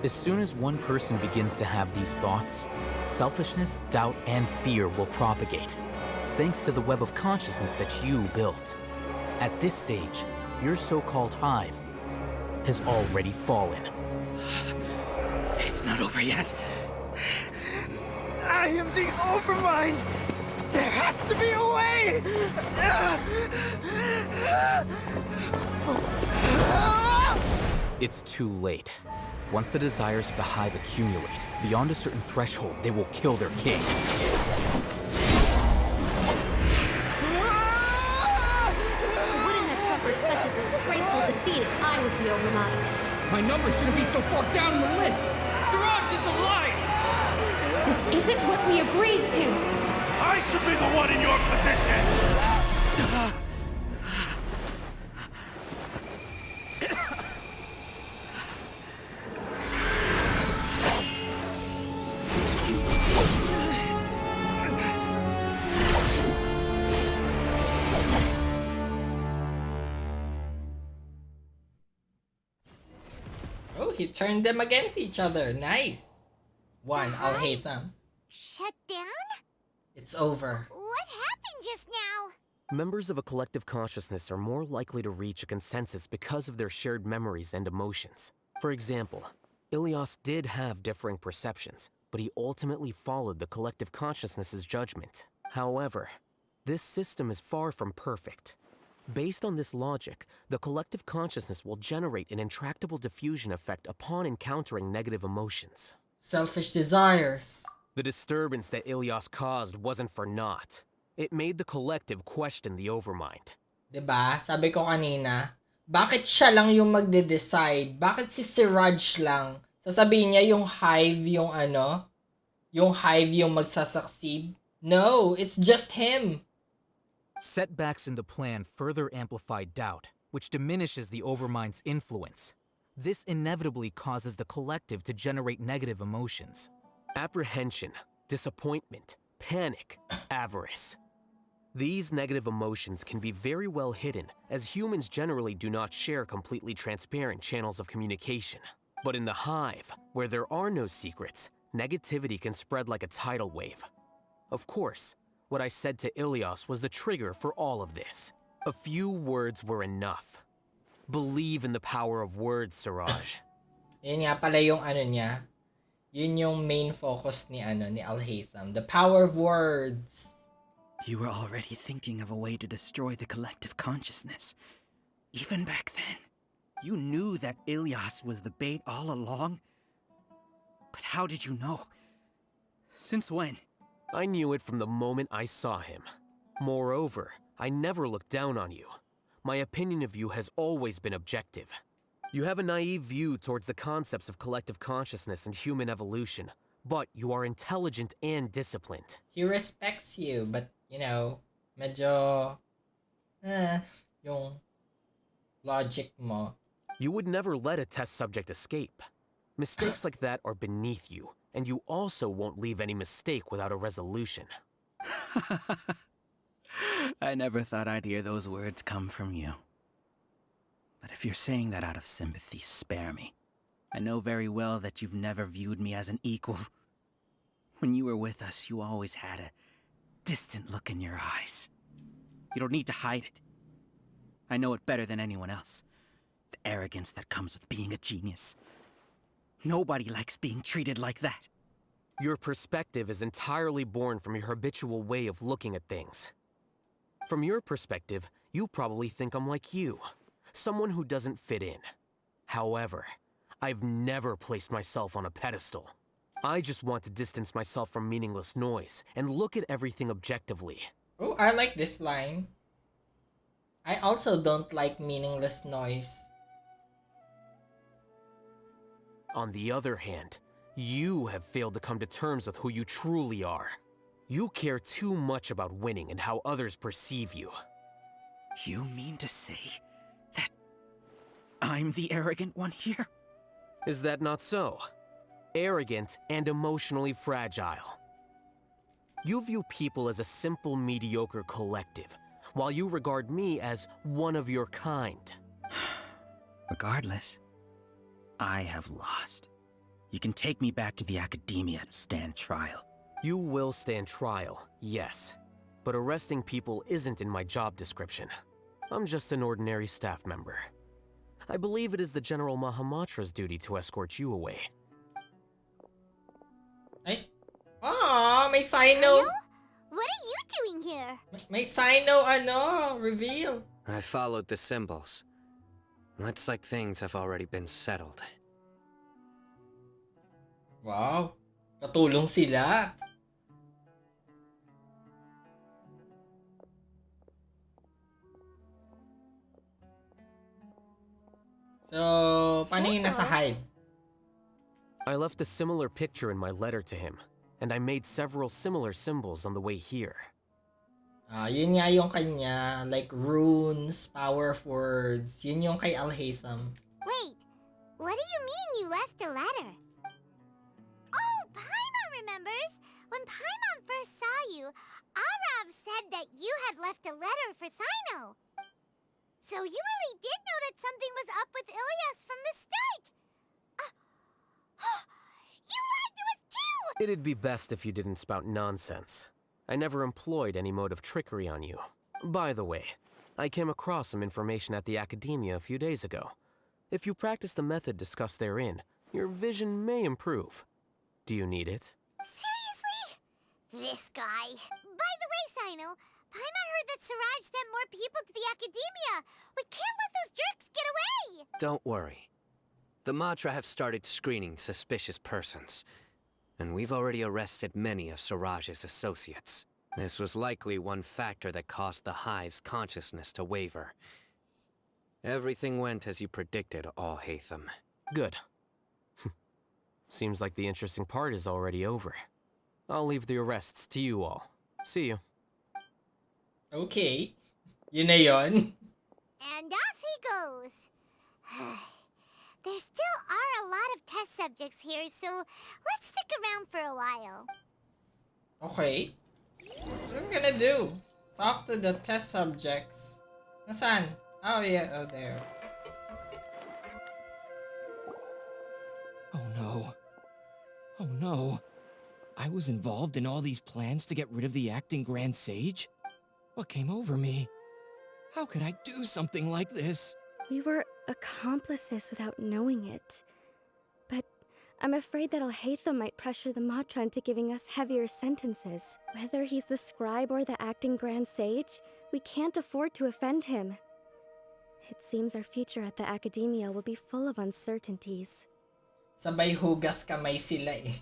As soon as one person begins to have these thoughts, selfishness, doubt, and fear will propagate, thanks to the web of consciousness that you built. At this stage, your so-called Hive has already fallen. It's not over yet. I am the Overmind! There has to be a way! It's too late. Once the desires of the Hive accumulate, beyond a certain threshold, they will kill their king. I wouldn't have suffered such a disgraceful defeat if I was the Overmind. My numbers shouldn't be so far down in the list. Siraj is a liar. This isn't what we agreed to. I should be the one in your position! Oh, he turned them against each other. Nice. One, Alhaitham. Shut down? It's over. What happened just now? Members of a collective consciousness are more likely to reach a consensus because of their shared memories and emotions. For example, Ilias did have differing perceptions, but he ultimately followed the collective consciousness's judgment. However, this system is far from perfect. Based on this logic, the collective consciousness will generate an intractable diffusion effect upon encountering negative emotions. Selfish desires. The disturbance that Ilias caused wasn't for naught. It made the collective question the Overmind. Diba? Sabi ko kanina, bakit siya lang yung magde-decide? Bakit si Siraj lang? Sasabihin niya yung Hive yung ano? Yung Hive yung magsasucceed? No, it's just him. Setbacks in the plan further amplify doubt, which diminishes the Overmind's influence. This inevitably causes the collective to generate negative emotions. Apprehension, disappointment, panic, avarice. These negative emotions can be very well hidden, as humans generally do not share completely transparent channels of communication. But in the Hive, where there are no secrets, negativity can spread like a tidal wave. Of course, what I said to Ilias was the trigger for all of this. A few words were enough. Believe in the power of words, Siraj. Yun nga pala yung ano niya. Yun yung main focus ni Alhaitham. The power of words. You were already thinking of a way to destroy the collective consciousness. Even back then, you knew that Ilias was the bait all along? But how did you know? Since when? I knew it from the moment I saw him. Moreover, I never looked down on you. My opinion of you has always been objective. You have a naive view towards the concepts of collective consciousness and human evolution, but you are intelligent and disciplined. He respects you, but, you know, medyo, yung logic mo. You would never let a test subject escape. Mistakes like that are beneath you, and you also won't leave any mistake without a resolution. I never thought I'd hear those words come from you. But if you're saying that out of sympathy, spare me. I know very well that you've never viewed me as an equal. When you were with us, you always had a distant look in your eyes. You don't need to hide it. I know it better than anyone else. The arrogance that comes with being a genius. Nobody likes being treated like that. Your perspective is entirely born from your habitual way of looking at things. From your perspective, you probably think I'm like you, someone who doesn't fit in. However, I've never placed myself on a pedestal. I just want to distance myself from meaningless noise and look at everything objectively. Oh, I like this line. I also don't like meaningless noise. On the other hand, you have failed to come to terms with who you truly are. You care too much about winning and how others perceive you. You mean to say that I'm the arrogant one here? Is that not so? Arrogant and emotionally fragile. You view people as a simple, mediocre collective, while you regard me as one of your kind. Regardless, I have lost. You can take me back to the academia to stand trial. You will stand trial, yes. But arresting people isn't in my job description. I'm just an ordinary staff member. I believe it is the General Mahamatra's duty to escort you away. Ay? Aw, may Cyno. What are you doing here? May Cyno, reveal. I followed the symbols. Looks like things have already been settled. Wow, katulong sila. So, paano yung nasa hive? I left a similar picture in my letter to him, and I made several similar symbols on the way here. Yun nga yung kanya, like runes, power of words. Yun yung kay Alhaitham. Wait, what do you mean you left a letter? Oh, Paimon remembers! When Paimon first saw you, Arav said that you had left a letter for Cyno. So you really did know that something was up with Ilias from the start! You lied to us too! It'd be best if you didn't spout nonsense. I never employed any mode of trickery on you. By the way, I came across some information at the Academia a few days ago. If you practice the method discussed therein, your vision may improve. Do you need it? Seriously? This guy. By the way, Cyno, Paimon heard that Siraj sent more people to the Academia. We can't let those jerks get away! Don't worry. The Matra have started screening suspicious persons, and we've already arrested many of Siraj's associates. This was likely one factor that caused the Hive's consciousness to waver. Everything went as you predicted, Alhaitham. Good. Seems like the interesting part is already over. I'll leave the arrests to you all. See you. Okay. Yun na yun. And off he goes. There still are a lot of test subjects here, so let's stick around for a while. Okay. What am I gonna do? Talk to the test subjects. Nasaan? Oh yeah, oh there. Oh no. Oh no. I was involved in all these plans to get rid of the acting Grand Sage? What came over me? How could I do something like this? We were accomplices without knowing it. But I'm afraid that Alhaitham might pressure the Matra into giving us heavier sentences. Whether he's the scribe or the acting Grand Sage, we can't afford to offend him. It seems our future at the Academia will be full of uncertainties. Sabay hugas kamay sila eh.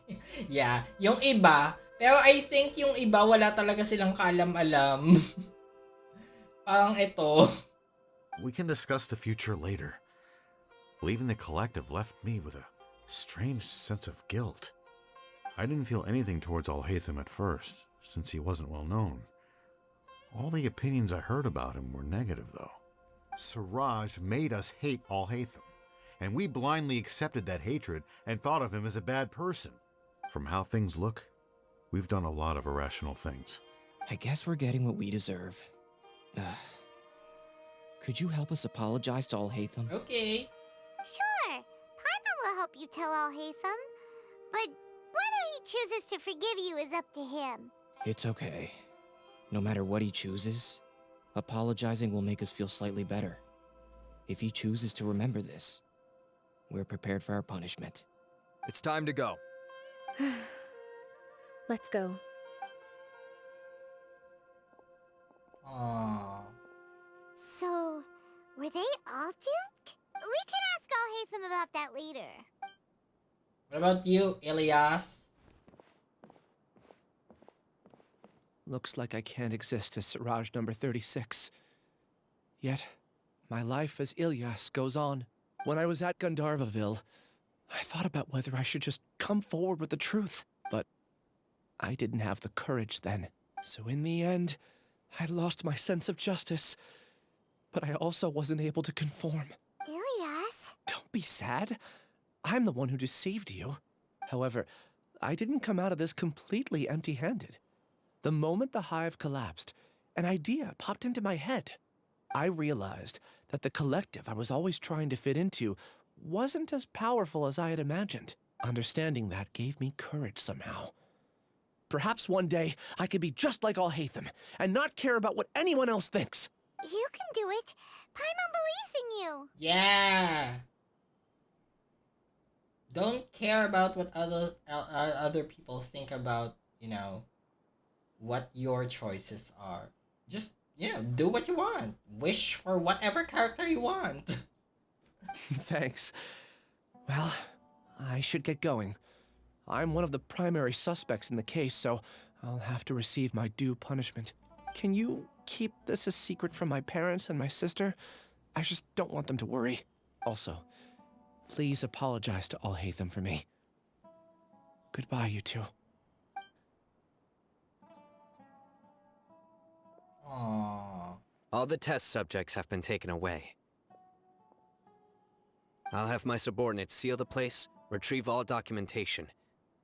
Yeah, yung iba, pero I think yung iba wala talaga silang kaalam-alam. Parang ito. We can discuss the future later. Leaving the collective left me with a strange sense of guilt. I didn't feel anything towards Alhaitham at first, since he wasn't well known. All the opinions I heard about him were negative, though. Siraj made us hate Alhaitham, and we blindly accepted that hatred and thought of him as a bad person. From how things look, we've done a lot of irrational things. I guess we're getting what we deserve. Could you help us apologize to Alhaitham? Okay. Sure. Paimon will help you tell Alhaitham. But whether he chooses to forgive you is up to him. It's okay. No matter what he chooses, apologizing will make us feel slightly better. If he chooses to remember this, we're prepared for our punishment. It's time to go. Let's go. Aww. So, were they all duped? We can ask Alhaitham about that later. What about you, Elias? Looks like I can't exist as Siraj number 36. Yet, my life as Ilyas goes on. When I was at Gandharvaville, I thought about whether I should just come forward with the truth, but I didn't have the courage then. So in the end, I lost my sense of justice, but I also wasn't able to conform. Ilyas? Don't be sad. I'm the one who deceived you. However, I didn't come out of this completely empty-handed. The moment the hive collapsed, an idea popped into my head. I realized that the collective I was always trying to fit into wasn't as powerful as I had imagined. Understanding that gave me courage somehow. Perhaps one day I could be just like Alhaitham and not care about what anyone else thinks. You can do it. Paimon believes in you. Yeah. Don't care about what other people think about, you know, what your choices are. Just, you know, do what you want. Wish for whatever character you want. Thanks. Well, I should get going. I'm one of the primary suspects in the case, so I'll have to receive my due punishment. Can you keep this a secret from my parents and my sister? I just don't want them to worry. Also, please apologize to Alhaitham for me. Goodbye, you two. Aww. All the test subjects have been taken away. I'll have my subordinates seal the place, retrieve all documentation,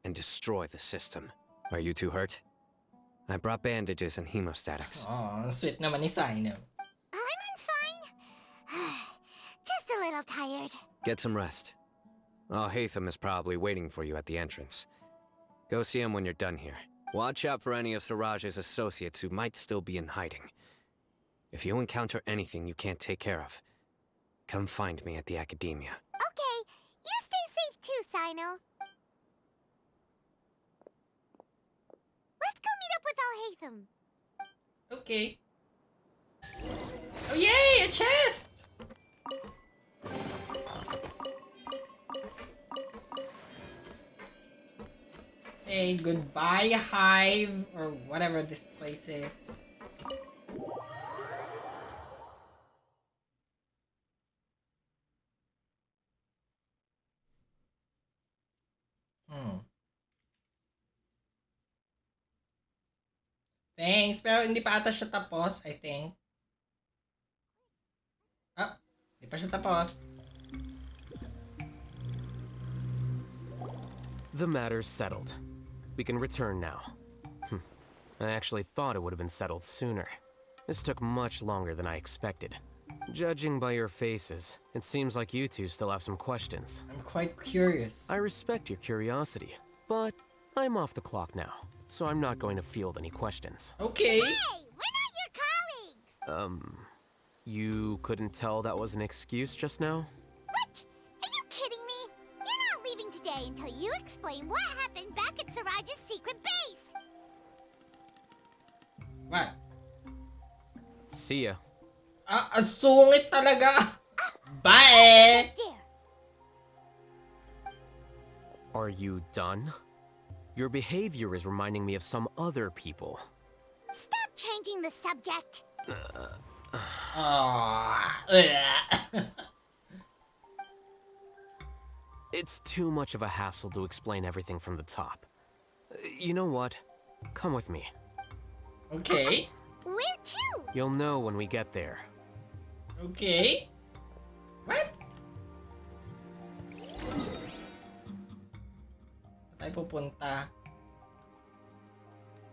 and destroy the system. Are you two hurt? I brought bandages and hemostatics. Aw, sweet naman ni Cyno. Paimon's fine. Just a little tired. Get some rest. Alhaitham is probably waiting for you at the entrance. Go see him when you're done here. Watch out for any of Siraj's associates who might still be in hiding. If you encounter anything you can't take care of, come find me at the academia. Okay, you stay safe too, Cyno. Let's go meet up with Alhaitham. Okay. Oh yay, a chest! Hey, goodbye Hive, or whatever this place is. Thanks, pero hindi pa ata siya tapos, I think. Ah, hindi pa siya tapos. The matter's settled. We can return now. I actually thought it would have been settled sooner. This took much longer than I expected. Judging by your faces, it seems like you two still have some questions. I'm quite curious. I respect your curiosity, but I'm off the clock now, so I'm not going to field any questions. Okay. Hey, we're not your colleagues. You couldn't tell that was an excuse just now? What? Are you kidding me? You're not leaving today until you explain what happened back at Siraj's secret base. What? See ya. Ang sungit talaga. Bye! Are you done? Your behavior is reminding me of some other people. Stop changing the subject. It's too much of a hassle to explain everything from the top. You know what? Come with me. Okay. Where to? You'll know when we get there. Okay. What? Saan tayo pupunta?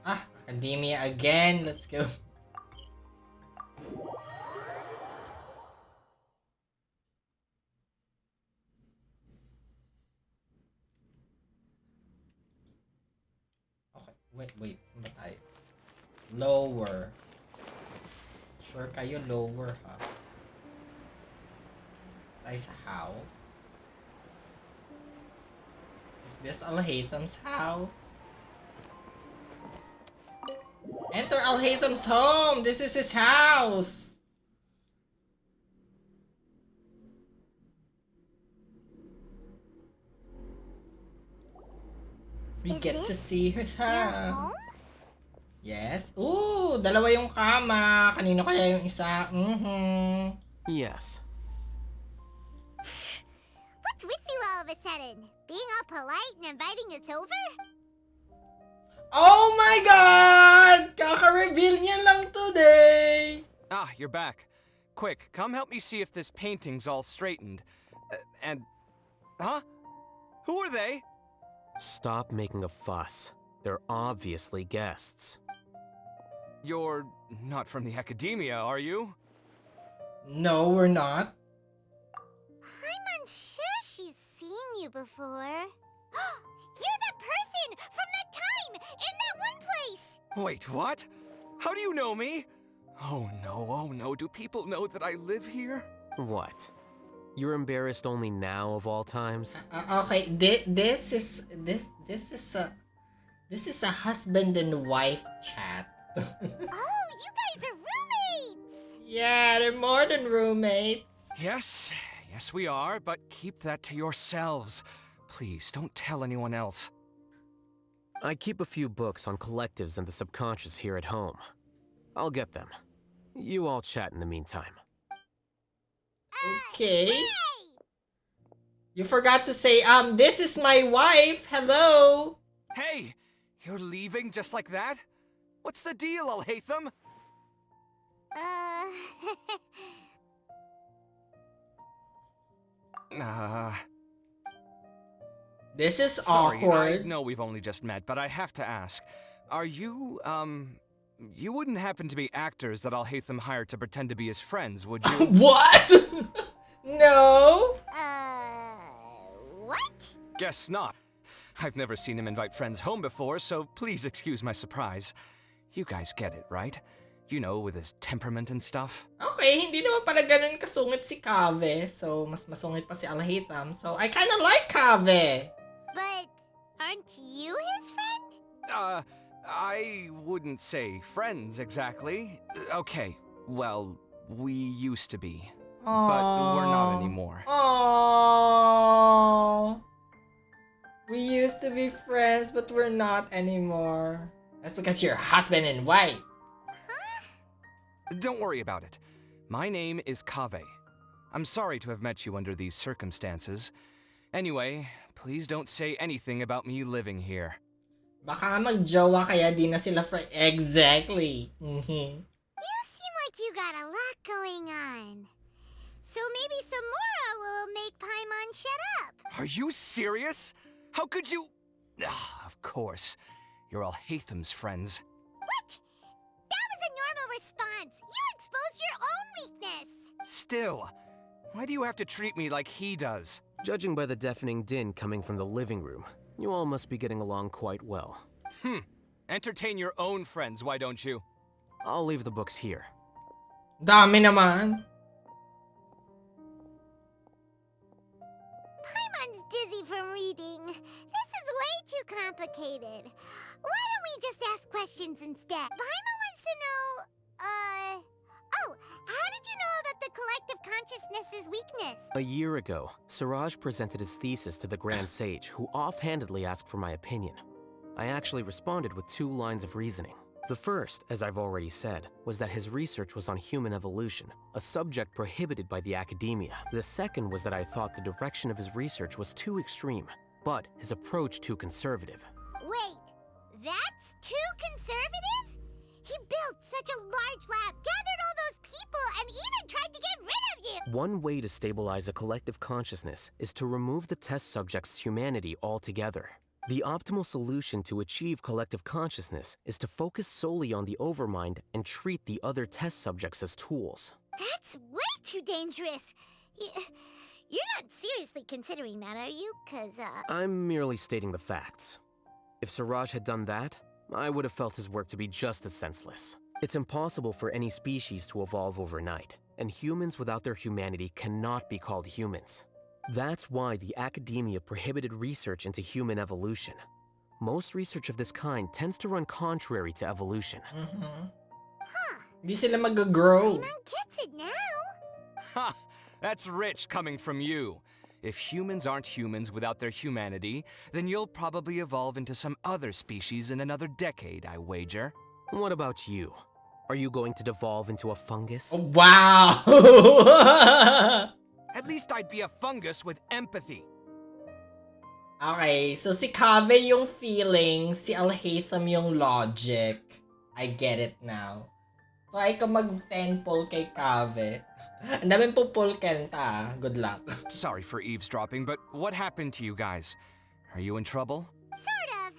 Ah, Academia again. Let's go. Okay, wait. Saan ba tayo? Lower. Sure kayo lower, ha? Tayo sa house. Is this Alhaitham's house? Enter Alhaitham's home! This is his house! We get to see his house. Yes. Ooh, dalawa yung kama. Kanino kaya yung isa? Yes. What's with you all of a sudden? Being all polite and inviting us over? Oh my God! Kaka-reveal niya lang today! Ah, you're back. Quick, come help me see if this painting's all straightened. Huh? Who are they? Stop making a fuss. They're obviously guests. You're not from the Academia, are you? No, we're not. I'm unsure she's seen you before. You're that person from that time in that one place! Wait, what? How do you know me? Oh no, do people know that I live here? What? You're embarrassed only now of all times? Okay, this is a husband and wife chat. Oh, you guys are roommates! Yeah, they're more than roommates. Yes, we are, but keep that to yourselves. Please, don't tell anyone else. I keep a few books on collectives and the subconscious here at home. I'll get them. You all chat in the meantime. Okay. You forgot to say, this is my wife. Hello. Hey, you're leaving just like that? What's the deal, Alhaitham? This is Sorry, awkward. I know we've only just met, but I have to ask. Are you, you wouldn't happen to be actors that Alhaitham hired to pretend to be his friends, would you? What? No. What? Guess not. I've never seen him invite friends home before, so please excuse my surprise. You guys get it, right? You know, with his temperament and stuff. Okay, hindi naman pala ganun kasungit si Kave. So, mas masungit pa si Alhaitham. So, I kinda like Kave. But aren't you his friend? I wouldn't say friends exactly. Okay, well, we used to be. But we're not anymore. Aww. We used to be friends, but we're not anymore. That's because you're husband and wife. Don't worry about it. My name is Kave. I'm sorry to have met you under these circumstances. Anyway, please don't say anything about me living here. Baka magjowa kaya di na sila friend. Exactly. You seem like you got a lot going on. So maybe Sumeru will make Paimon shut up. Are you serious? How could you? Of course. You're Alhaitham's friends. What? That was a normal response. You exposed your own weakness. Still, why do you have to treat me like he does? Judging by the deafening din coming from the living room, you all must be getting along quite well. Entertain your own friends, why don't you? I'll leave the books here. Dami naman. Paimon's dizzy from reading. This is way too complicated. Why don't we just ask questions instead? Paimon wants to know, oh, how did you know about the collective consciousness's weakness? A year ago, Siraj presented his thesis to the Grand Sage, who offhandedly asked for my opinion. I actually responded with 2 lines of reasoning. The first, as I've already said, was that his research was on human evolution, a subject prohibited by the academia. The second was that I thought the direction of his research was too extreme, but his approach too conservative. Wait, that's too conservative? He built such a large lab, gathered all those people, and even tried to get rid of you! One way to stabilize a collective consciousness is to remove the test subject's humanity altogether. The optimal solution to achieve collective consciousness is to focus solely on the overmind and treat the other test subjects as tools. That's way too dangerous. You're not seriously considering that, are you? I'm merely stating the facts. If Siraj had done that, I would have felt his work to be just as senseless. It's impossible for any species to evolve overnight, and humans without their humanity cannot be called humans. That's why the academia prohibited research into human evolution. Most research of this kind tends to run contrary to evolution. Hindi sila mag-grow. Paimon gets it now. Ha! That's rich coming from you. If humans aren't humans without their humanity, then you'll probably evolve into some other species in another decade, I wager. What about you? Are you going to devolve into a fungus? Oh, wow! At least I'd be a fungus with empathy. Okay, so si Kave yung feeling, si Alhaitham yung logic. I get it now. Try ka mag-10 pull kay Kave. Ang daming pull Kenta. Good luck. Sorry for eavesdropping, but what happened to you guys? Are you in trouble? Sort of.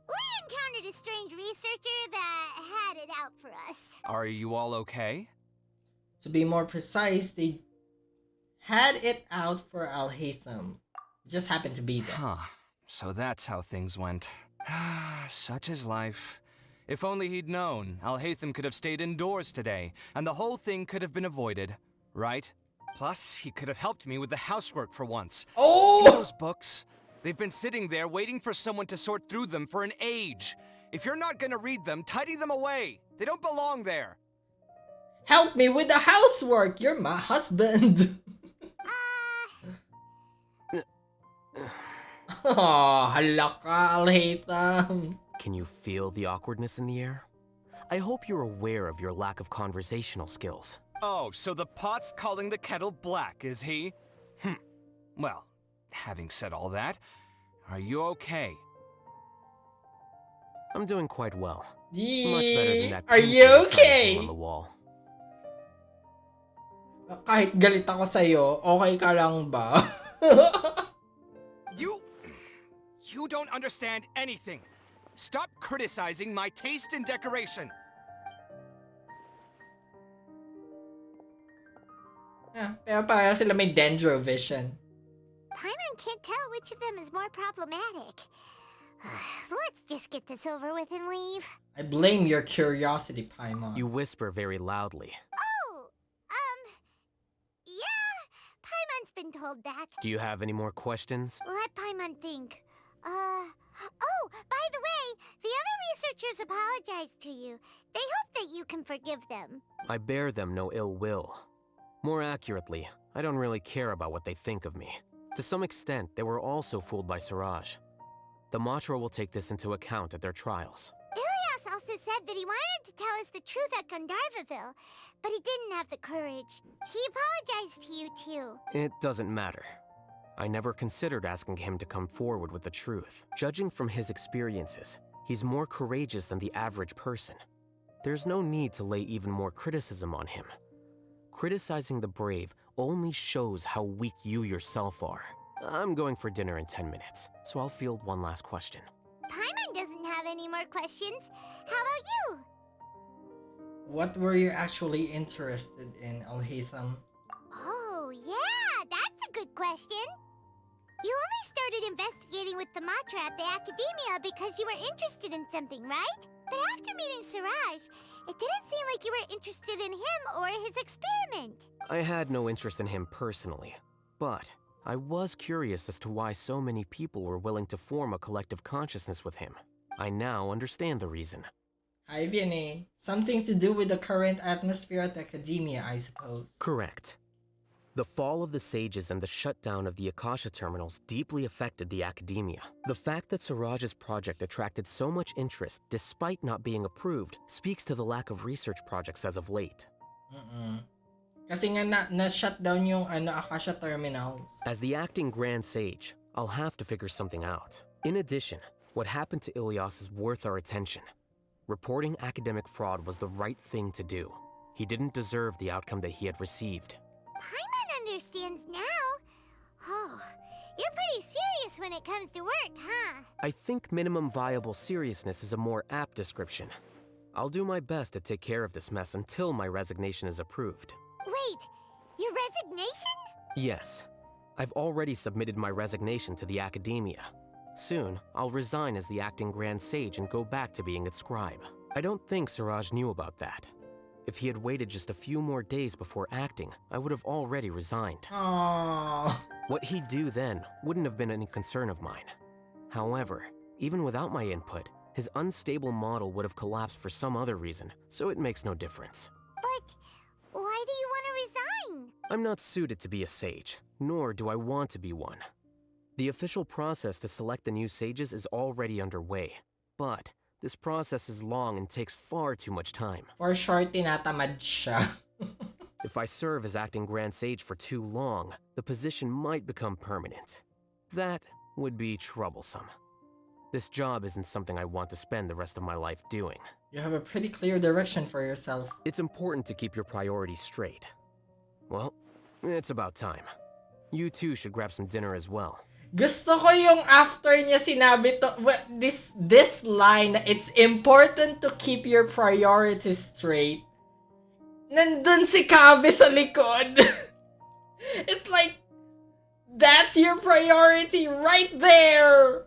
We encountered a strange researcher that had it out for us. Are you all okay? To be more precise, they had it out for Alhaitham. Just happened to be there. Huh. So that's how things went. Such is life. If only he'd known, Alhaitham could have stayed indoors today, and the whole thing could have been avoided, right? Plus, he could have helped me with the housework for once. Oh! See those books? They've been sitting there waiting for someone to sort through them for an age. If you're not gonna read them, tidy them away. They don't belong there. Help me with the housework! You're my husband! Oh, hala ka, Alhaitham. Can you feel the awkwardness in the air? I hope you're aware of your lack of conversational skills. Oh, so the pot's calling the kettle black, is he? Well, having said all that, are you okay? I'm doing quite well. Yeah. Much better than that Are painting you that's okay? on the wall. Kahit galit ako sa'yo, okay ka lang ba? You don't understand anything. Stop criticizing my taste in decoration. Pero parang sila may dendrovision. Paimon can't tell which of them is more problematic. Let's just get this over with and leave. I blame your curiosity, Paimon. You whisper very loudly. Oh, yeah, Paimon's been told that. Do you have any more questions? Let Paimon think. Oh, by the way, the other researchers apologized to you. They hope that you can forgive them. I bear them no ill will. More accurately, I don't really care about what they think of me. To some extent, they were also fooled by Siraj. The Matra will take this into account at their trials. Ilias also said that he wanted to tell us the truth at Gandharvaville, but he didn't have the courage. He apologized to you too. It doesn't matter. I never considered asking him to come forward with the truth. Judging from his experiences, he's more courageous than the average person. There's no need to lay even more criticism on him. Criticizing the brave only shows how weak you yourself are. I'm going for dinner in 10 minutes, so I'll field one last question. Paimon doesn't have any more questions. How about you? What were you actually interested in, Alhaitham? Oh, yeah, that's a good question. You only started investigating with the Matra at the Academia because you were interested in something, right? But after meeting Siraj, it didn't seem like you were interested in him or his experiment. I had no interest in him personally, but I was curious as to why so many people were willing to form a collective consciousness with him. I now understand the reason. Hi, Vinny. Something to do with the current atmosphere at the Academia, I suppose. Correct. The fall of the Sages and the shutdown of the Akasha terminals deeply affected the academia. The fact that Suraj's project attracted so much interest despite not being approved speaks to the lack of research projects as of late. Kasi nga na-shut down yung Akasha terminals. As the acting Grand Sage, I'll have to figure something out. In addition, what happened to Ilias is worth our attention. Reporting academic fraud was the right thing to do. He didn't deserve the outcome that he had received. Paimon understands now. Oh, you're pretty serious when it comes to work, huh? I think minimum viable seriousness is a more apt description. I'll do my best to take care of this mess until my resignation is approved. Wait, your resignation? Yes. I've already submitted my resignation to the academia. Soon, I'll resign as the acting Grand Sage and go back to being its scribe. I don't think Suraj knew about that. If he had waited just a few more days before acting, I would have already resigned. Aww. What he'd do then wouldn't have been any concern of mine. However, even without my input, his unstable model would have collapsed for some other reason, so it makes no difference. But why do you want to resign? I'm not suited to be a sage, nor do I want to be one. The official process to select the new sages is already underway, but this process is long and takes far too much time. For sure, tinatamad siya. If I serve as acting Grand Sage for too long, the position might become permanent. That would be troublesome. This job isn't something I want to spend the rest of my life doing. You have a pretty clear direction for yourself. It's important to keep your priorities straight. Well, it's about time. You two should grab some dinner as well. Gusto ko yung after niya sinabi to, this line, it's important to keep your priorities straight. Nandun si Kave sa likod. It's like, that's your priority right there.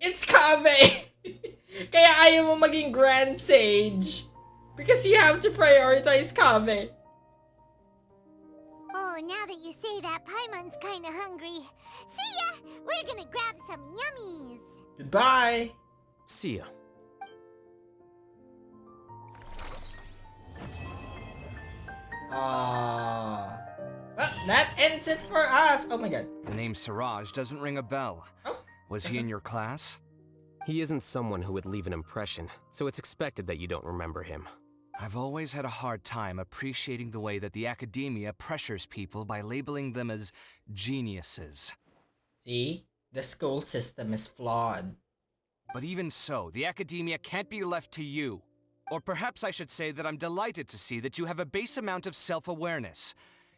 It's Kave. Kaya ayaw mo maging Grand Sage. Because you have to prioritize Kave. Oh, now that you say that, Paimon's kinda hungry. See ya! We're gonna grab some yummies! Goodbye! See ya. Well, that ends it for us! Oh my god. The name Suraj doesn't ring a bell. Oh, was he in your class? He isn't someone who would leave an impression, so it's expected that you don't remember him. I've always had a hard time appreciating the way that the academia pressures people by labeling them as geniuses. See? The school system is flawed. But even so, the academia can't be left to you. Or perhaps I should say that I'm delighted to see that you have a base amount of self-awareness.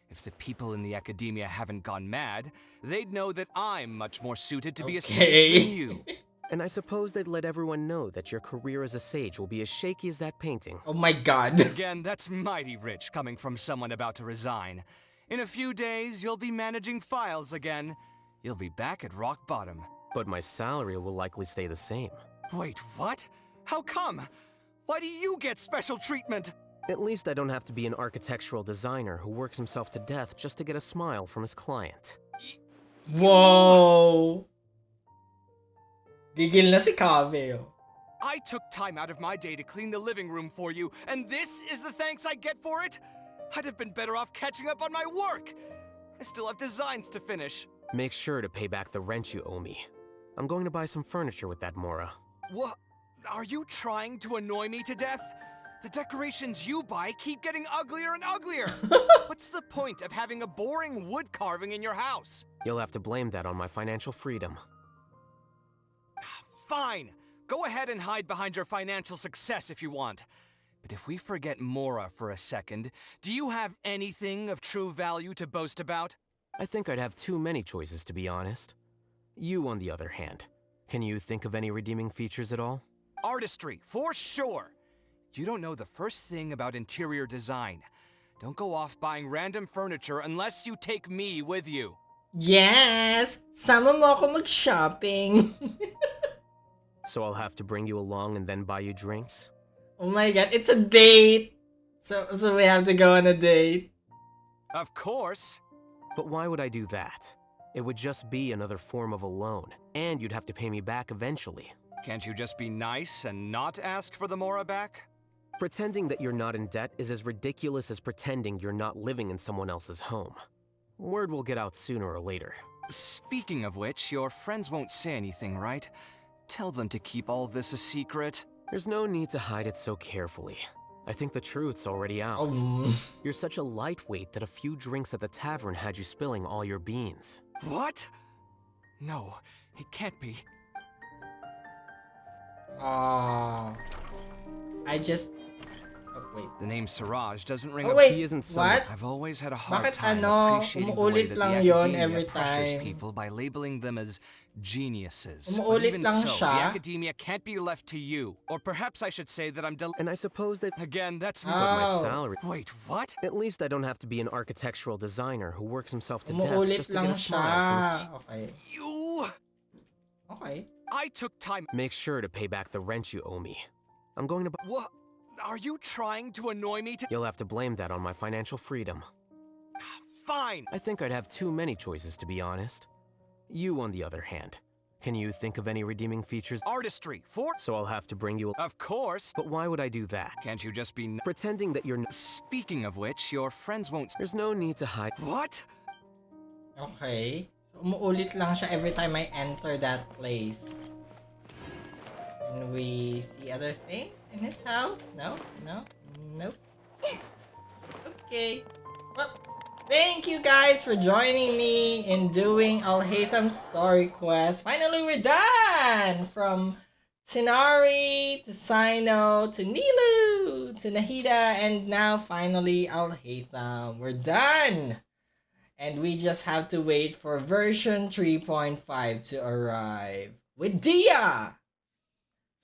If the people in the academia haven't gone mad, they'd know that I'm much more suited to be a sage than you. And I suppose they'd let everyone know that your career as a sage will be as shaky as that painting. Oh my god. Again, that's mighty rich coming from someone about to resign. In a few days, you'll be managing files again. You'll be back at rock bottom. But my salary will likely stay the same. Wait, what? How come? Why do you get special treatment? At least I don't have to be an architectural designer who works himself to death just to get a smile from his client. Whoa! Gigil na si Kave. I took time out of my day to clean the living room for you, and this is the thanks I get for it? I'd have been better off catching up on my work. I still have designs to finish. Make sure to pay back the rent you owe me. I'm going to buy some furniture with that Mora. What? Are you trying to annoy me to death? The decorations you buy keep getting uglier and uglier. What's the point of having a boring wood carving in your house? You'll have to blame that on my financial freedom. Fine. Go ahead and hide behind your financial success if you want. But if we forget Mora for a second, do you have anything of true value to boast about? I think I'd have too many choices, to be honest. You, on the other hand, can you think of any redeeming features at all? Artistry, for sure. You don't know the first thing about interior design. Don't go off buying random furniture unless you take me with you. Yes! Sama mo ako mag-shopping. So I'll have to bring you along and then buy you drinks? Oh my god, it's a date! So we have to go on a date. Of course. But why would I do that? It would just be another form of a loan, and you'd have to pay me back eventually. Can't you just be nice and not ask for the Mora back? Pretending that you're not in debt is as ridiculous as pretending you're not living in someone else's home. Word will get out sooner or later. Speaking of which, your friends won't say anything, right? Tell them to keep all this a secret. There's no need to hide it so carefully. I think the truth's already out. You're such a lightweight that a few drinks at the tavern had you spilling all your beans. What? No, it can't be. I just... Oh, wait. The name Siraj doesn't ring Oh, a wait, He isn't what? I've always had a hard Bakit time ano, appreciating the way umuulit that the lang yon academia every pressures time? people by labeling them as geniuses. But Umuulit even lang so, siya. the academia can't be left to you. Or perhaps I should say that I'm And I suppose that... Again, that's me. But my salary... Wait, what? At least I don't have to be an architectural designer who works himself to death Umuulit just to get lang a smile siya. Okay. You... Okay. I took time... Make sure to pay back the rent you owe me. I'm going to... What? Are you trying to annoy me to... You'll have to blame that on my financial freedom. Fine. I think I'd have too many choices, to be honest. You, on the other hand. Can you think of any redeeming features? Artistry, So I'll have to bring you... Of course. But why would I do that? Can't you just be... Pretending that you're... Speaking of which, your friends won't... There's no need to hide... What? Okay. So, umuulit lang siya every time I enter that place. And we see other things in his house? No? No? Nope. Okay. Well, thank you guys for joining me in doing Alhaitham's story quest. Finally, we're done! From Tighnari to Cyno to Nilou to Nahida, and now finally Alhaitham. We're done! And we just have to wait for version 3.5 to arrive with Dia!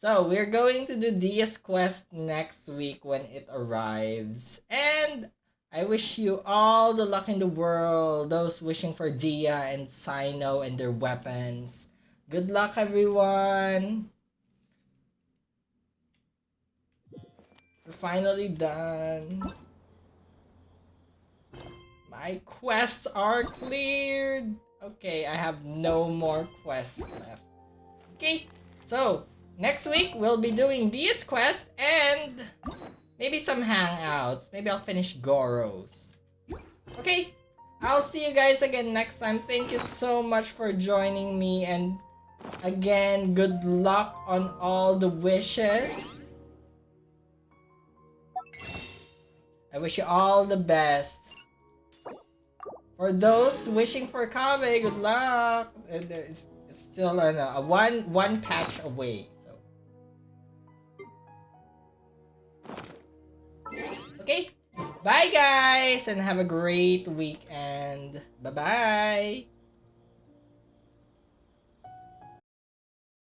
So, we're going to do Dia's quest next week when it arrives. And I wish you all the luck in the world, those wishing for Dia and Cyno and their weapons. Good luck, everyone! We're finally done. My quests are cleared! Okay, I have no more quests left. Okay, so... next week, we'll be doing Dia's quest and maybe some hangouts. Maybe I'll finish Goro's. Okay, I'll see you guys again next time. Thank you so much for joining me. And again, good luck on all the wishes. I wish you all the best. For those wishing for Kave, good luck. It's still a one patch away. Okay, bye guys, and have a great weekend. Bye-bye.